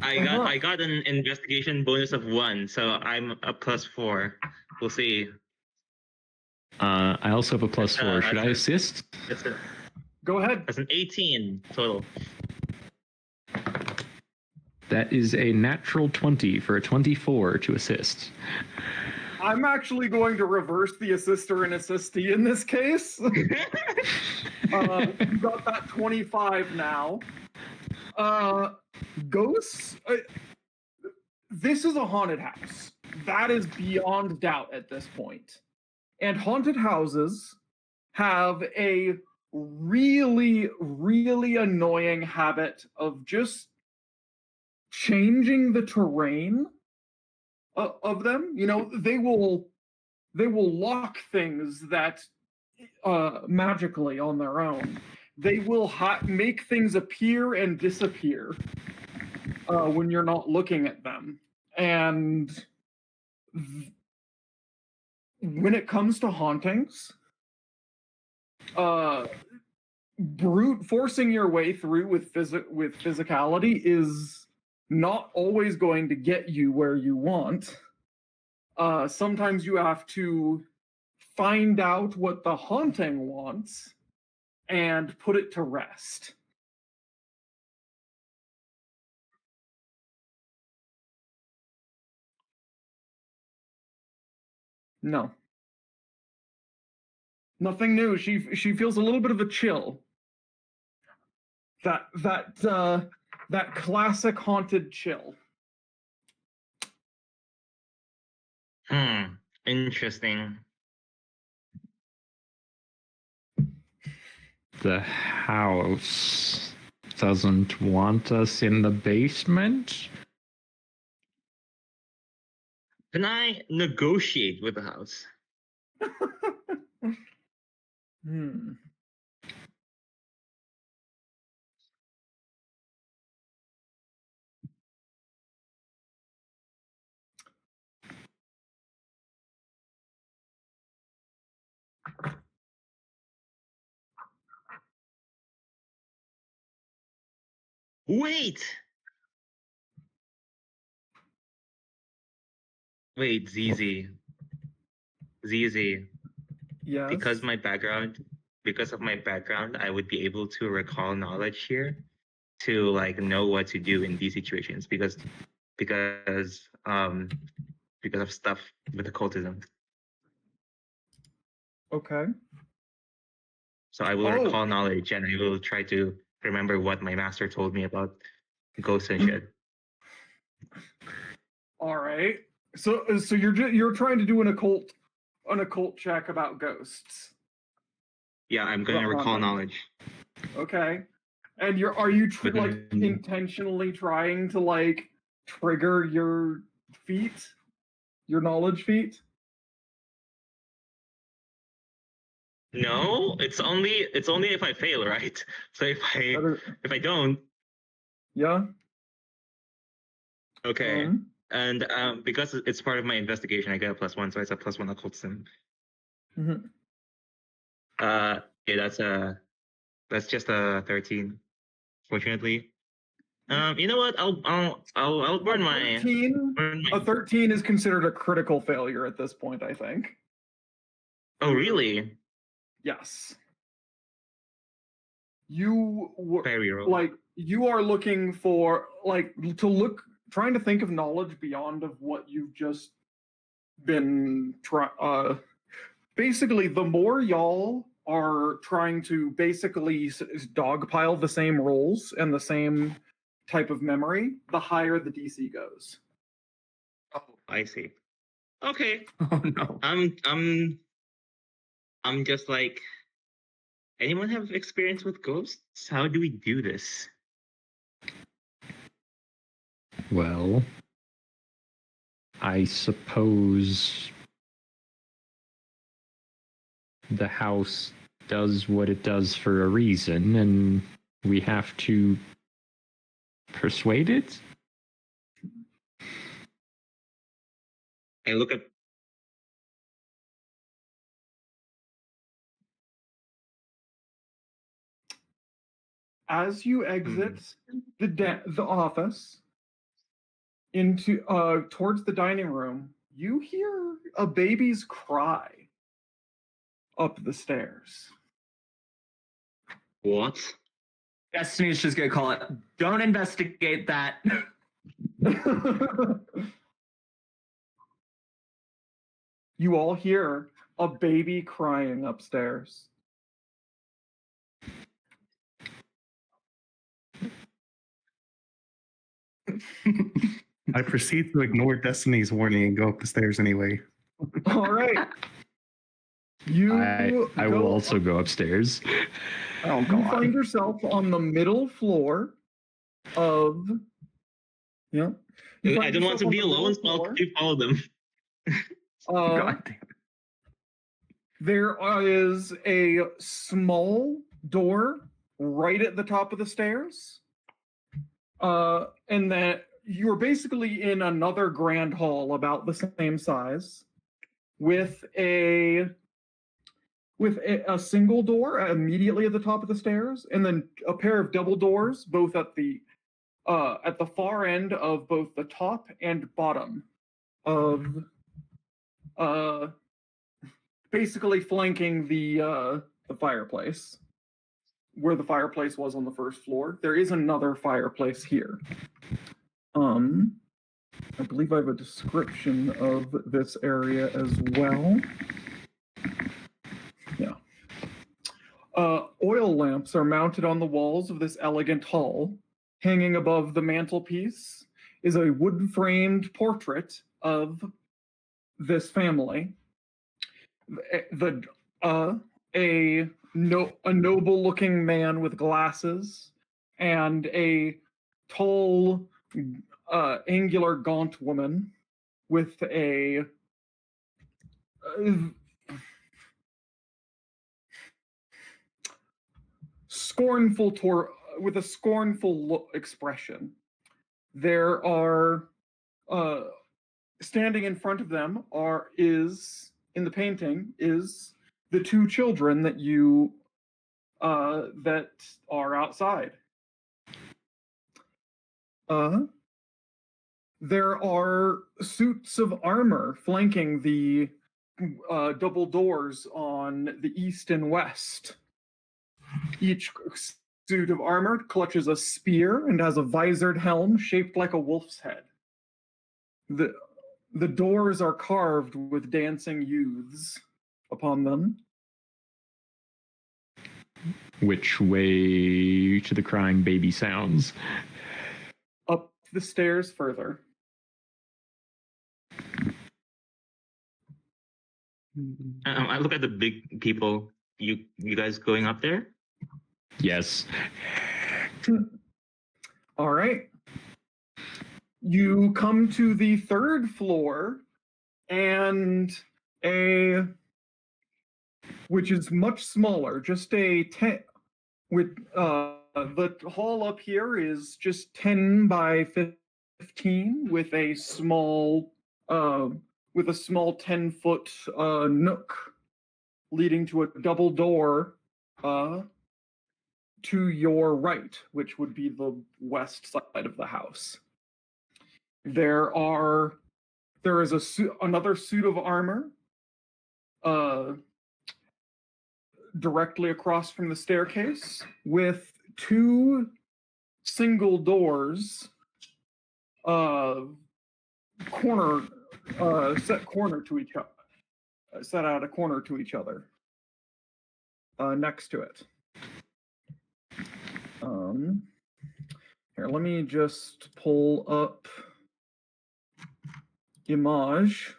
I got an investigation bonus of 1, so I'm a +4. We'll see. I also have a +4. Should I assist? Go ahead. That's an 18 total. That is a natural 20 for a 24 to assist. I'm actually going to reverse the assister and assistee in this case. You got that 25 now. Ghosts, this is a haunted house. That is beyond doubt at this point. And haunted houses have a really, really annoying habit of just changing the terrain of them. You know, they will lock things that magically on their own. They will make things appear and disappear. when you're not looking at them. And when it comes to hauntings, brute forcing your way through with physicality is not always going to get you where you want. Sometimes you have to find out what the haunting wants and put it to rest. No. Nothing new. She feels a little bit of a chill. That classic haunted chill. Interesting. The house doesn't want us in the basement? Can I negotiate with the house? Wait! Wait, ZZ. ZZ. Yes. Because of my background, I would be able to recall knowledge here to like know what to do in these situations because of stuff with occultism. Okay. So I will recall knowledge and I will try to remember what my master told me about ghosts and shit. All right. So you're trying to do an occult check about ghosts. Yeah, I'm going to recall knowledge. Okay. And are you intentionally trying to like trigger your feat, your knowledge feat? No, it's only if I fail, right? So if I don't. Yeah. Okay. And because it's part of my investigation, I get a +1, so it's a +1 occultism. Mm-hmm. Yeah, that's just a 13. Fortunately. You know what? I'll burn my 13. A 13 is considered a critical failure at this point, I think. Oh, really? Yes. You Fairy roll. like you are looking for trying to think of knowledge beyond of what you've just been basically the more y'all are trying to basically dogpile the same roles and the same type of memory, the higher the DC goes. Oh, I see. Okay. Oh no. I'm just like, anyone have experience with ghosts? How do we do this? Well, I suppose the house does what it does for a reason, and we have to persuade it? I look at As you exit the office into towards the dining room, you hear a baby's cry up the stairs. What? Destiny's just gonna call it. Don't investigate that. You all hear a baby crying upstairs. I proceed to ignore Destiny's warning and go up the stairs anyway. All right. I will also go upstairs. Oh, you find yourself on the middle floor of. Yeah. I don't want to be alone, so I'll follow them. God damn it. There is a small door right at the top of the stairs. And that you're basically in another grand hall about the same size, with a single door immediately at the top of the stairs, and then a pair of double doors, both at the far end of both the top and bottom of basically flanking the fireplace. Where the fireplace was on the first floor, there is another fireplace here. I believe I have a description of this area as well. Yeah. Oil lamps are mounted on the walls of this elegant hall. Hanging above the mantelpiece is a wood-framed portrait of this family. A noble-looking man with glasses and a tall, angular, gaunt woman with a scornful expression. There are standing in front of them is in the painting is the two children that you that are outside. There are suits of armor flanking the double doors on the east and west. Each suit of armor clutches a spear and has a visored helm shaped like a wolf's head. The doors are carved with dancing youths upon them. Which way to the crying baby sounds? Up the stairs further. I look at the big people. You guys going up there? Yes. All right. You come to the third floor, and which is much smaller, just a 10 with the hall up here is just 10 by 15 with a small 10-foot nook leading to a double door to your right, which would be the west side of the house. There is another suit of armor directly across from the staircase with two single doors set out a corner to each other next to it. Here, let me just pull up image.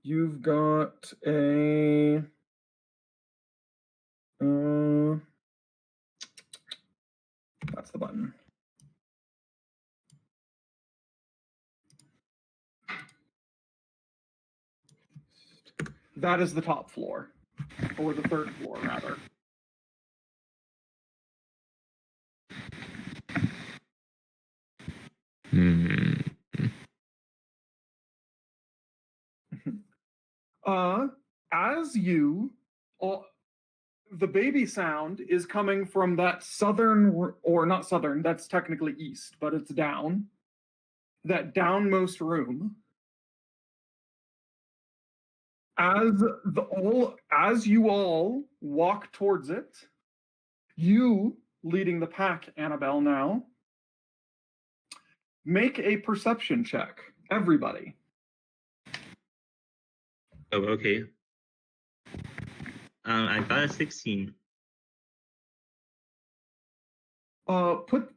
You've got a that's the button. That is the top floor, or the third floor, rather. As you, the baby sound is coming from that southern, or not southern, that's technically east, but it's down, that downmost room. As you all walk towards it, you leading the pack, Annabelle, now, make a perception check, everybody. Oh, okay. I got a 16.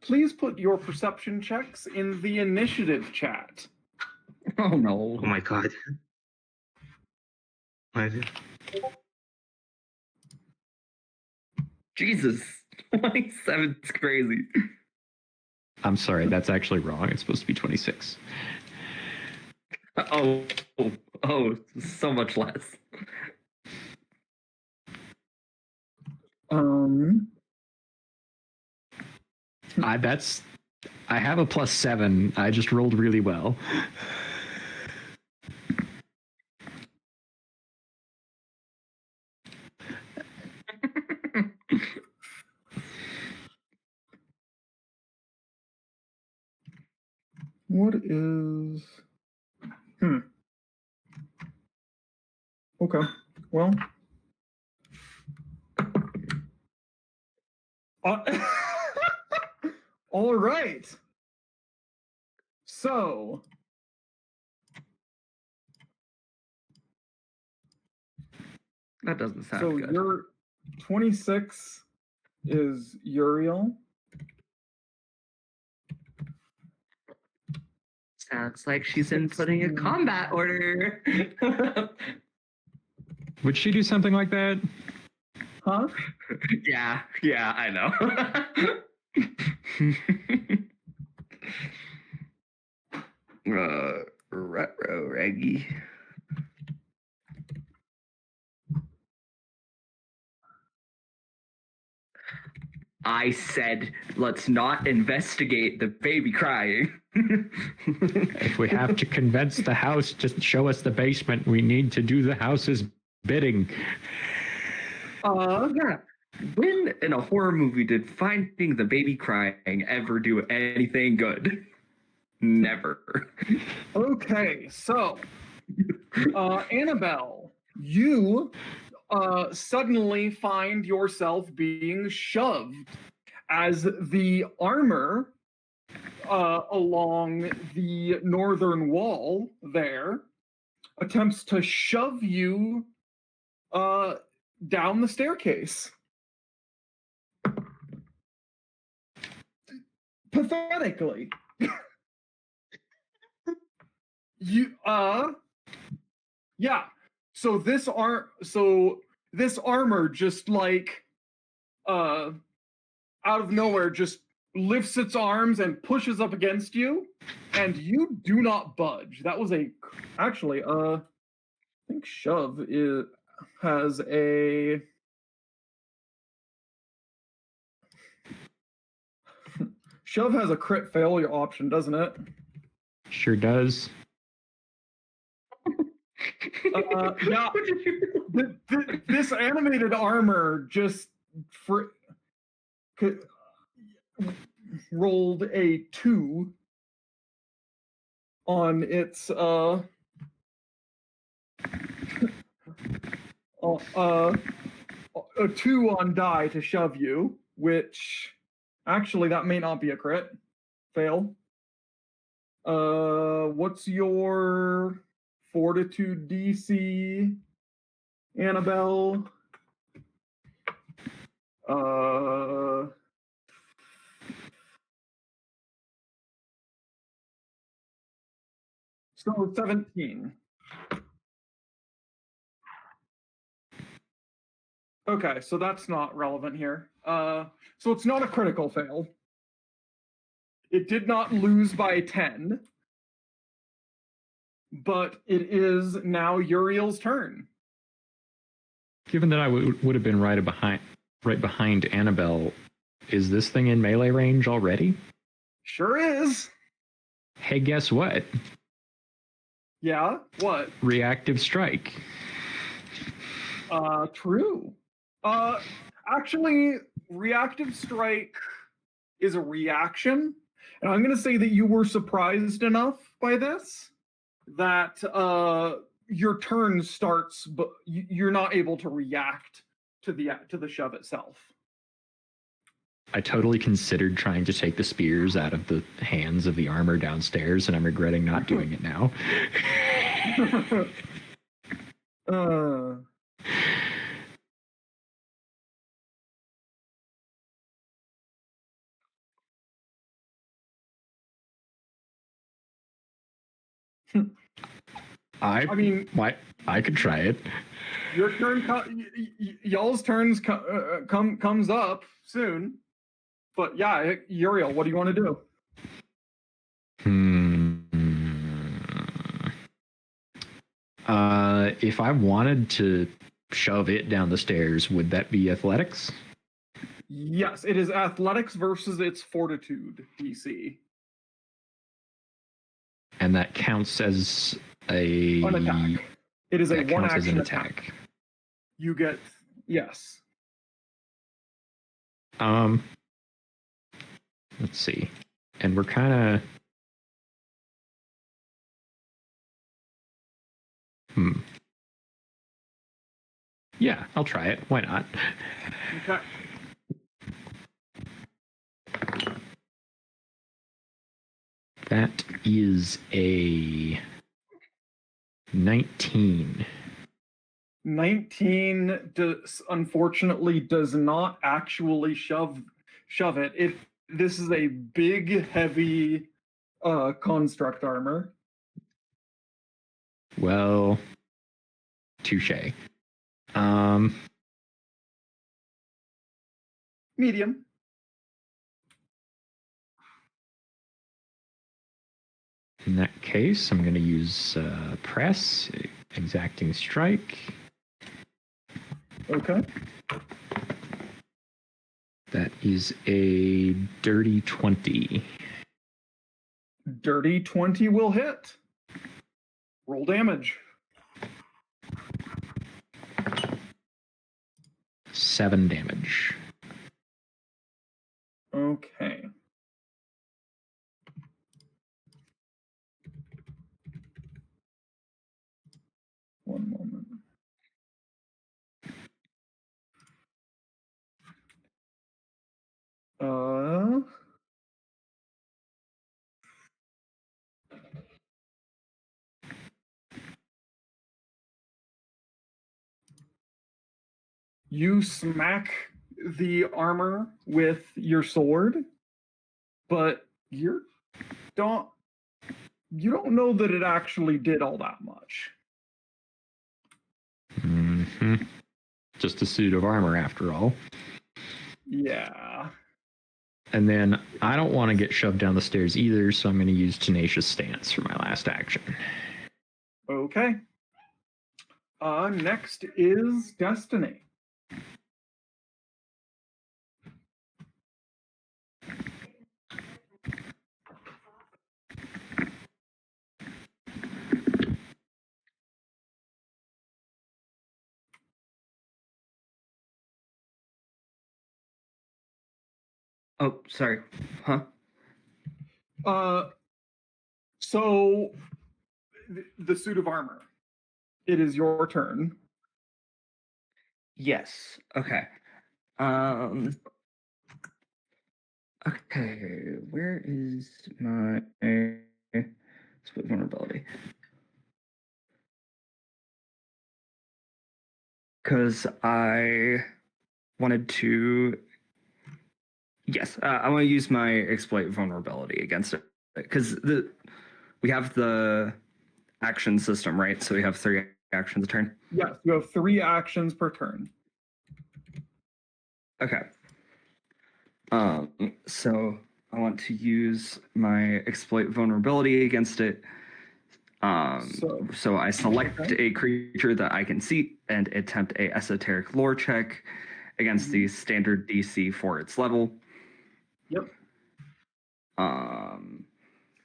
Please put your perception checks in the initiative chat. Oh no. Oh my god. What? Jesus. 27 is crazy. I'm sorry, that's actually wrong. It's supposed to be 26. Oh, so much less. I have a +7. I just rolled really well. What is... Okay. Well... all right. So... That doesn't sound So good. your 26 is Uriel. Sounds like she's inputting a combat order. Would she do something like that? Huh? Yeah, I know. Retro Reggie. I said, let's not investigate the baby crying. If we have to convince the house to show us the basement, we need to do the house's bidding. Yeah. When in a horror movie did finding the baby crying ever do anything good? Never. Okay, so Annabelle, you suddenly find yourself being shoved as the armor along the northern wall there attempts to shove you down the staircase. Pathetically. Yeah. So this armor just like out of nowhere just lifts its arms and pushes up against you, and you do not budge. That was actually I think shove has a shove has a crit failure option, doesn't it? Sure does. Yeah. This animated armor just rolled a 2 on its a 2 on die to shove you, which actually that may not be a crit fail. What's your fortitude DC, Annabelle? So 17. Okay, so that's not relevant here. So it's not a critical fail. It did not lose by 10, but it is now Uriel's turn. Given that I would have been right behind Annabelle, is this thing in melee range already? Sure is. Hey, guess what? Yeah, what? Reactive strike. True. Actually, reactive strike is a reaction, and I'm going to say that you were surprised enough by this that your turn starts, but you're not able to react to the shove itself. I totally considered trying to take the spears out of the hands of the armor downstairs, and I'm regretting not doing it now. I mean, I could try it. Your turn, y'all's turns comes up soon. But yeah, Uriel, what do you want to do? If I wanted to shove it down the stairs, would that be athletics? Yes, it is athletics versus its fortitude DC. And that counts as a An attack. It is a that one counts as action an attack. attack. You get yes. Let's see. And we're kind of Yeah, I'll try it. Why not? Okay. That is a 19. 19 unfortunately does not actually shove it. This is a big, heavy construct armor. Well, touche. Medium. In that case, I'm going to use press, exacting strike. Okay. That is a dirty 20. Dirty 20 will hit. Roll damage. 7 damage. Okay. One moment. You smack the armor with your sword, but you don't know that it actually did all that much. Mm-hmm. Just a suit of armor, after all. Yeah. And then I don't want to get shoved down the stairs either, so I'm going to use Tenacious Stance for my last action. Okay. Next is Destiny. Oh, sorry. Huh? So the suit of armor. It is your turn. Yes. Okay. Okay. Where is my split vulnerability? Because I wanted to. Yes, I want to use my exploit vulnerability against it because we have the action system, right? So we have 3 actions a turn. Yes, you have 3 actions per turn. Okay. So I want to use my exploit vulnerability against it. So I select a creature that I can see and attempt a esoteric lore check against the standard DC for its level. Yep. And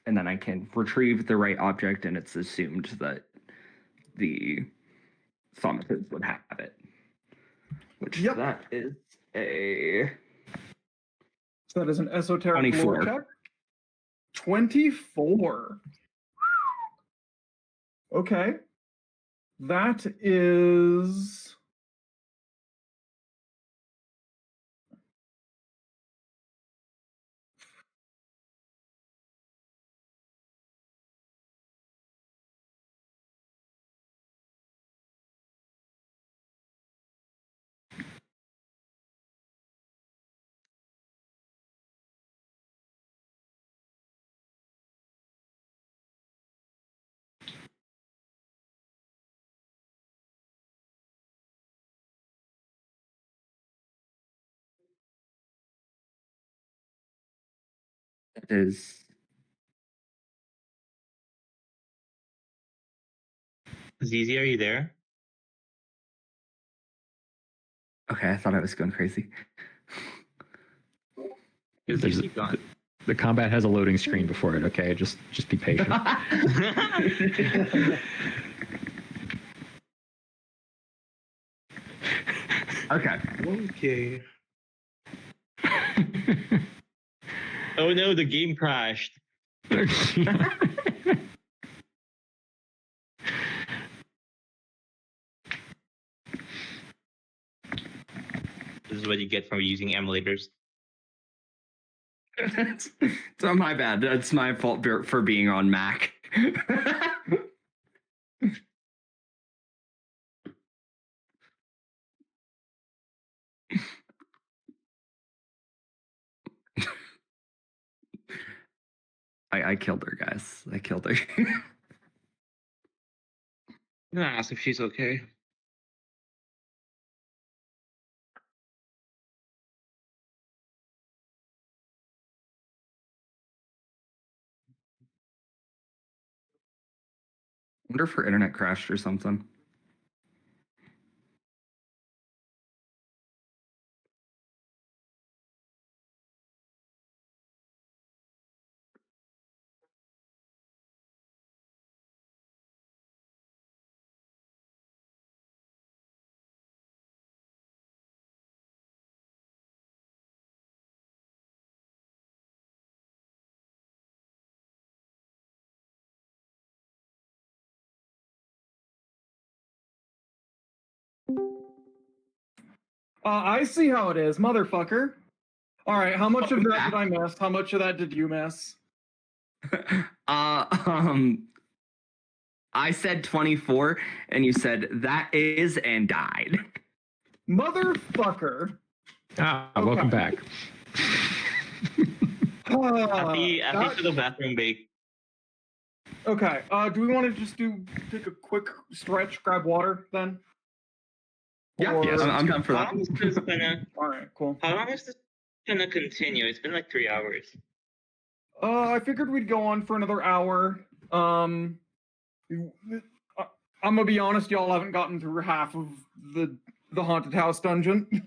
then I can retrieve the right object, and it's assumed that the thaumaturgs would have it. Which that is a. So that is an esoteric 24. lore check. 24. Okay. That is. That is. Zizi, are you there? Okay, I thought I was going crazy. Just There's keep going. the combat has a loading screen before it. Okay, just be patient. Okay. Okay. Oh no, the game crashed. This is what you get from using emulators. It's my bad. That's my fault for being on Mac. I killed her, guys. I killed her. I'm gonna ask if she's okay. Wonder if her internet crashed or something. I see how it is, motherfucker. All right, how much of that did I miss? How much of that did you miss? I said 24, and you said that is and died. Motherfucker. Welcome back. Happy that- to the bathroom break. Okay. Do we want to just take a quick stretch, grab water then? Yeah, Or- yes, I'm down for How that. long is this gonna? All right, cool. How long is this gonna continue? It's been like 3 hours. I figured we'd go on for another hour. I'm gonna be honest, y'all haven't gotten through half of the haunted house dungeon.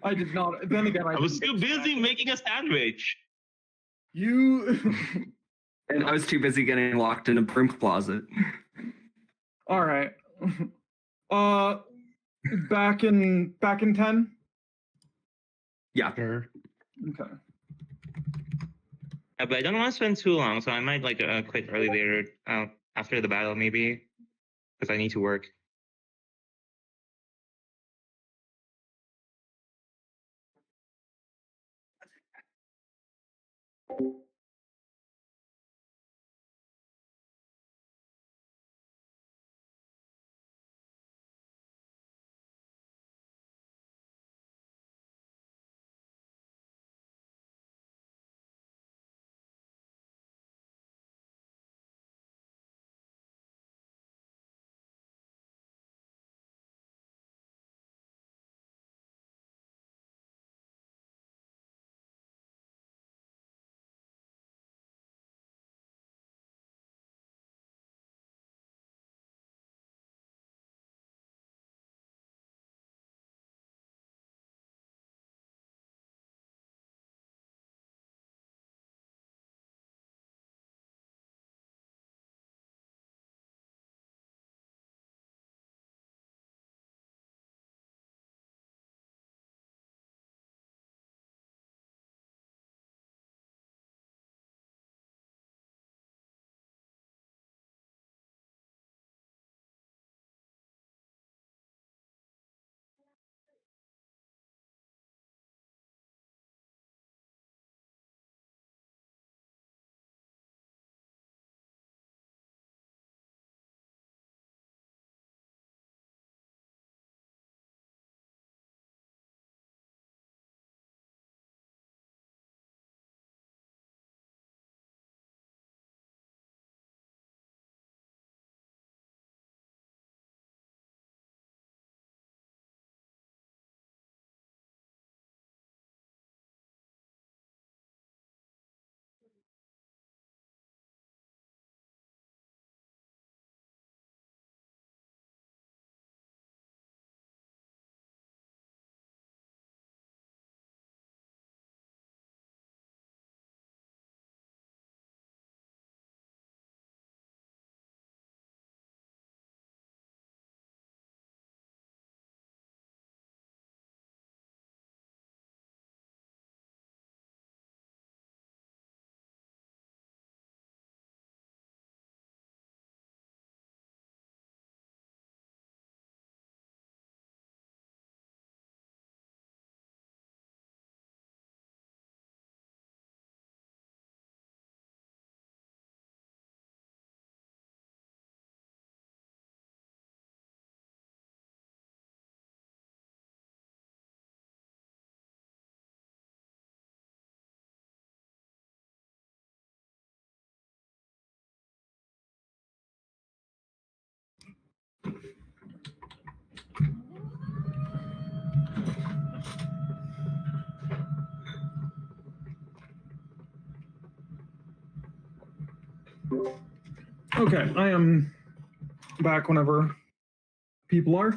I did not. Then again, I was too busy making a sandwich. You. And I was too busy getting locked in a broom closet. All right. Back in 10. Yeah. Sure. Okay. But I don't want to spend too long, so I might like quit early later, after the battle maybe, because I need to work. Okay, I am back whenever people are.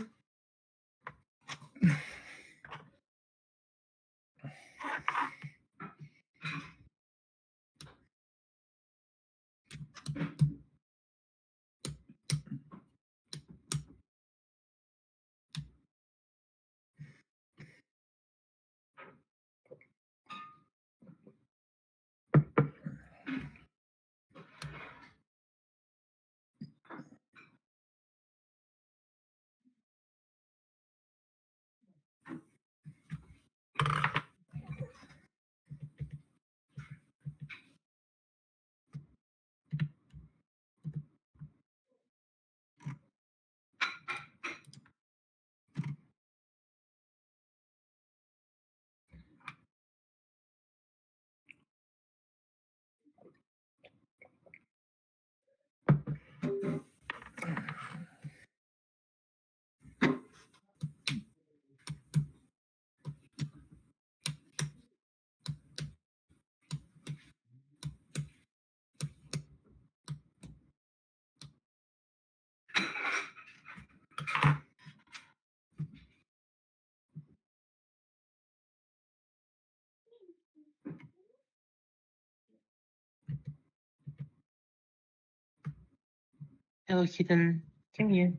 Hello, kitten. Come here.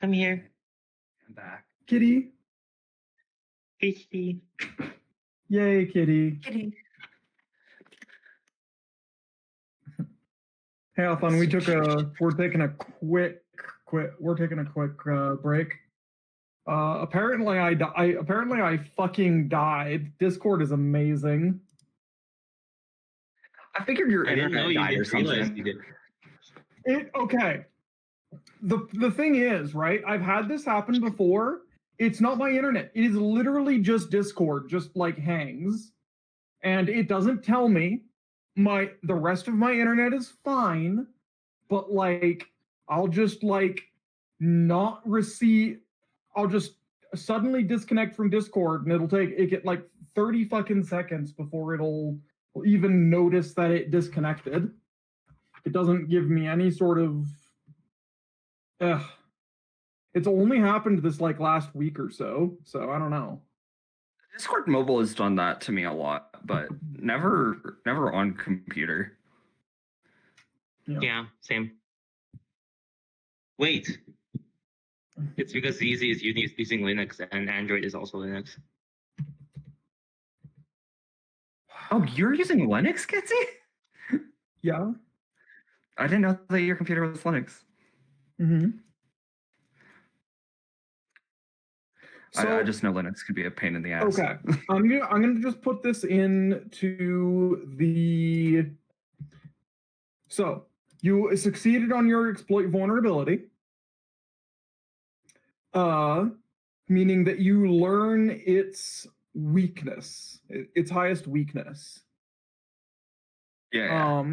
Come here. I'm back. Kitty. Kitty. Yay, kitty. Kitty. Hey, Alphon, we're taking a quick break. Apparently I fucking died. Discord is amazing. I figured your I didn't know internet you died or didn't realize something. you did. Okay. The thing is, right? I've had this happen before. It's not my internet. It is literally just Discord, just like hangs. And it doesn't tell me. The rest of my internet is fine, but like I'll just like not receive I'll just suddenly disconnect from Discord and it'll get like 30 fucking seconds before it'll even notice that it disconnected. It doesn't give me any sort of it's only happened this like last week or so I don't know. Discord mobile has done that to me a lot, but never on computer. Yeah, same. Wait. It's because ZZ is using Linux and Android is also Linux. Oh, you're using Linux, Kitsy? Yeah. I didn't know that your computer was Linux. Mm-hmm. I just know Linux could be a pain in the ass. Okay, I'm gonna just put this into the. So you succeeded on your exploit vulnerability, meaning that you learn its weakness, its highest weakness. Yeah.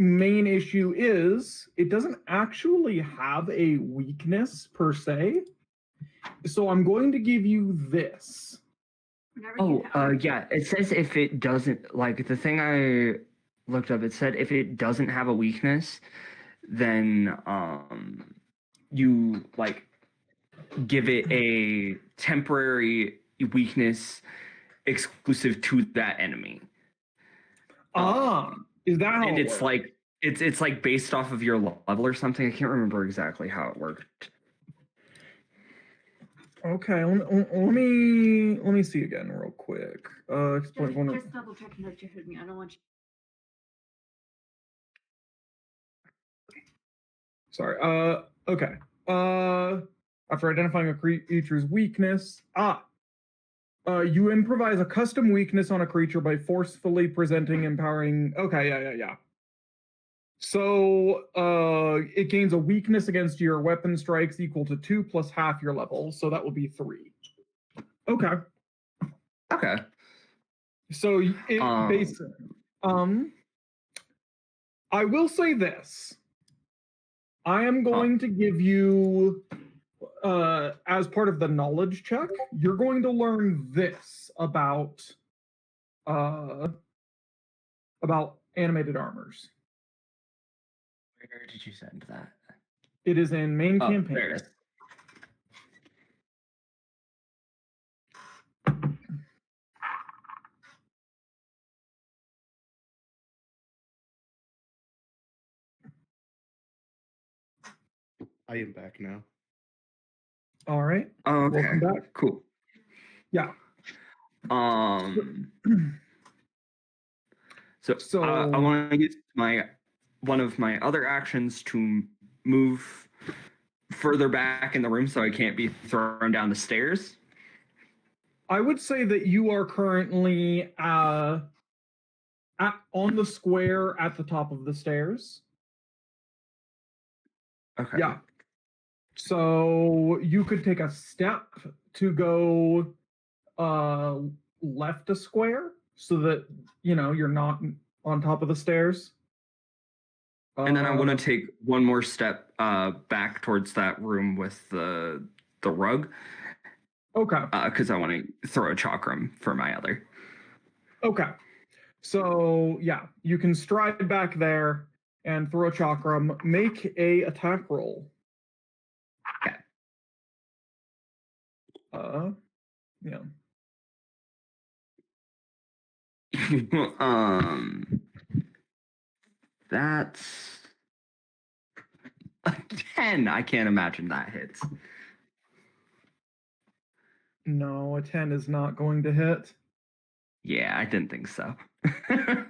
Main issue is it doesn't actually have a weakness per se. So I'm going to give you this. Yeah. It says if it doesn't, like the thing I looked up, it said if it doesn't have a weakness, then you like give it a temporary weakness exclusive to that enemy. Is that how and it it's works? like it's like based off of your level or something. I can't remember exactly how it worked. Okay, let me see again real quick. Explain Just double checking that you heard me. I don't want you. Sorry. Okay. After identifying a creature's weakness, you improvise a custom weakness on a creature by forcefully presenting empowering. Okay, yeah. So, it gains a weakness against your weapon strikes equal to 2 plus half your level, so that would be 3. Okay. So it basically, I will say this. I am going to give you, as part of the knowledge check, you're going to learn this about about animated armors. Where did you send that? It is in main campaign. There it is. I am back now. All right. Okay. Welcome back. Cool. Yeah. So I want to use one of my other actions to move further back in the room so I can't be thrown down the stairs. I would say that you are currently on the square at the top of the stairs. Okay. Yeah. So you could take a step to go left a square so that you're not on top of the stairs. And then I want to take one more step back towards that room with the rug. Okay. Because I want to throw a chakram for my other. Okay. So yeah, you can stride back there and throw a chakram. Make a attack roll. Okay. Yeah. That's a 10. I can't imagine that hits. No, a 10 is not going to hit. Yeah, I didn't think so. At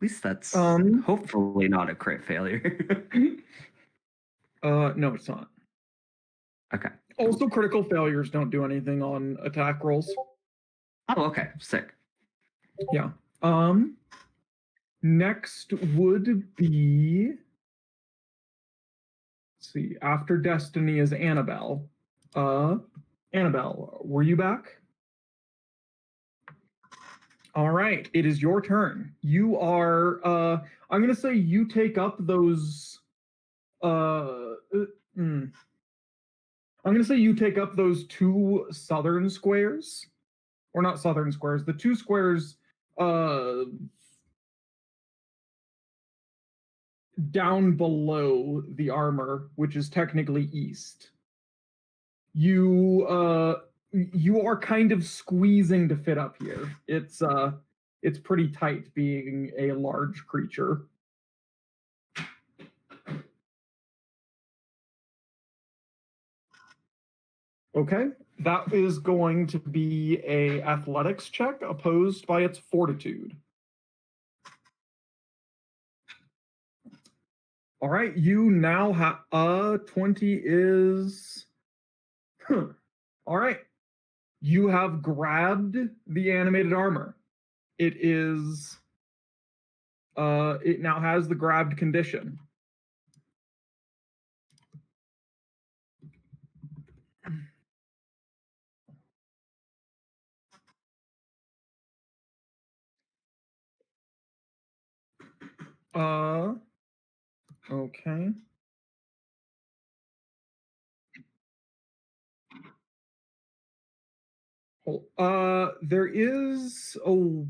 least that's hopefully not a crit failure. No, it's not. Okay. Also, critical failures don't do anything on attack rolls. Oh, okay. Sick. Yeah. Next would be, let's see, after Destiny is Annabelle. Annabelle, were you back? All right, it is your turn. You are, I'm going to say you take up those, I'm going to say you take up those two southern squares. Or not southern squares, the two squares down below the armor, which is technically east. You are kind of squeezing to fit up here. It's pretty tight being a large creature. Okay, that is going to be a athletics check opposed by its fortitude. All right, you now have 20 is all right. You have grabbed the animated armor. It is it now has the grabbed condition. Okay. There is, hold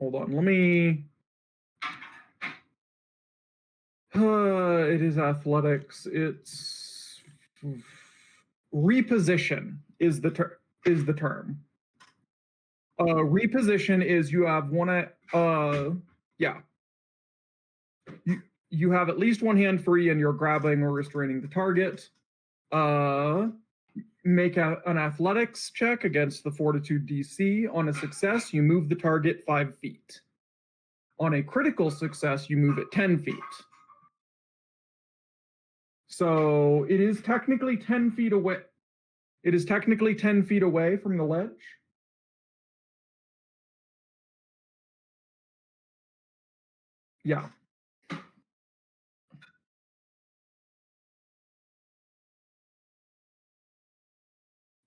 on, let me, it is athletics, it's, reposition is the term. Reposition is you have one, yeah. You have at least one hand free and you're grabbing or restraining the target. Make an athletics check against the fortitude DC. On a success, you move the target 5 feet. On a critical success, you move it 10 feet. So it is technically 10 feet away. It is technically 10 feet away from the ledge. Yeah.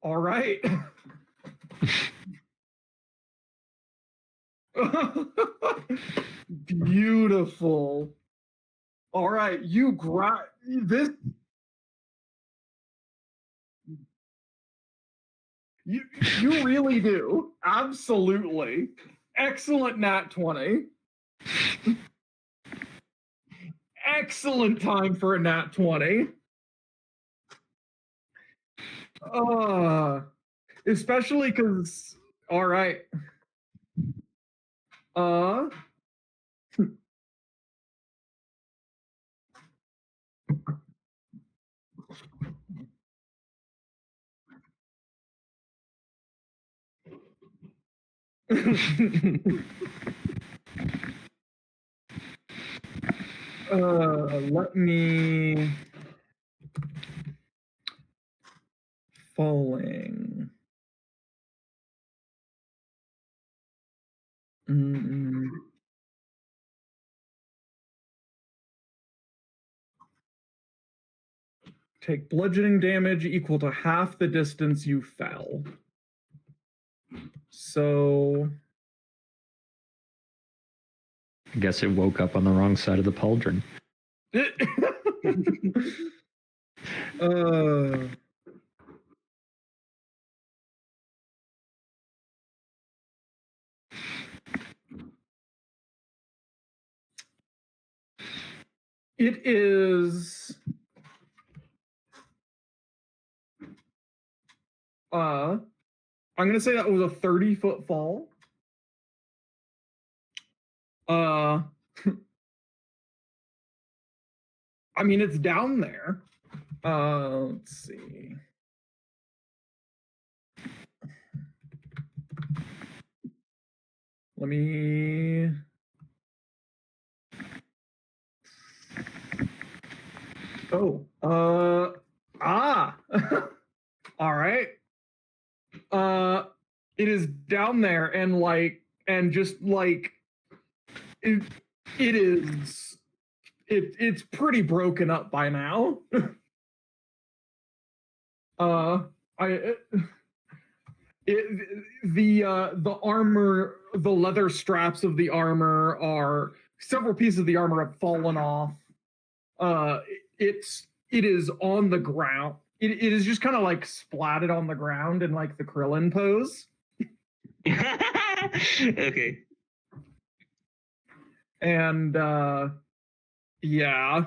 All right. Beautiful. All right, you grab this. You really do. Absolutely. Excellent nat 20. Excellent time for a nat 20. Especially because, all right. Let me falling. Take bludgeoning damage equal to half the distance you fell. So I guess it woke up on the wrong side of the pauldron. It is I'm gonna say that was a 30-foot fall. I mean, it's down there. Let's see. Let me. Oh. All right. It is down there, and just like it's pretty broken up by now. The armor, the leather straps of the armor are several pieces of the armor have fallen off. It is on the ground. It is just kind of like splatted on the ground in like the Krillin pose. Okay. And yeah.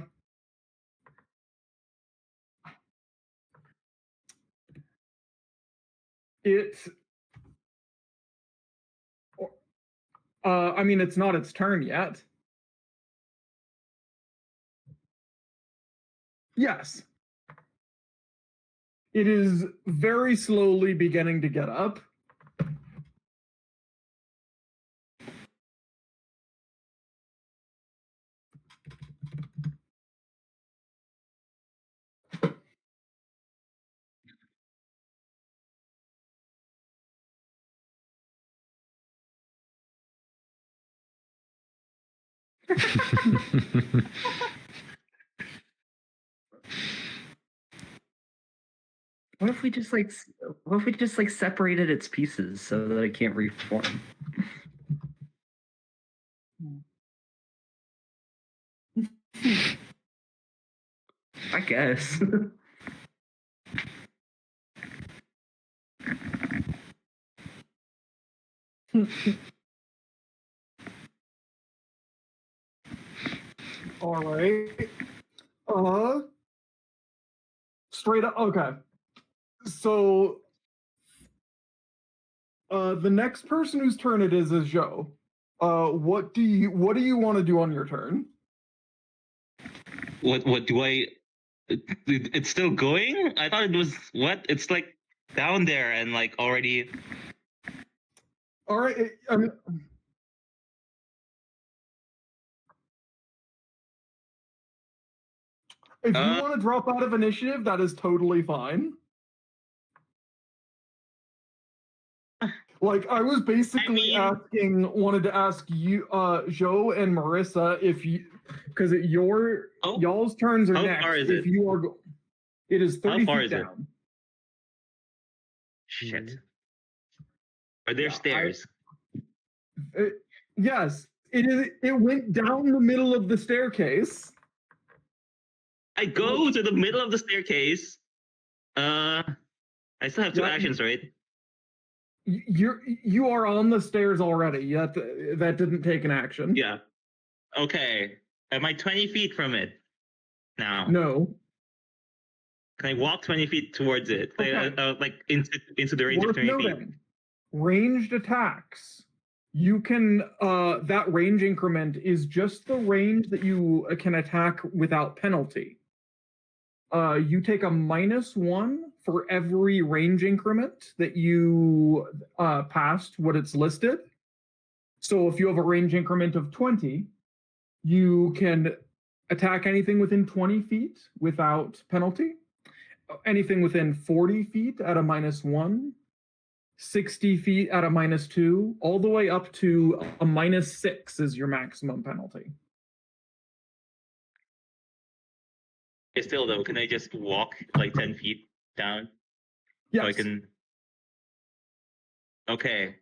I mean, it's not its turn yet. Yes. It is very slowly beginning to get up. What if we just separated its pieces so that it can't reform? I guess. All right. Straight up. Okay. So, the next person whose turn it is Joe. What do you want to do on your turn? What do I? It's still going? I thought it was what? It's like down there and like already. All right. I mean, if you want to drop out of initiative, that is totally fine. Like, I was basically wanted to ask you, Joe and Marissa, if you, because y'all's turns are next. How far is if it? you are, it is 30 How far feet is down. Shit. Are there stairs? Yes, it is. It went down the middle of the staircase. I go to the middle of the staircase. I still have two actions, right? you are on the stairs already. That didn't take an action. Yeah. Okay. Am I 20 feet from it now? No. Can I walk 20 feet towards it? Okay. Like into the range Worth of 20 feet? noting, ranged attacks. You can that range increment is just the range that you can attack without penalty. You take a -1 for every range increment that you passed what it's listed. So if you have a range increment of 20, you can attack anything within 20 feet without penalty. Anything within 40 feet at a -1. 60 feet at a -2, all the way up to a -6 is your maximum penalty. Still though, can I just walk like 10 feet down? Yes. So I can. Okay.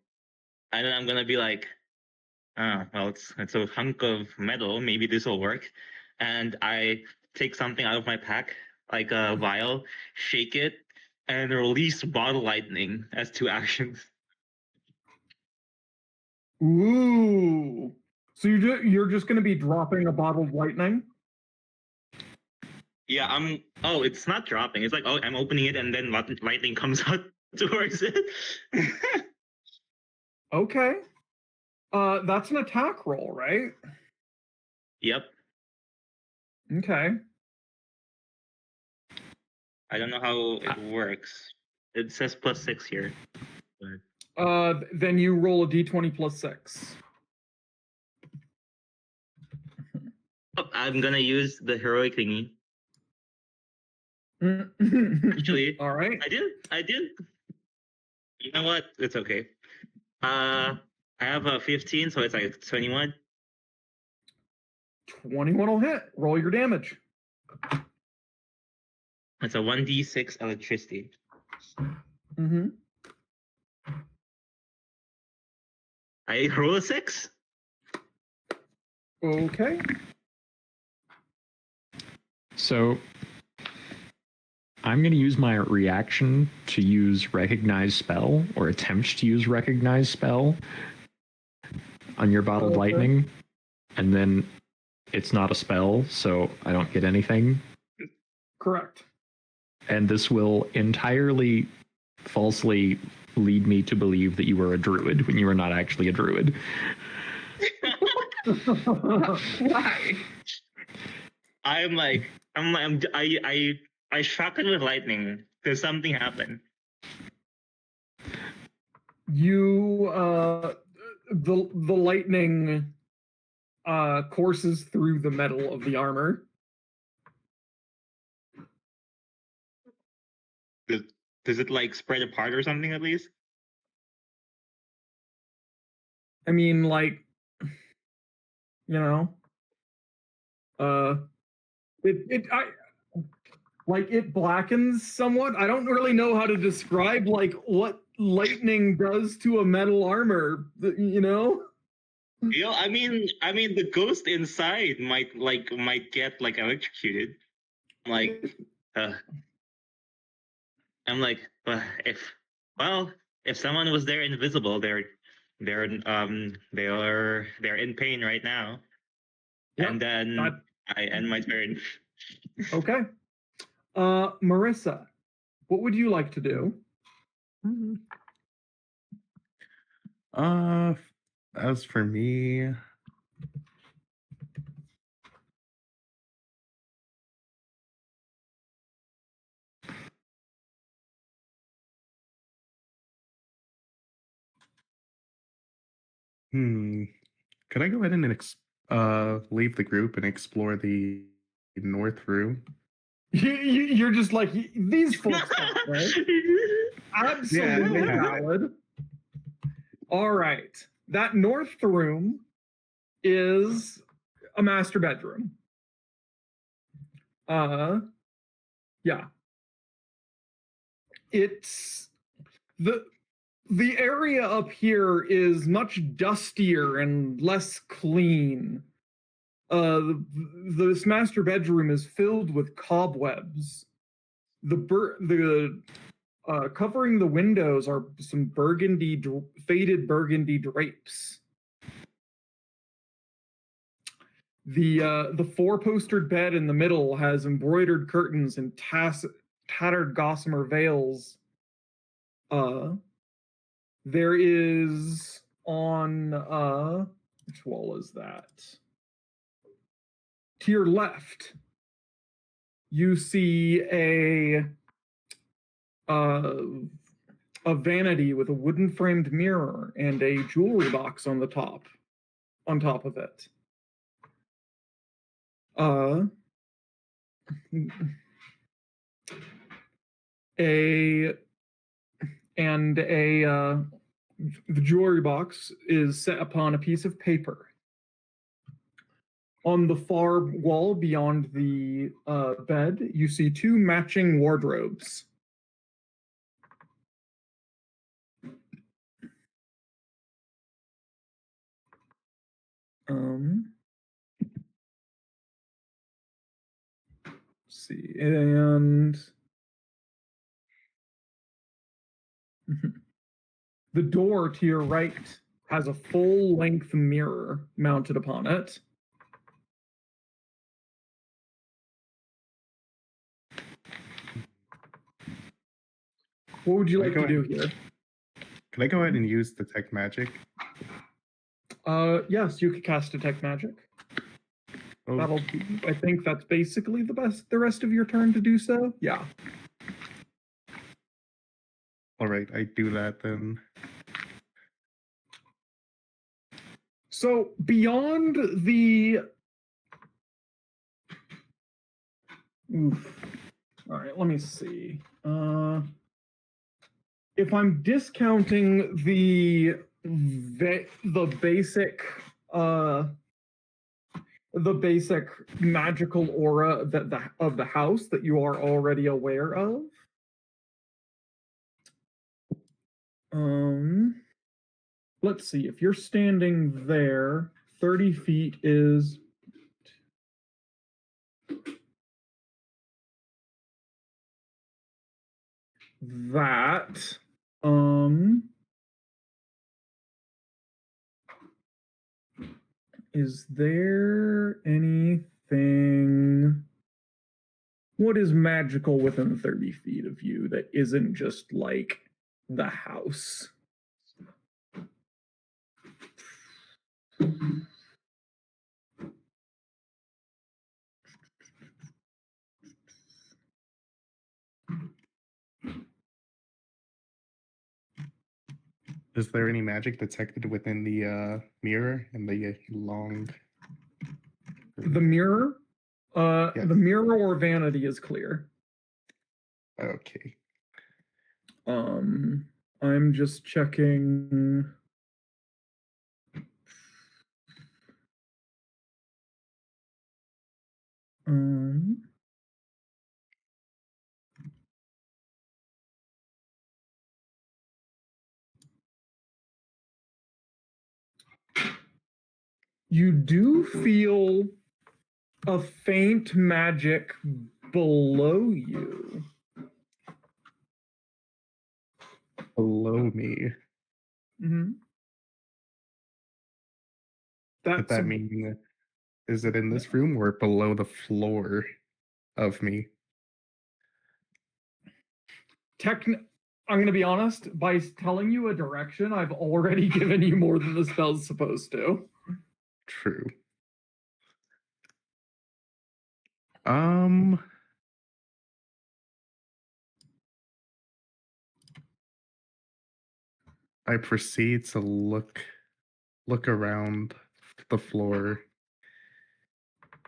And then I'm gonna be like, well, it's a hunk of metal. Maybe this will work. And I take something out of my pack, like a vial, shake it, and release bottle lightning as 2 actions. Ooh. So you're just going to be dropping a bottle of lightning? Yeah, Oh, it's not dropping. It's like, oh, I'm opening it, and then lightning comes out towards it. Okay. That's an attack roll, right? Yep. Okay. I don't know how it works. It says +6 here. But... Then you roll a d20 plus 6. Oh, I'm gonna use the heroic thingy. Actually, all right. I did. You know what? It's okay. I have a 15, so it's like 21. 21 will hit. Roll your damage. It's a 1d6 electricity. Mm-hmm. I roll a 6. Okay. So I'm going to use my reaction to use Recognize Spell, or attempt to use Recognize Spell on your bottled lightning, and then it's not a spell, so I don't get anything. Correct. And this will entirely falsely lead me to believe that you were a druid when you were not actually a druid. Why? I shock it with lightning. Does something happen? You the lightning courses through the metal of the armor. Does it like spread apart or something at least? I mean, like, you know, it blackens somewhat. I don't really know how to describe like what lightning does to a metal armor, you know? You know, I mean the ghost inside might get like electrocuted. Like I'm like, if someone was there invisible, they're in pain right now. Yep, and then I end my turn. Okay. Marissa, what would you like to do? As for me, could I go ahead and leave the group and explore the north room? You're just like, these folks, right? Absolutely valid. All right. That north room is a master bedroom. Yeah. It's the area up here is much dustier and less clean. This master bedroom is filled with cobwebs. The Covering the windows are some faded burgundy drapes. The four-postered bed in the middle has embroidered curtains and tattered gossamer veils. There is on which wall is that? To your left, you see a vanity with a wooden framed mirror and a jewelry box on top of it. The jewelry box is set upon a piece of paper. On the far wall beyond the bed, you see two matching wardrobes. Let's see, and the door to your right has a full-length mirror mounted upon it. What would you like to do here? Can I go ahead and use Detect Magic? Yes, you could cast Detect Magic. Oh, I think that's basically the rest of your turn to do so. Yeah. all right, I do that then. So beyond the all right, let me see. If I'm discounting the basic magical aura of the house that you are already aware of. Let's see, if you're standing there, 30 feet is that. Is there anything? What is magical within 30 feet of you that isn't just like the house? Is there any magic detected within the mirror and the long? The mirror? Yes. The mirror or vanity is clear. Okay. I'm just checking. You do feel a faint magic below you. Below me. Mm-hmm. Does that mean, is it in this room or below the floor of me? I'm going to be honest, by telling you a direction, I've already given you more than the spell's supposed to. True. I proceed to look around the floor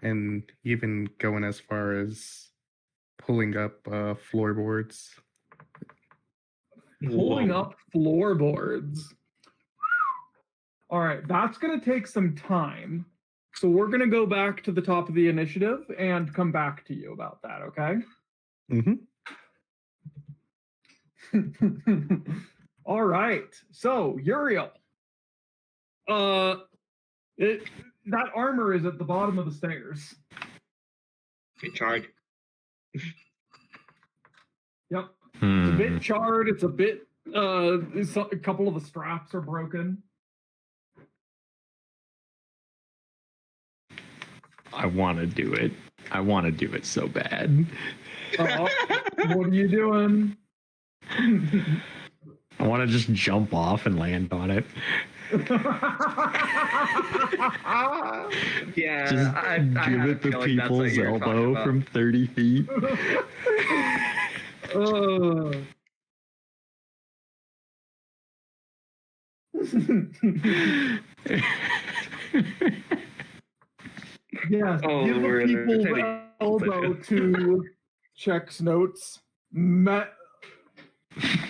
and even going as far as pulling up floorboards. Pulling up floorboards. All right, that's going to take some time. So we're going to go back to the top of the initiative and come back to you about that, okay? All right. So, Uriel. That armor is at the bottom of the stairs. Okay, charge. Yep. bit charred. It's a bit. A couple of the straps are broken. I want to do it. I want to do it so bad. What are you doing? I want to just jump off and land on it. Yeah, Just I give had a it the feeling that's what people's you were talking elbow about. from 30 feet. Yes, Oh, give the we're people's pretty- elbow to checks notes.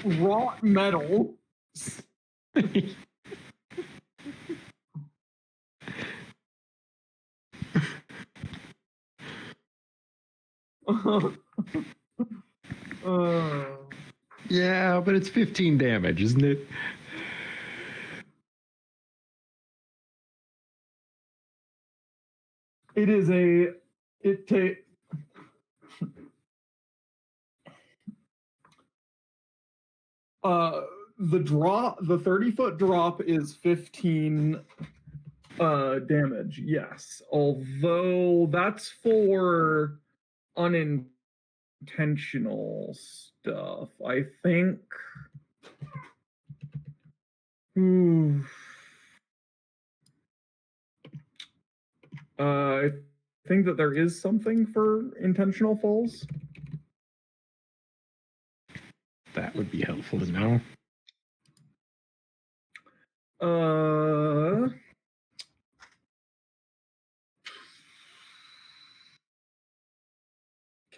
Wrought metal. Yeah, but it's 15 damage, isn't it? It is a. It take. The drop, the 30-foot drop is 15 damage. Yes, although that's for unintentional stuff. I think. I think that there is something for intentional falls. That would be helpful to know.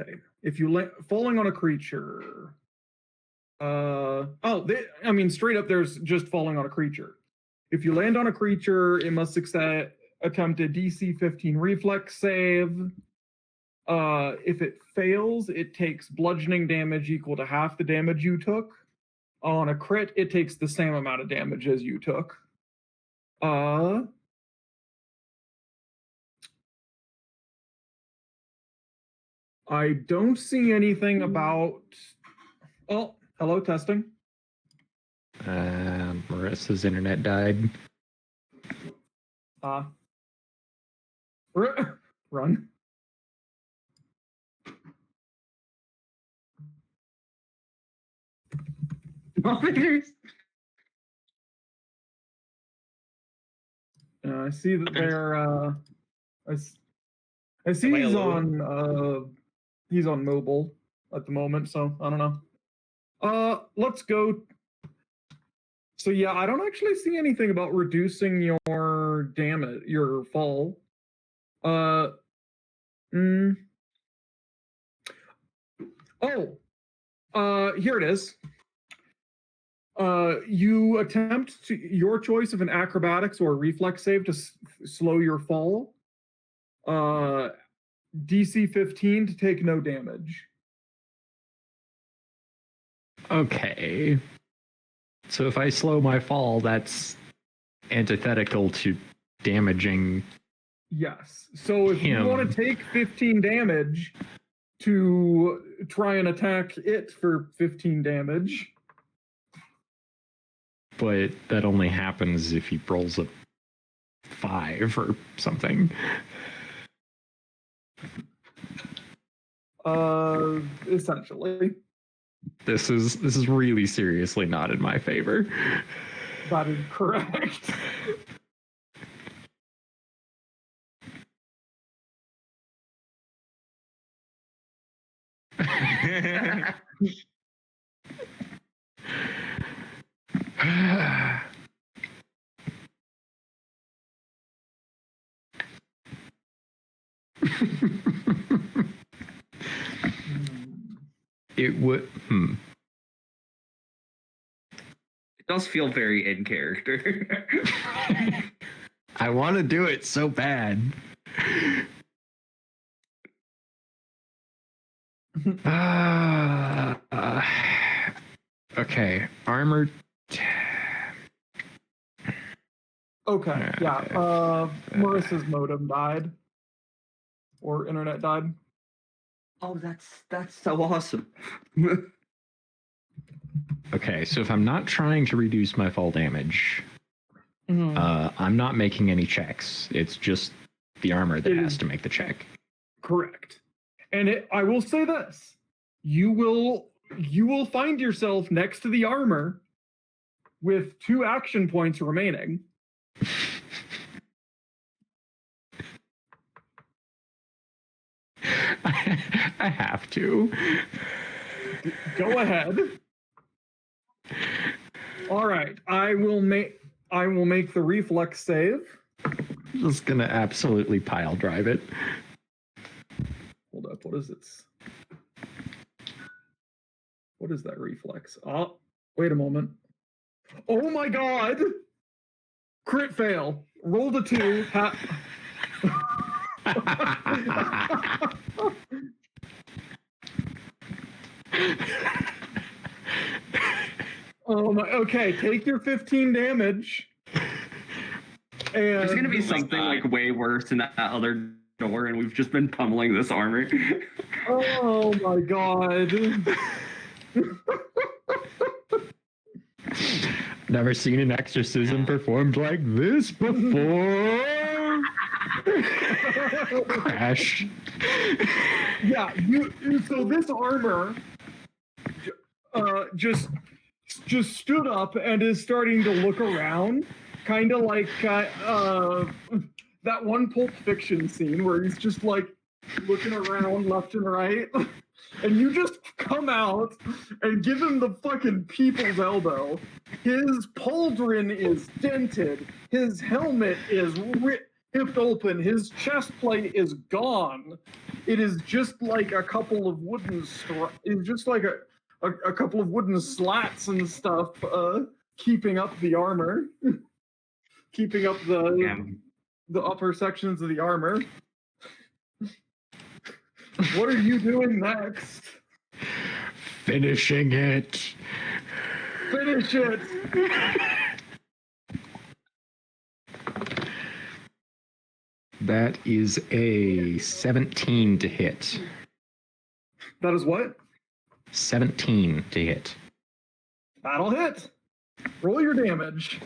Okay. If you falling on a creature. I mean, straight up, there's just falling on a creature. If you land on a creature, it must attempt a DC 15 reflex save. If it fails, it takes bludgeoning damage equal to half the damage you took. On a crit, it takes the same amount of damage as you took. I don't see anything about. Oh, hello, testing. Marissa's internet died. Run. I see that they're. I see he's on mobile at the moment, so I don't know. Let's go. So yeah, I don't actually see anything about reducing your damage, your fall. Here it is. You attempt your choice of an acrobatics or a reflex save to slow your fall. DC 15 to take no damage. Okay. So if I slow my fall, that's antithetical to damaging. Yes. So if you want to take 15 damage to try and attack it for 15 damage. But that only happens if he rolls a 5 or something. Essentially. This is really seriously not in my favor. That is correct. It would. It does feel very in character. I want to do it so bad. Okay, armored. Okay, yeah. Marissa's modem died. Or internet died. Oh, that's so awesome. Okay, so if I'm not trying to reduce my fall damage, I'm not making any checks. It's just the armor that has to make the check. Correct. And I will say this: you will find yourself next to the armor with 2 action points remaining. I have to. Go ahead. All right, I will make the reflex save. Just gonna absolutely pile drive it. Hold up, what is it? What is that reflex? Oh, wait a moment. Oh my god! Crit fail. Rolled a 2. Oh my, okay, take your 15 damage. And There's gonna be something like way worse in that other door, and we've just been pummeling this armor. Oh my god. Never seen an exorcism performed like this before. Crash. Yeah, so this armor just stood up and is starting to look around, kind of like that one Pulp Fiction scene where he's just like looking around left and right, and you just come out and give him the fucking people's elbow. His pauldron is dented, his helmet is ripped open, his chest plate is gone. It is just like a couple of wooden it's just like a couple of wooden slats and stuff keeping up the armor, keeping up the upper sections of the armor. What are you doing next? Finishing it. Finish it. That is a 17 to hit. That is what? 17 to hit. That'll hit. Roll your damage.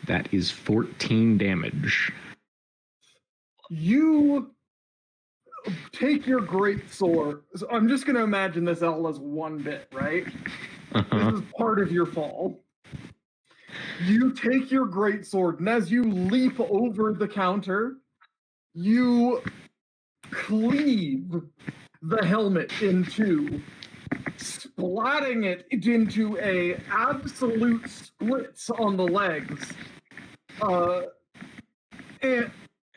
That is 14 damage. You take your great sword. So I'm just going to imagine this L as 1 bit, right? This is part of your fall. You take your great sword, and as you leap over the counter, you cleave the helmet in 2, splatting it into a absolute splits on the legs,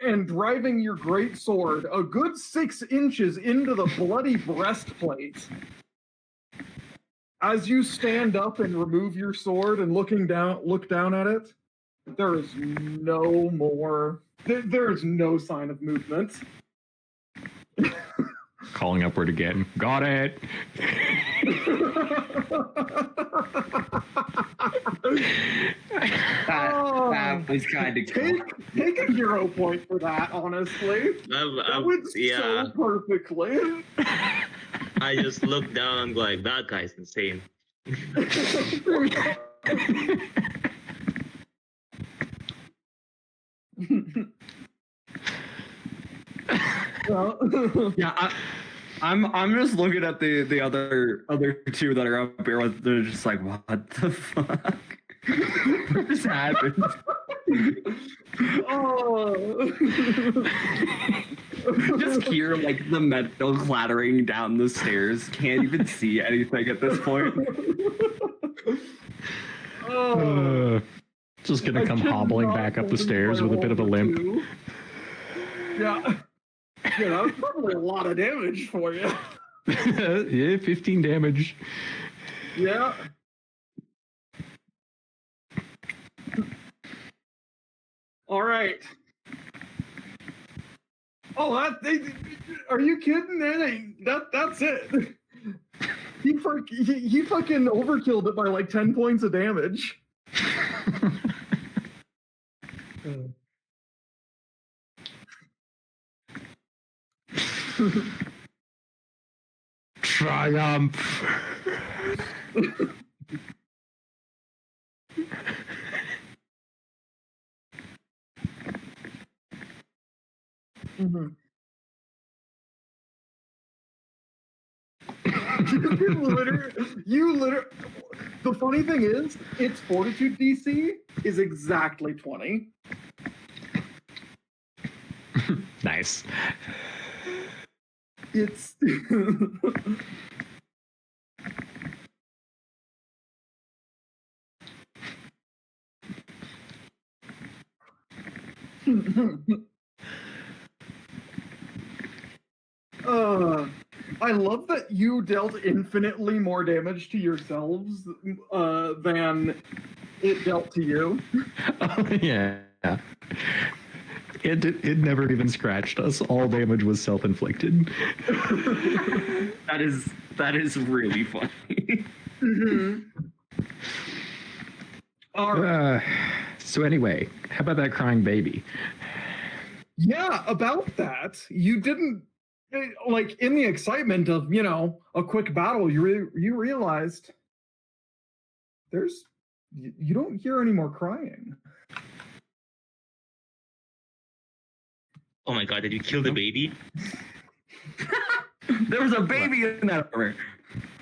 and driving your great sword a good 6 inches into the bloody breastplate. As you stand up and remove your sword and look down at it, there is no more. There is no sign of movement. Calling upward again. Got it. That was kind of cool. Take a hero point for that, honestly. That went so perfectly. I just look down and go like, that guy's insane. Yeah, I'm just looking at the other 2 that are up here. They're just like, what the fuck? What just happened? Oh. Just hear like the metal clattering down the stairs. Can't even see anything at this point. Just gonna come hobbling back up the stairs with a bit of a limp. Yeah. Yeah, that was probably a lot of damage for you. Yeah, 15 damage. Yeah. All right. Oh, are you kidding? That's it. He fucking overkilled it by like 10 points of damage. Triumph. Mm-hmm. you literally. The funny thing is, its fortitude DC is exactly 20. Nice. It's. I love that you dealt infinitely more damage to yourselves than it dealt to you. Oh, yeah. It never even scratched us. All damage was self-inflicted. That is really funny. Mm-hmm. All right. So anyway, how about that crying baby? Yeah, about that, you didn't like in the excitement of a quick battle. You realized you don't hear any more crying. Oh my god, did you kill the baby? There was a baby in that room.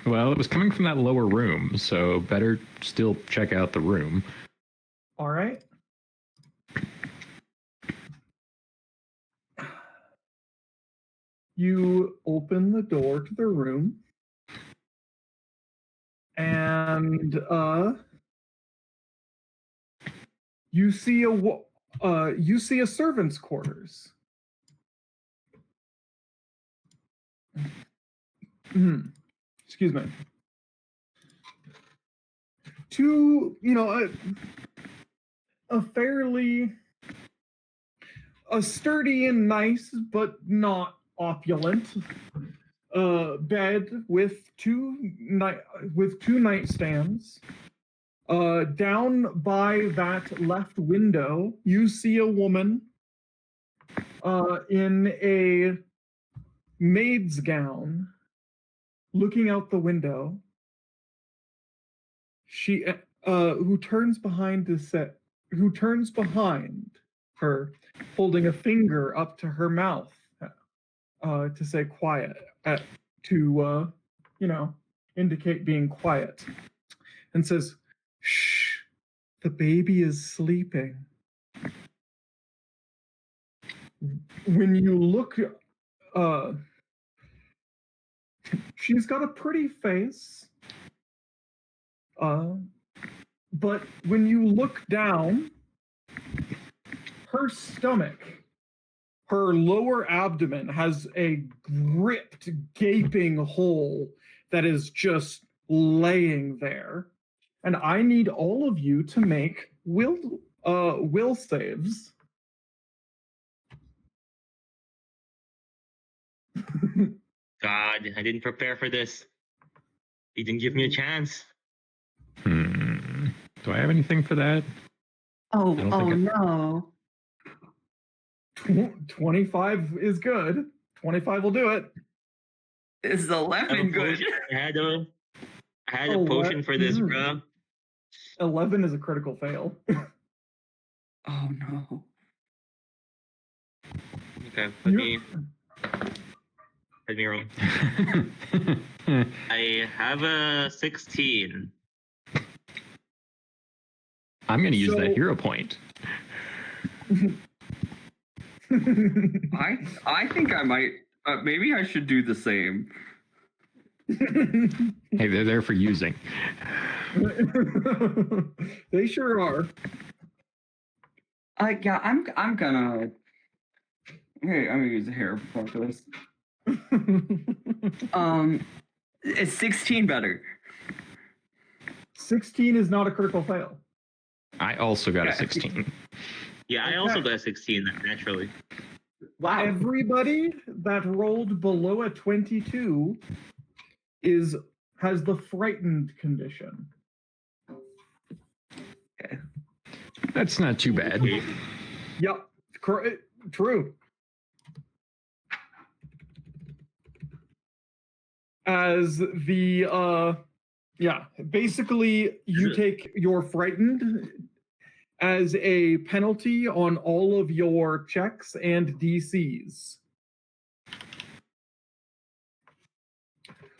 Well, it was coming from that lower room, so better still check out the room. All right. You open the door to the room, and you see a servant's quarters. Excuse me. Two, a sturdy and nice, but not opulent bed with two nightstands. Down by that left window, you see a woman in a maid's gown looking out the window. She who turns behind her, holding a finger up to her mouth to say quiet, to indicate being quiet, and says, "Shh, the baby is sleeping." When you look, she's got a pretty face, but when you look down, her stomach, her lower abdomen has a gripped, gaping hole that is just laying there. And I need all of you to make will saves. God, I didn't prepare for this. He didn't give me a chance. Do I have anything for that? Oh no. 25 is good. 25 will do it. Is 11 good? I had a potion for this, bro. 11 is a critical fail. Oh no. Okay, let me roll. I have a 16. I'm going to use that hero point. I think I might. Maybe I should do the same. Hey, they're there for using. They sure are. Yeah, I'm gonna. Okay, I'm gonna use a hero point for this. Is 16 better? 16 is not a critical fail. I also got a 16. Yeah, I also got a 16 naturally. Wow. Everybody that rolled below a 22 has the frightened condition. Okay. That's not too bad. Yep, true. as the yeah, basically you take your frightened as a penalty on all of your checks and DCs.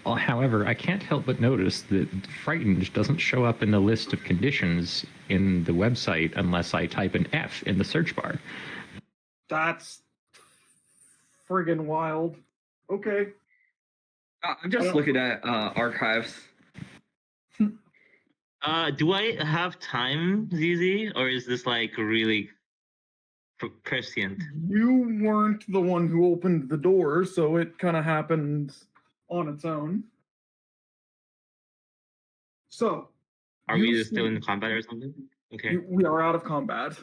Well, however, I can't help but notice that frightened doesn't show up in the list of conditions in the website unless I type an F in the search bar. That's friggin' wild. Okay. I'm just looking at archives. Do I have time, ZZ, or is this like really prescient? You weren't the one who opened the door, so it kind of happened on its own. So, are we just still in combat or something? Okay. We are out of combat,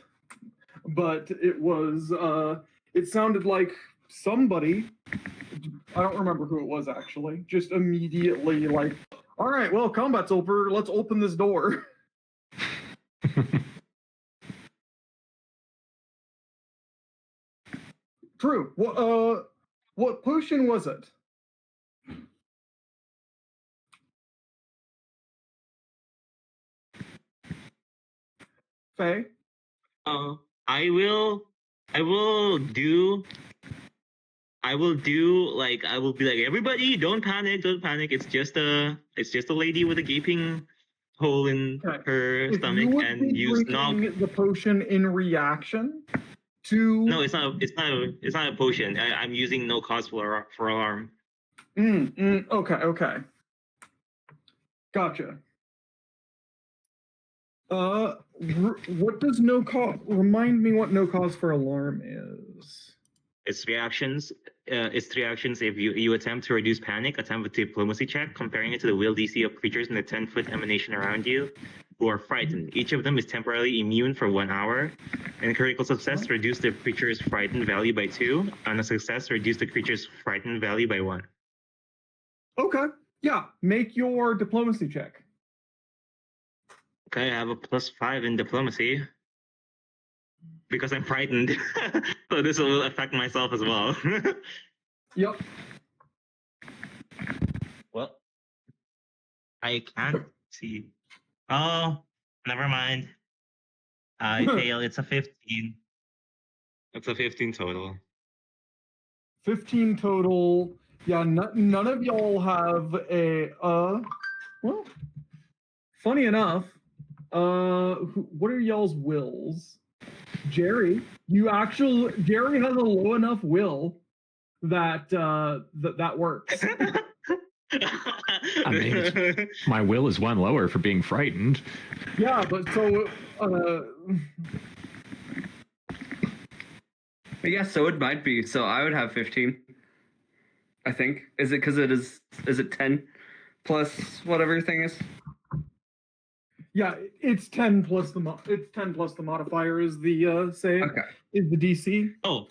but it was. It sounded like somebody. I don't remember who it was actually. Just immediately like, all right, well, combat's over. Let's open this door. True. What potion was it? Faye? I will do like, I will be like, everybody, don't panic. It's just a lady with a gaping hole in her stomach, and use the potion in reaction to. No, it's not a potion. I'm using no cause for alarm. Okay. Gotcha. What does no cause? Remind me what no cause for alarm is. It's reactions. It's 3 actions. If you attempt to reduce panic, attempt a diplomacy check, comparing it to the will DC of creatures in the 10-foot emanation around you who are frightened. Each of them is temporarily immune for 1 hour. In critical success, reduce the creature's frightened value by 2. On a success, reduce the creature's frightened value by 1. Okay. Yeah. Make your diplomacy check. Okay, I have a +5 in diplomacy. Because I'm frightened. So this will affect myself as well. Yep. Well, I can't see. Oh, never mind. I fail. It's a 15. It's a 15 total. 15 total. Yeah, none of y'all have a well, funny enough, what are y'all's wills? Jerry has a low enough will that that works. I mean, my will is 1 lower for being frightened. Yeah, but so yeah, so it might be. So I would have 15. I think. Is it because is it 10 plus whatever your thing is? Yeah, it's 10 plus the modifier is the save. Okay. Is the DC. Oh,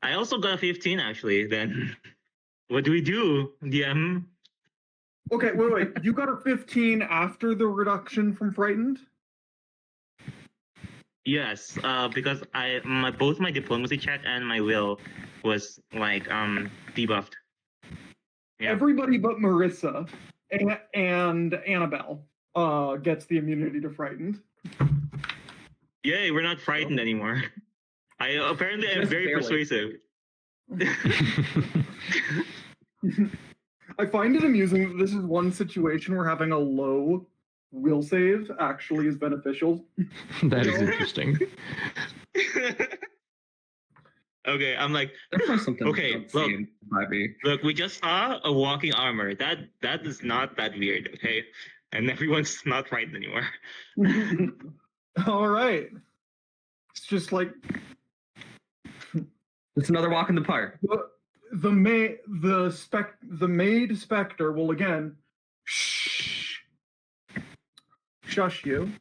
I also got a 15 actually. Then what do we do, DM? Okay, wait. You got a 15 after the reduction from frightened? Yes, because both my diplomacy check and my will was like debuffed. Yeah. Everybody but Marissa and Annabelle gets the immunity to frightened. Yay, we're not frightened anymore. I apparently am very persuasive. I find it amusing that this is one situation where having a low will save actually is beneficial. That is interesting. Okay, I'm like, something. Okay, look, we just saw a walking armor. That is not that weird, okay? And everyone's not frightened anymore. All right. It's just like it's another walk in the park. The maid specter will again shush you.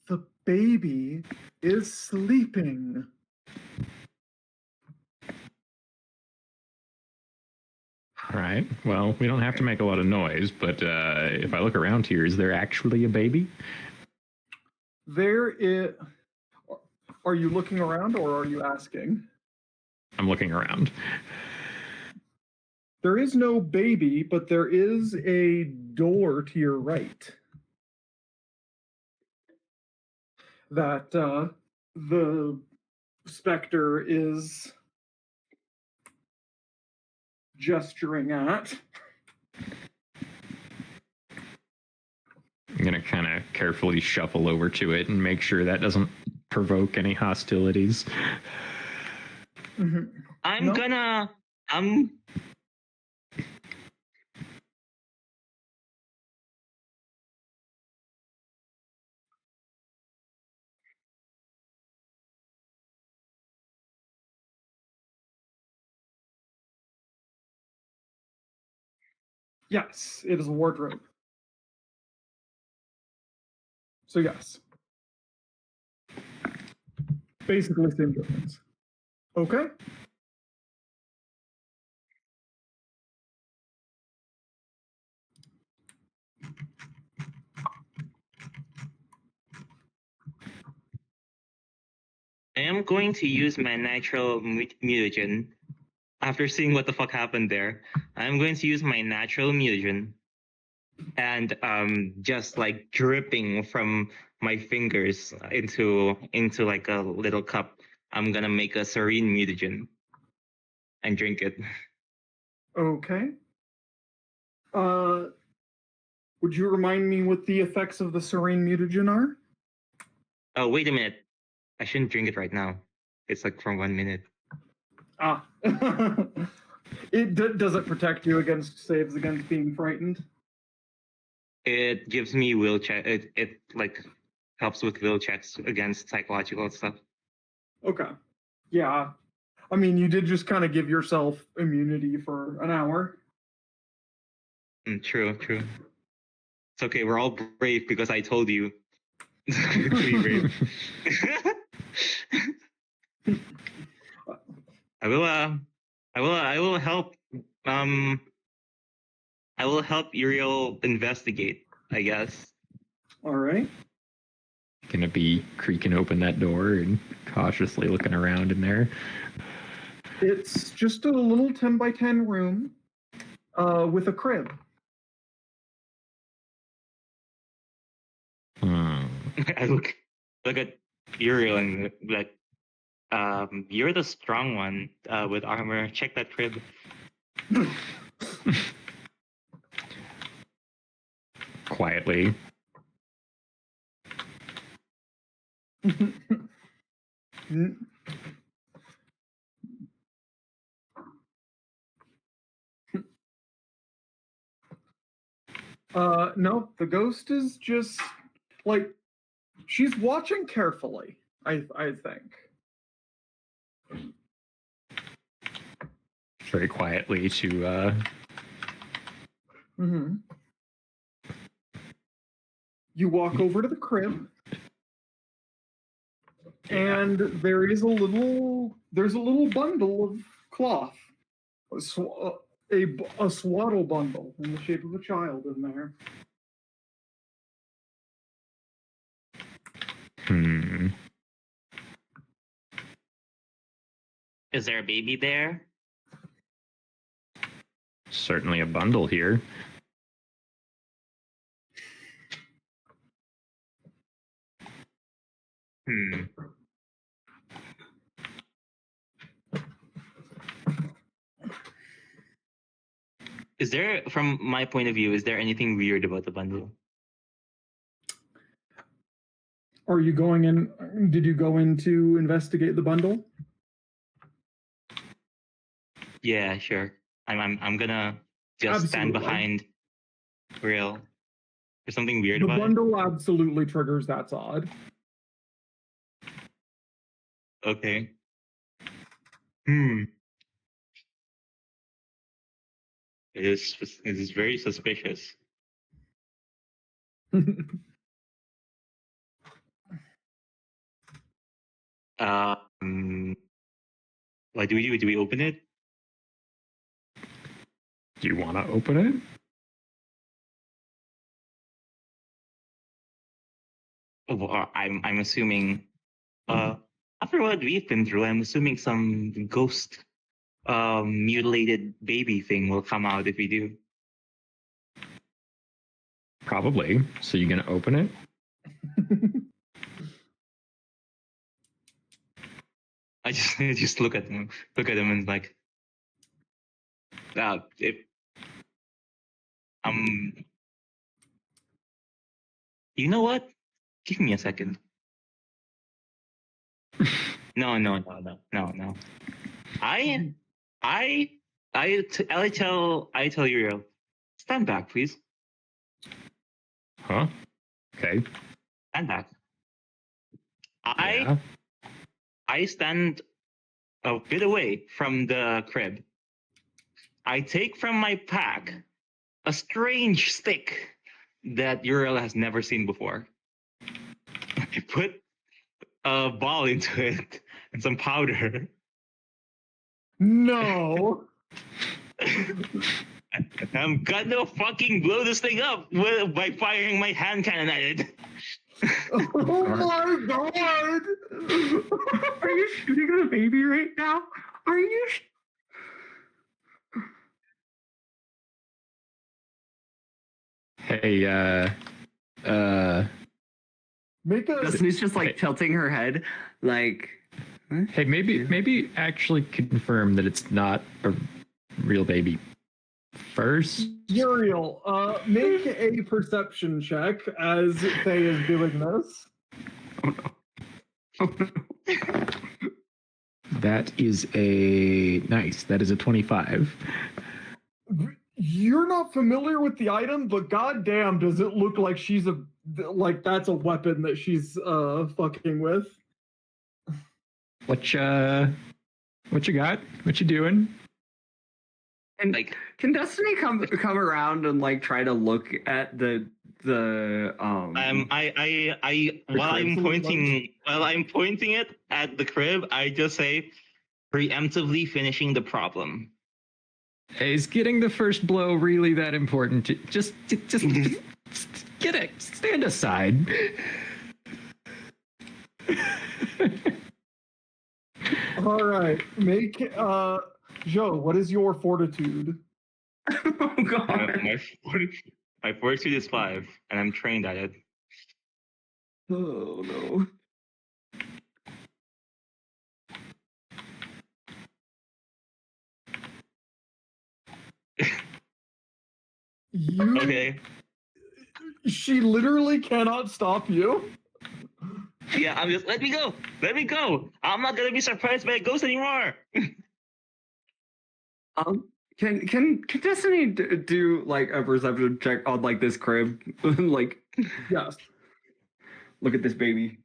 The baby is sleeping. All right. Well, we don't have to make a lot of noise, but if I look around here, is there actually a baby? There is. Are you looking around or are you asking? I'm looking around. There is no baby, but there is a door to your right that the specter is gesturing at. I'm gonna kind of carefully shuffle over to it and make sure that doesn't provoke any hostilities. I'm No? gonna. Yes, it is a wardrobe. So yes. Basically same difference. Okay. I am going to use my natural mutagen. After seeing what the fuck happened there, I'm going to use my natural mutagen, and just like dripping from my fingers into like a little cup. I'm gonna make a serene mutagen and drink it. Okay. Would you remind me what the effects of the serene mutagen are? Oh, wait a minute. I shouldn't drink it right now. It's like from 1 minute. Ah. Does it protect you against saves against being frightened? It gives me will check. It like helps with will checks against psychological stuff. Okay. Yeah. I mean, you did just kind of give yourself immunity for an hour. True. It's okay. We're all brave because I told you to be brave. I will help. I will help Uriel investigate, I guess. All right. Gonna be creaking open that door and cautiously looking around in there. It's just a little 10 by 10 room with a crib. I look at Uriel and like, you're the strong one with armor. Check that crib. Quietly. No, the ghost is just like she's watching carefully, I think. Very quietly to Mm-hmm. You walk over to the crib, and there's a little bundle of cloth, a swaddle bundle in the shape of a child in there. Is there a baby there? Certainly a bundle here. Is there, from my point of view, is there anything weird about the bundle? Are you going in? Did you go in to investigate the bundle? Yeah, sure. I'm gonna just stand Absolutely. behind Real. There's something weird The about bundle absolutely triggers that's odd. it. Okay. It is very suspicious. Why do we open it? Do you want to open it? Well, I'm assuming after what we've been through, I'm assuming some ghost mutilated baby thing will come out if we do. Probably. So you're gonna open it? I just look at him and like, if you know what? Give me a second. No. I tell Uriel, stand back, please. Huh? Okay. Stand back. Yeah. I stand a bit away from the crib. I take from my pack a strange stick that Uriel has never seen before. I put a ball into it and some powder. No. I'm gonna fucking blow this thing up by firing my hand cannon at it. Oh my god! Are you shooting the baby right now? Are you? Hey, Make a. Destiny's just like tilting her head, like. Huh? hey, maybe actually confirm that it's not a real baby first. Uriel, make a perception check as Faye is doing this. Oh no. Oh no. That is a nice. That is a 25. You're not familiar with the item, but goddamn, does it look like that's a weapon that she's fucking with? What you got? What you doing? And like, can Destiny come around and like try to look at the while I'm pointing it at the crib, I just say preemptively finishing the problem. Is getting the first blow really that important? Just get it. Stand aside. All right, make Joe. What is your fortitude? Oh god. My fortitude is 5, and I'm trained at it. Oh no. Okay. She literally cannot stop you. Yeah, I'm just let me go. I'm not gonna be surprised by a ghost anymore. Can Destiny do like a perception check on like this crib? Like, yes. Look at this baby.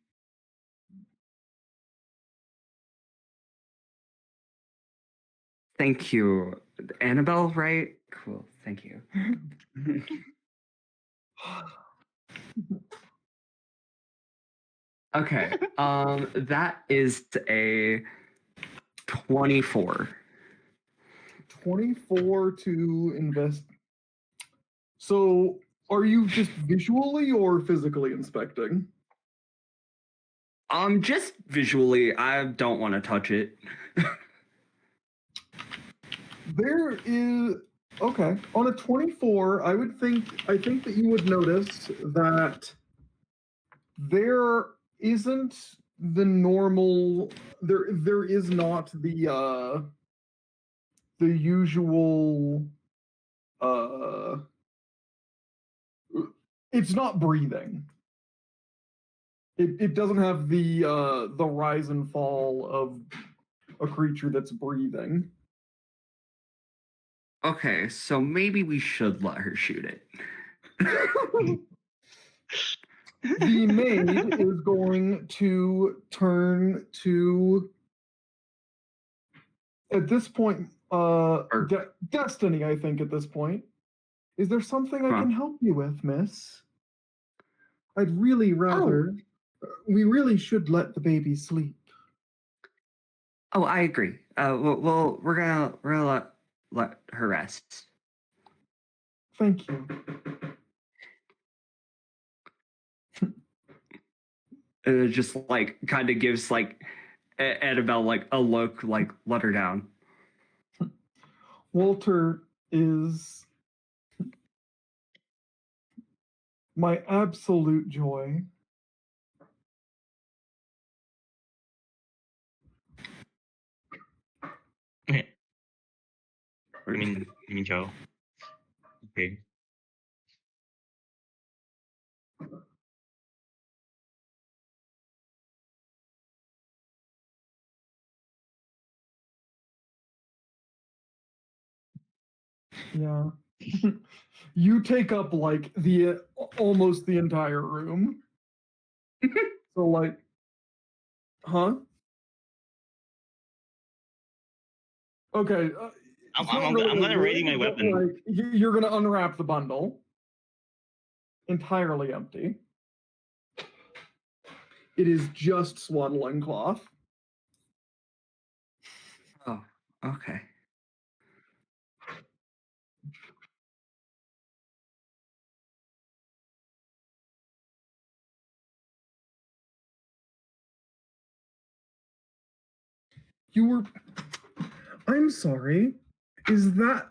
Thank you, Annabelle. Right? Cool. Thank you. Okay. That is a 24. 24 to invest. So, are you just visually or physically inspecting? Just visually. I don't want to touch it. There is okay. On a 24, I think that you would notice that there isn't the normal there is not the usual it's not breathing. It doesn't have the rise and fall of a creature that's breathing. Okay, so maybe we should let her shoot it. The maid is going to turn to at this point Destiny, I think at this point. Is there something I can help you with, miss? I'd really rather we really should let the baby sleep. Oh, I agree. Well, we're gonna let her rest. Thank you. And it just like kind of gives like Annabelle like a look, like let her down. Walter is my absolute joy. Okay. You mean Joe? Okay. Yeah. You take up like the almost the entire room. So like, huh? Okay. I'm, it's not I'm, really I'm a gonna ready my room, but, weapon. like, you're gonna unwrap the bundle. Entirely empty. It is just swaddling cloth. Oh, okay. You were. I'm sorry. Is that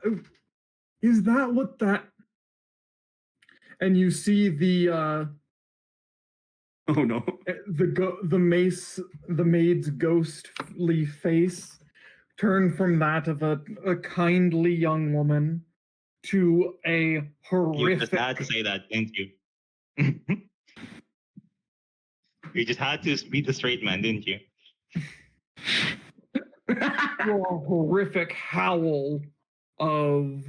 what that? And you see the Oh no. the maid's ghostly face turn from that of a kindly young woman to a You just horrific. had to say that, didn't you? You just had to be the straight man, didn't you? A horrific howl of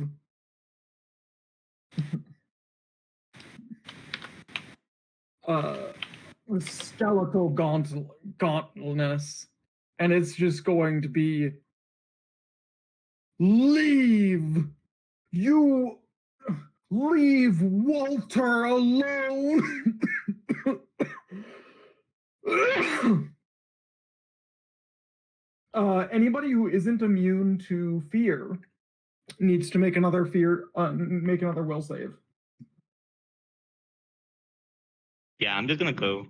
skeletal gauntness, and it's just going to be leave Walter alone. Anybody who isn't immune to fear needs to make another will save. Yeah, I'm just gonna go.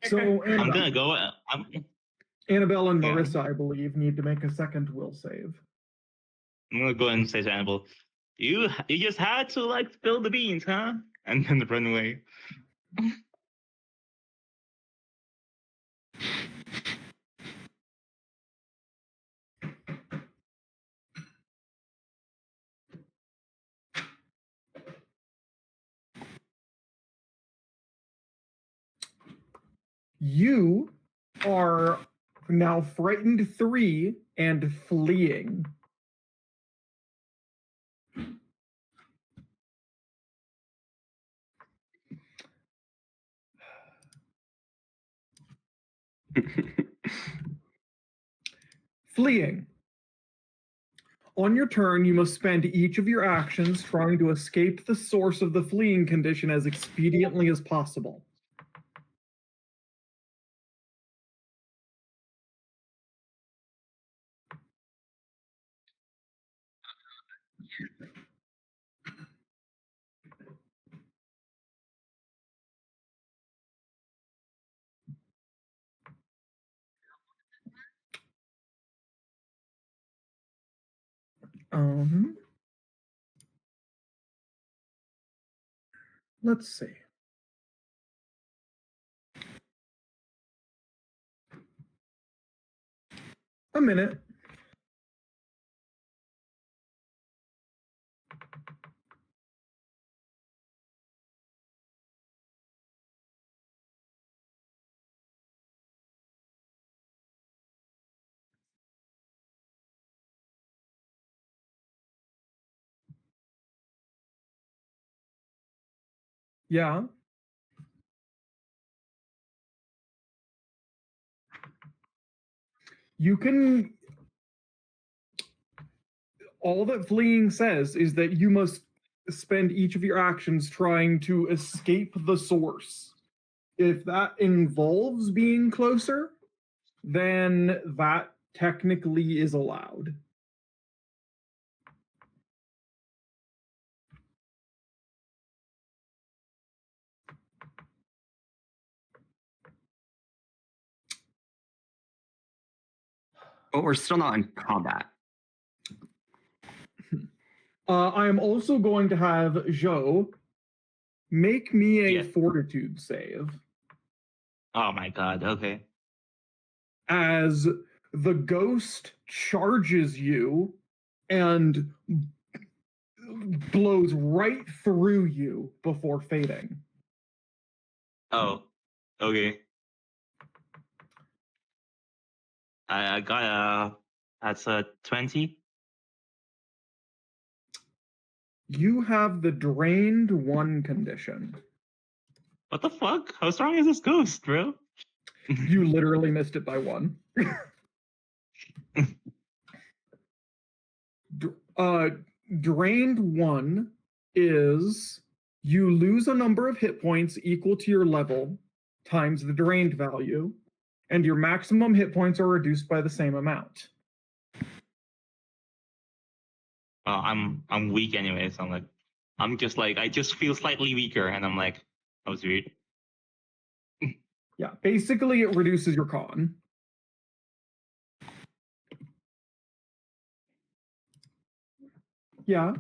So I'm gonna go. Annabelle and Yeah. Marissa, I believe, need to make a second will save. I'm gonna go and say to Annabelle, you just had to like spill the beans, huh? And then run away. You are now frightened 3 and fleeing. Fleeing. On your turn, you must spend each of your actions trying to escape the source of the fleeing condition as expediently as possible. Let's see. A minute. Yeah. You can. All that fleeing says is that you must spend each of your actions trying to escape the source. If that involves being closer, then that technically is allowed. But we're still not in combat. I am also going to have Joe make me a Yeah. fortitude save Oh my god. Okay. as the ghost charges you and blows right through you before fading. Oh. Okay. I got that's a 20. You have the drained one condition. What the fuck? How strong is this ghost, bro? You literally missed it by one. Drained one is you lose a number of hit points equal to your level times the drained value, and your maximum hit points are reduced by the same amount. I'm weak anyway, so I'm just like I just feel slightly weaker, and I'm like, that was weird. Yeah, basically it reduces your con. Yeah.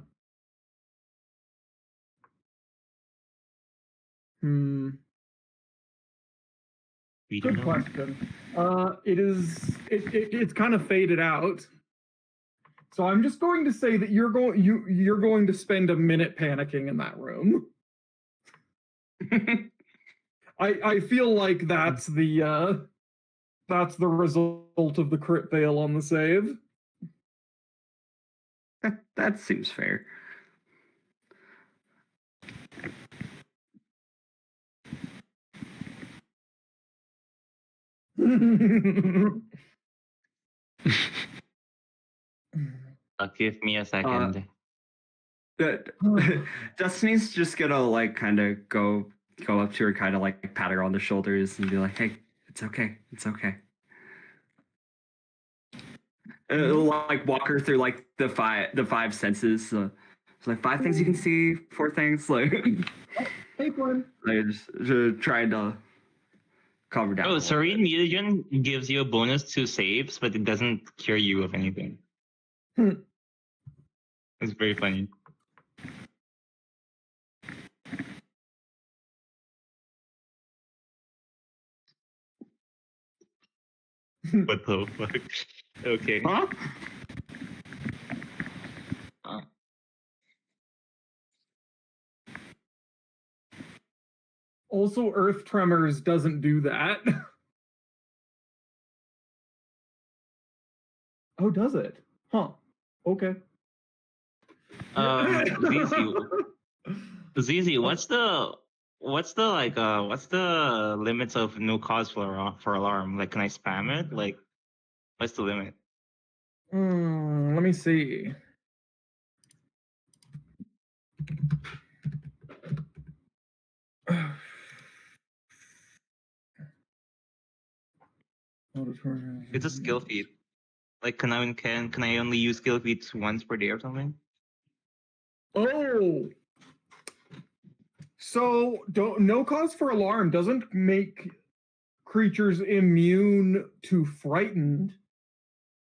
Good question. It's kind of faded out. So I'm just going to say that you're going to spend a minute panicking in that room. I feel like that's the result of the crit fail on the save. That seems fair. Give me a second. Destiny's just gonna like kind of go up to her, kind of like pat her on the shoulders and be like, "Hey, it's okay, it's okay." It'll like walk her through like the five senses. It's like 5 things you can see, 4 things like. Hey, Glenn. Like just trying to calm her down. Oh, Serene Mutagen gives you a bonus to saves, but it doesn't cure you of anything. It's very funny. What the fuck? Okay. Huh? Also, Earth Tremors doesn't do that. Oh, does it? Huh. Okay. Zizi, what's the limits of no cause for alarm? Like, can I spam it? Like, what's the limit? Let me see. It's a skill feat. Like, can I only use skill feats once per day or something? Oh. So, no cause for alarm doesn't make creatures immune to frightened.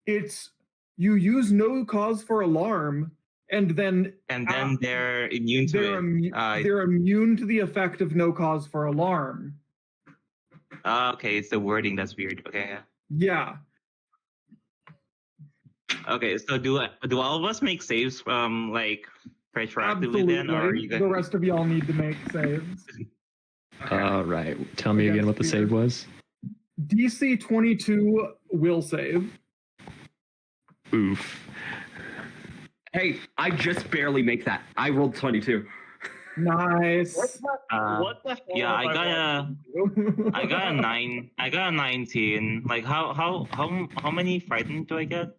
It's you use no cause for alarm, and then they're immune to it. They're immune to the effect of no cause for alarm. Okay, it's the wording that's weird. Okay. Yeah. Okay, so do all of us make saves like retroactively then, or are you guys... The rest of y'all need to make saves. All right. Tell me again what the save was. DC 22 will save. Oof. Hey, I just barely make that. I rolled 22. Nice. What the hell? Yeah, I got a 9. I got a 19. Like how many frightened do I get?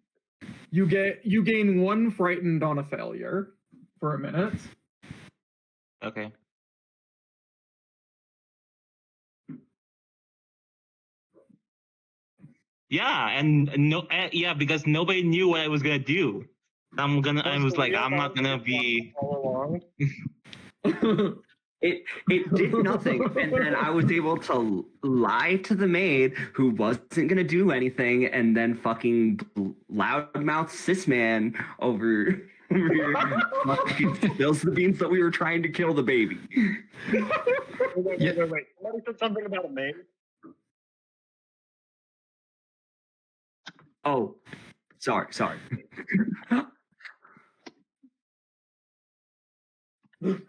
You gain 1 frightened on a failure for a minute. Okay. Yeah, and yeah, because nobody knew what I was gonna do. I was like, I'm not gonna be. It did nothing, and then I was able to lie to the maid who wasn't gonna do anything, and then fucking loudmouth cis man over here fucking spills the beans that we were trying to kill the baby. Wait. Somebody said something about a maid. Oh, sorry.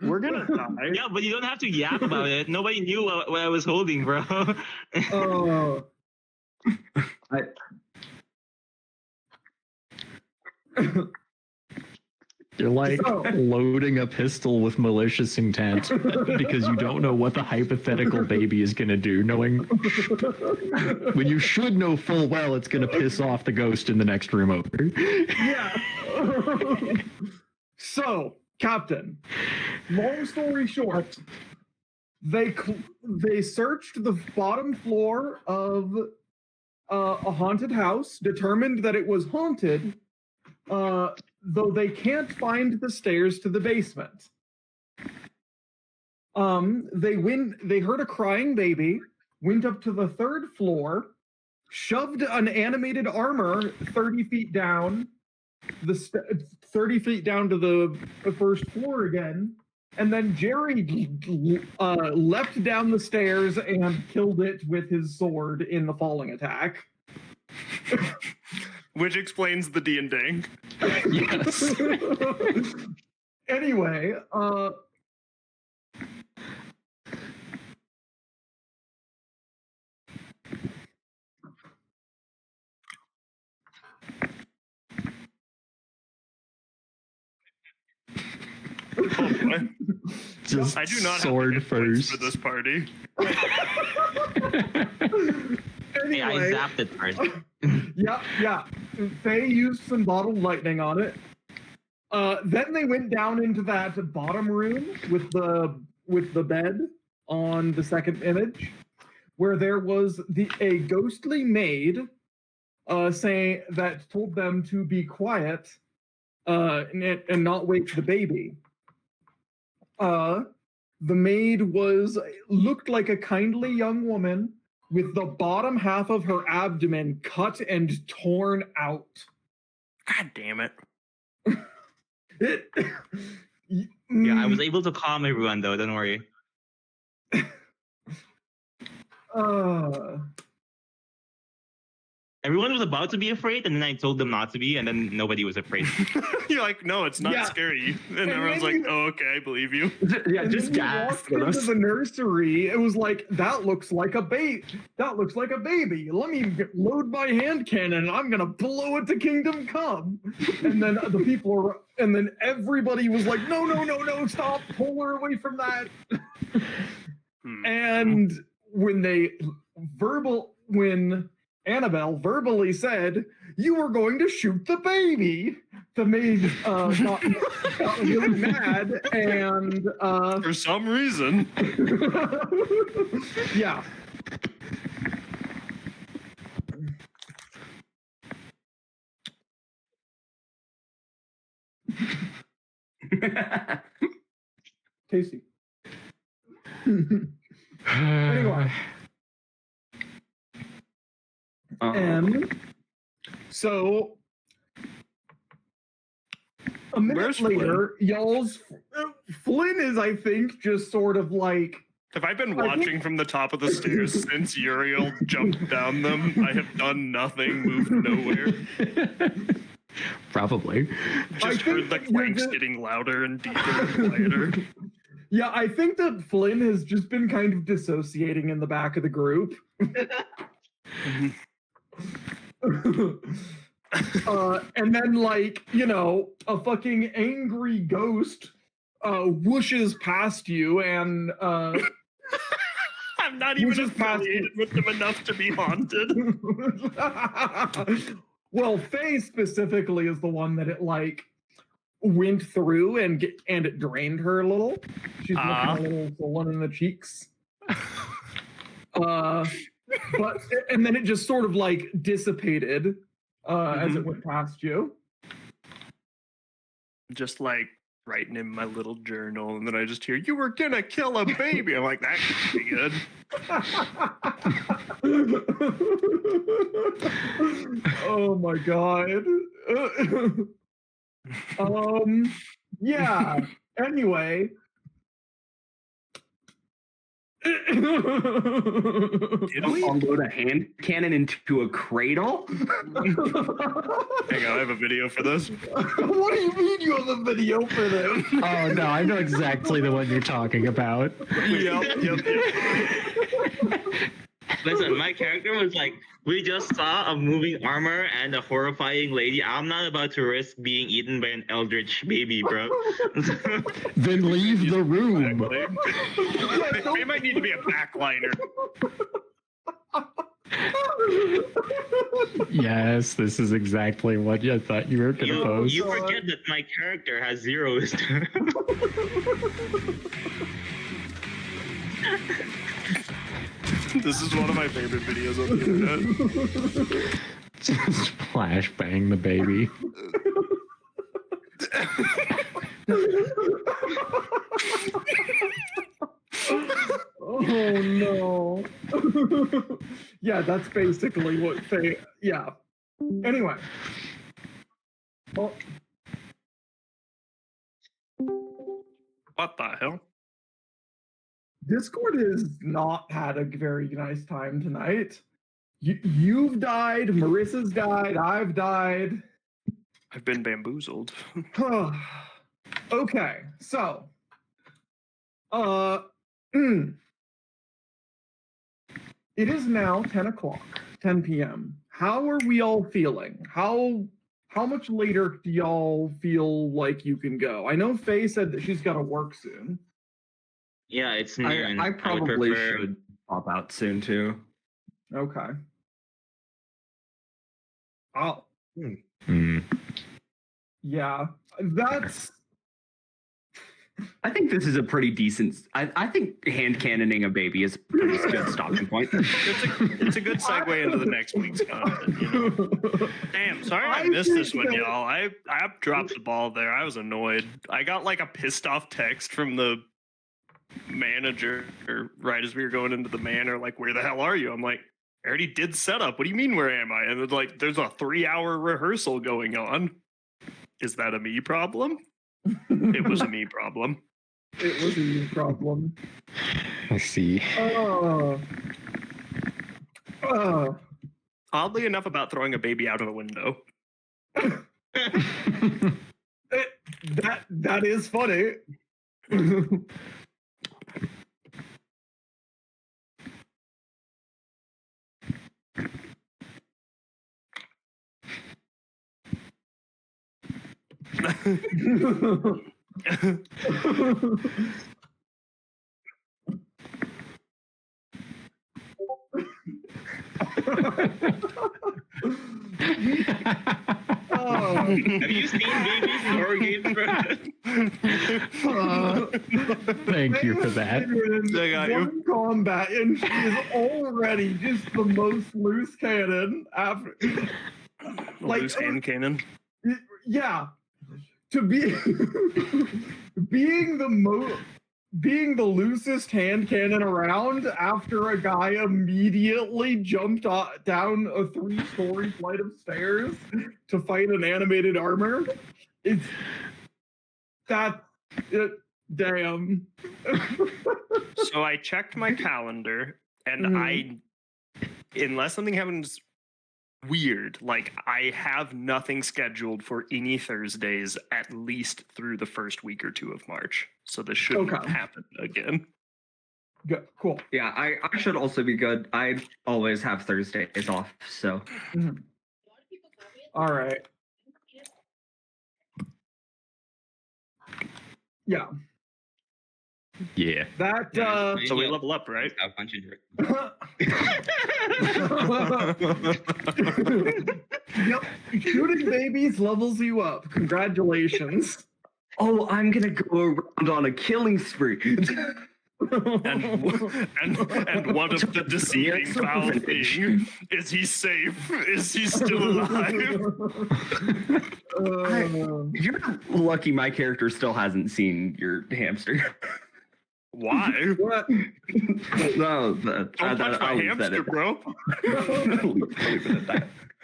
We're gonna die. Yeah, but you don't have to yap about it. Nobody knew what I was holding, bro. Oh. You're like loading a pistol with malicious intent because you don't know what the hypothetical baby is going to do, knowing when you should know full well it's going to piss off the ghost in the next room over. Yeah. So, Captain, long story short, they searched the bottom floor of a haunted house, determined that it was haunted, though they can't find the stairs to the basement. They heard a crying baby, went up to the third floor, shoved an animated armor 30 feet down, 30 feet down to the first floor again, and then Jerry leapt down the stairs and killed it with his sword in the falling attack. Which explains the D&D. Yes. Anyway, Oh boy. Just I do not sword have the hit points first. for this party. Hey, I anyway, zapped it first. yeah. Faye used some bottled lightning on it. Then they went down into that bottom room with the bed on the second image, where there was a ghostly maid saying that told them to be quiet and not wake the baby. The maid looked like a kindly young woman with the bottom half of her abdomen cut and torn out. God damn it. Yeah, I was able to calm everyone though. Don't worry. Everyone was about to be afraid, and then I told them not to be, and then nobody was afraid. You're like, no, it's not scary. And everyone's like, oh, okay, I believe you. Yeah, and just then gas. we walked into the nursery. It was like, that looks like a baby. That looks like a baby. Let me load my hand cannon. I'm gonna blow it to Kingdom Come. And then and then everybody was like, no, stop, pull her away from that. And when Annabelle verbally said, "You were going to shoot the baby," the maid got really mad, and for some reason, yeah. Tasty. Anyway. So a minute later, y'all's Flynn is, I think, just sort of like. Have I been watching from the top of the stairs since Uriel jumped down them? I have done nothing, moved nowhere. Probably. Just heard the clanks getting louder and deeper and quieter. Yeah, I think that Flynn has just been kind of dissociating in the back of the group. And then, like, a fucking angry ghost whooshes past you and I'm not even affiliated with them enough to be haunted. Well, Faye specifically is the one that it went through and it drained her a little. She's looking a little swollen in the cheeks. But and then it just sort of dissipated as it went past you. Just writing in my little journal, and then I just hear, "You were gonna kill a baby." I'm like, that could be good. Oh my god. Yeah. Anyway. Did we? I'll load a hand cannon into a cradle. Hang on, I have a video for this. What do you mean you have a video for this? Oh no, I know exactly the one you're talking about. Yep. Listen, my character was like, we just saw a moving armor and a horrifying lady. I'm not about to risk being eaten by an eldritch baby, bro. Then leave the room. They might need to be a backliner. Yes, this is exactly what I thought you were going to post. You forget that my character has 0 wisdom. This is one of my favorite videos on the internet. Just flashbang the baby. Oh no. Yeah, that's basically what yeah. Anyway. Well, What the hell? Discord has not had a very nice time tonight. You've died, Marissa's died, I've died. I've been bamboozled. Okay, so it is now 10 o'clock, 10 p.m. How are we all feeling? How much later do y'all feel like you can go? I know Faye said that she's got to work soon. Yeah, it's noon. I probably would prefer... should pop out soon too. Okay. Oh. Yeah, that's... I think this is a pretty decent... I think hand cannoning a baby is a pretty good stopping point. It's a good segue into the next week's content, you know? Damn, sorry I missed this one, y'all. I dropped the ball there. I was annoyed. I got like a pissed off text from the manager right as we were going into the manor, like, where the hell are you? I'm like, I already did setup. What do you mean, where am I? And it's like, there's a 3-hour rehearsal going on. Is that a me problem? It was a me problem. It was a me problem. I see. Oddly enough, about throwing a baby out of a window. That is funny. Have you seen babies horror games, bro? Thank you for that. One combat, and she is already just the most loose cannon after. Like, loose hand cannon. Yeah, to be being the loosest hand cannon around after a guy immediately jumped down a 3-story flight of stairs to fight an animated armor. Damn. So I checked my calendar, and unless something happens weird, like, I have nothing scheduled for any Thursdays at least through the first week or 2 of March. So this shouldn't happen again. Good, cool. Yeah, I should also be good. I always have Thursdays off, so. All right. Yeah. Yeah. That so we level up, right? A bunch of Yep. Shooting babies levels you up. Congratulations. Oh, I'm gonna go around on a killing spree. and one of the deceiving foul thing is he safe? Is he still alive? You're lucky my character still hasn't seen your hamster. Why? What? No, Don't touch my hamster, bro.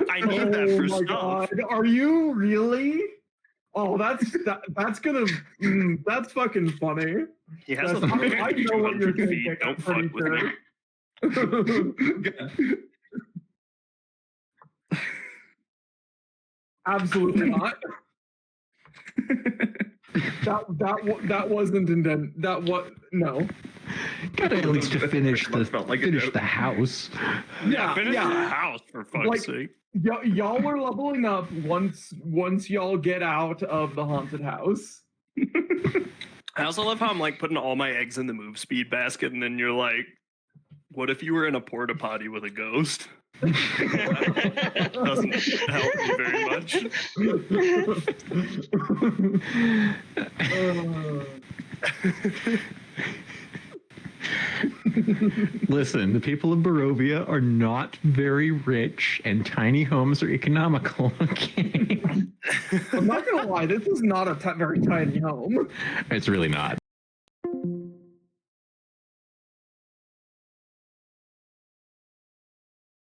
I need Oh that for my stuff. God. Are you really? Oh, that's gonna that's fucking funny. He has a That's- fucking I know what you're 200 feet. thinking. Don't I'm pretty fuck with me. sure. Absolutely not. that wasn't intended. That what? No. Gotta at least finish the the house. Yeah, Finish yeah. the house for fuck's Like, sake. Y'all are leveling up once y'all get out of the haunted house. I also love how I'm like putting all my eggs in the move speed basket, and then you're like, "What if you were in a porta potty with a ghost?" That doesn't help me very much. Listen, the people of Barovia are not very rich, and tiny homes are economical. Okay, I'm not gonna lie, this is not a very tiny home. it's really not.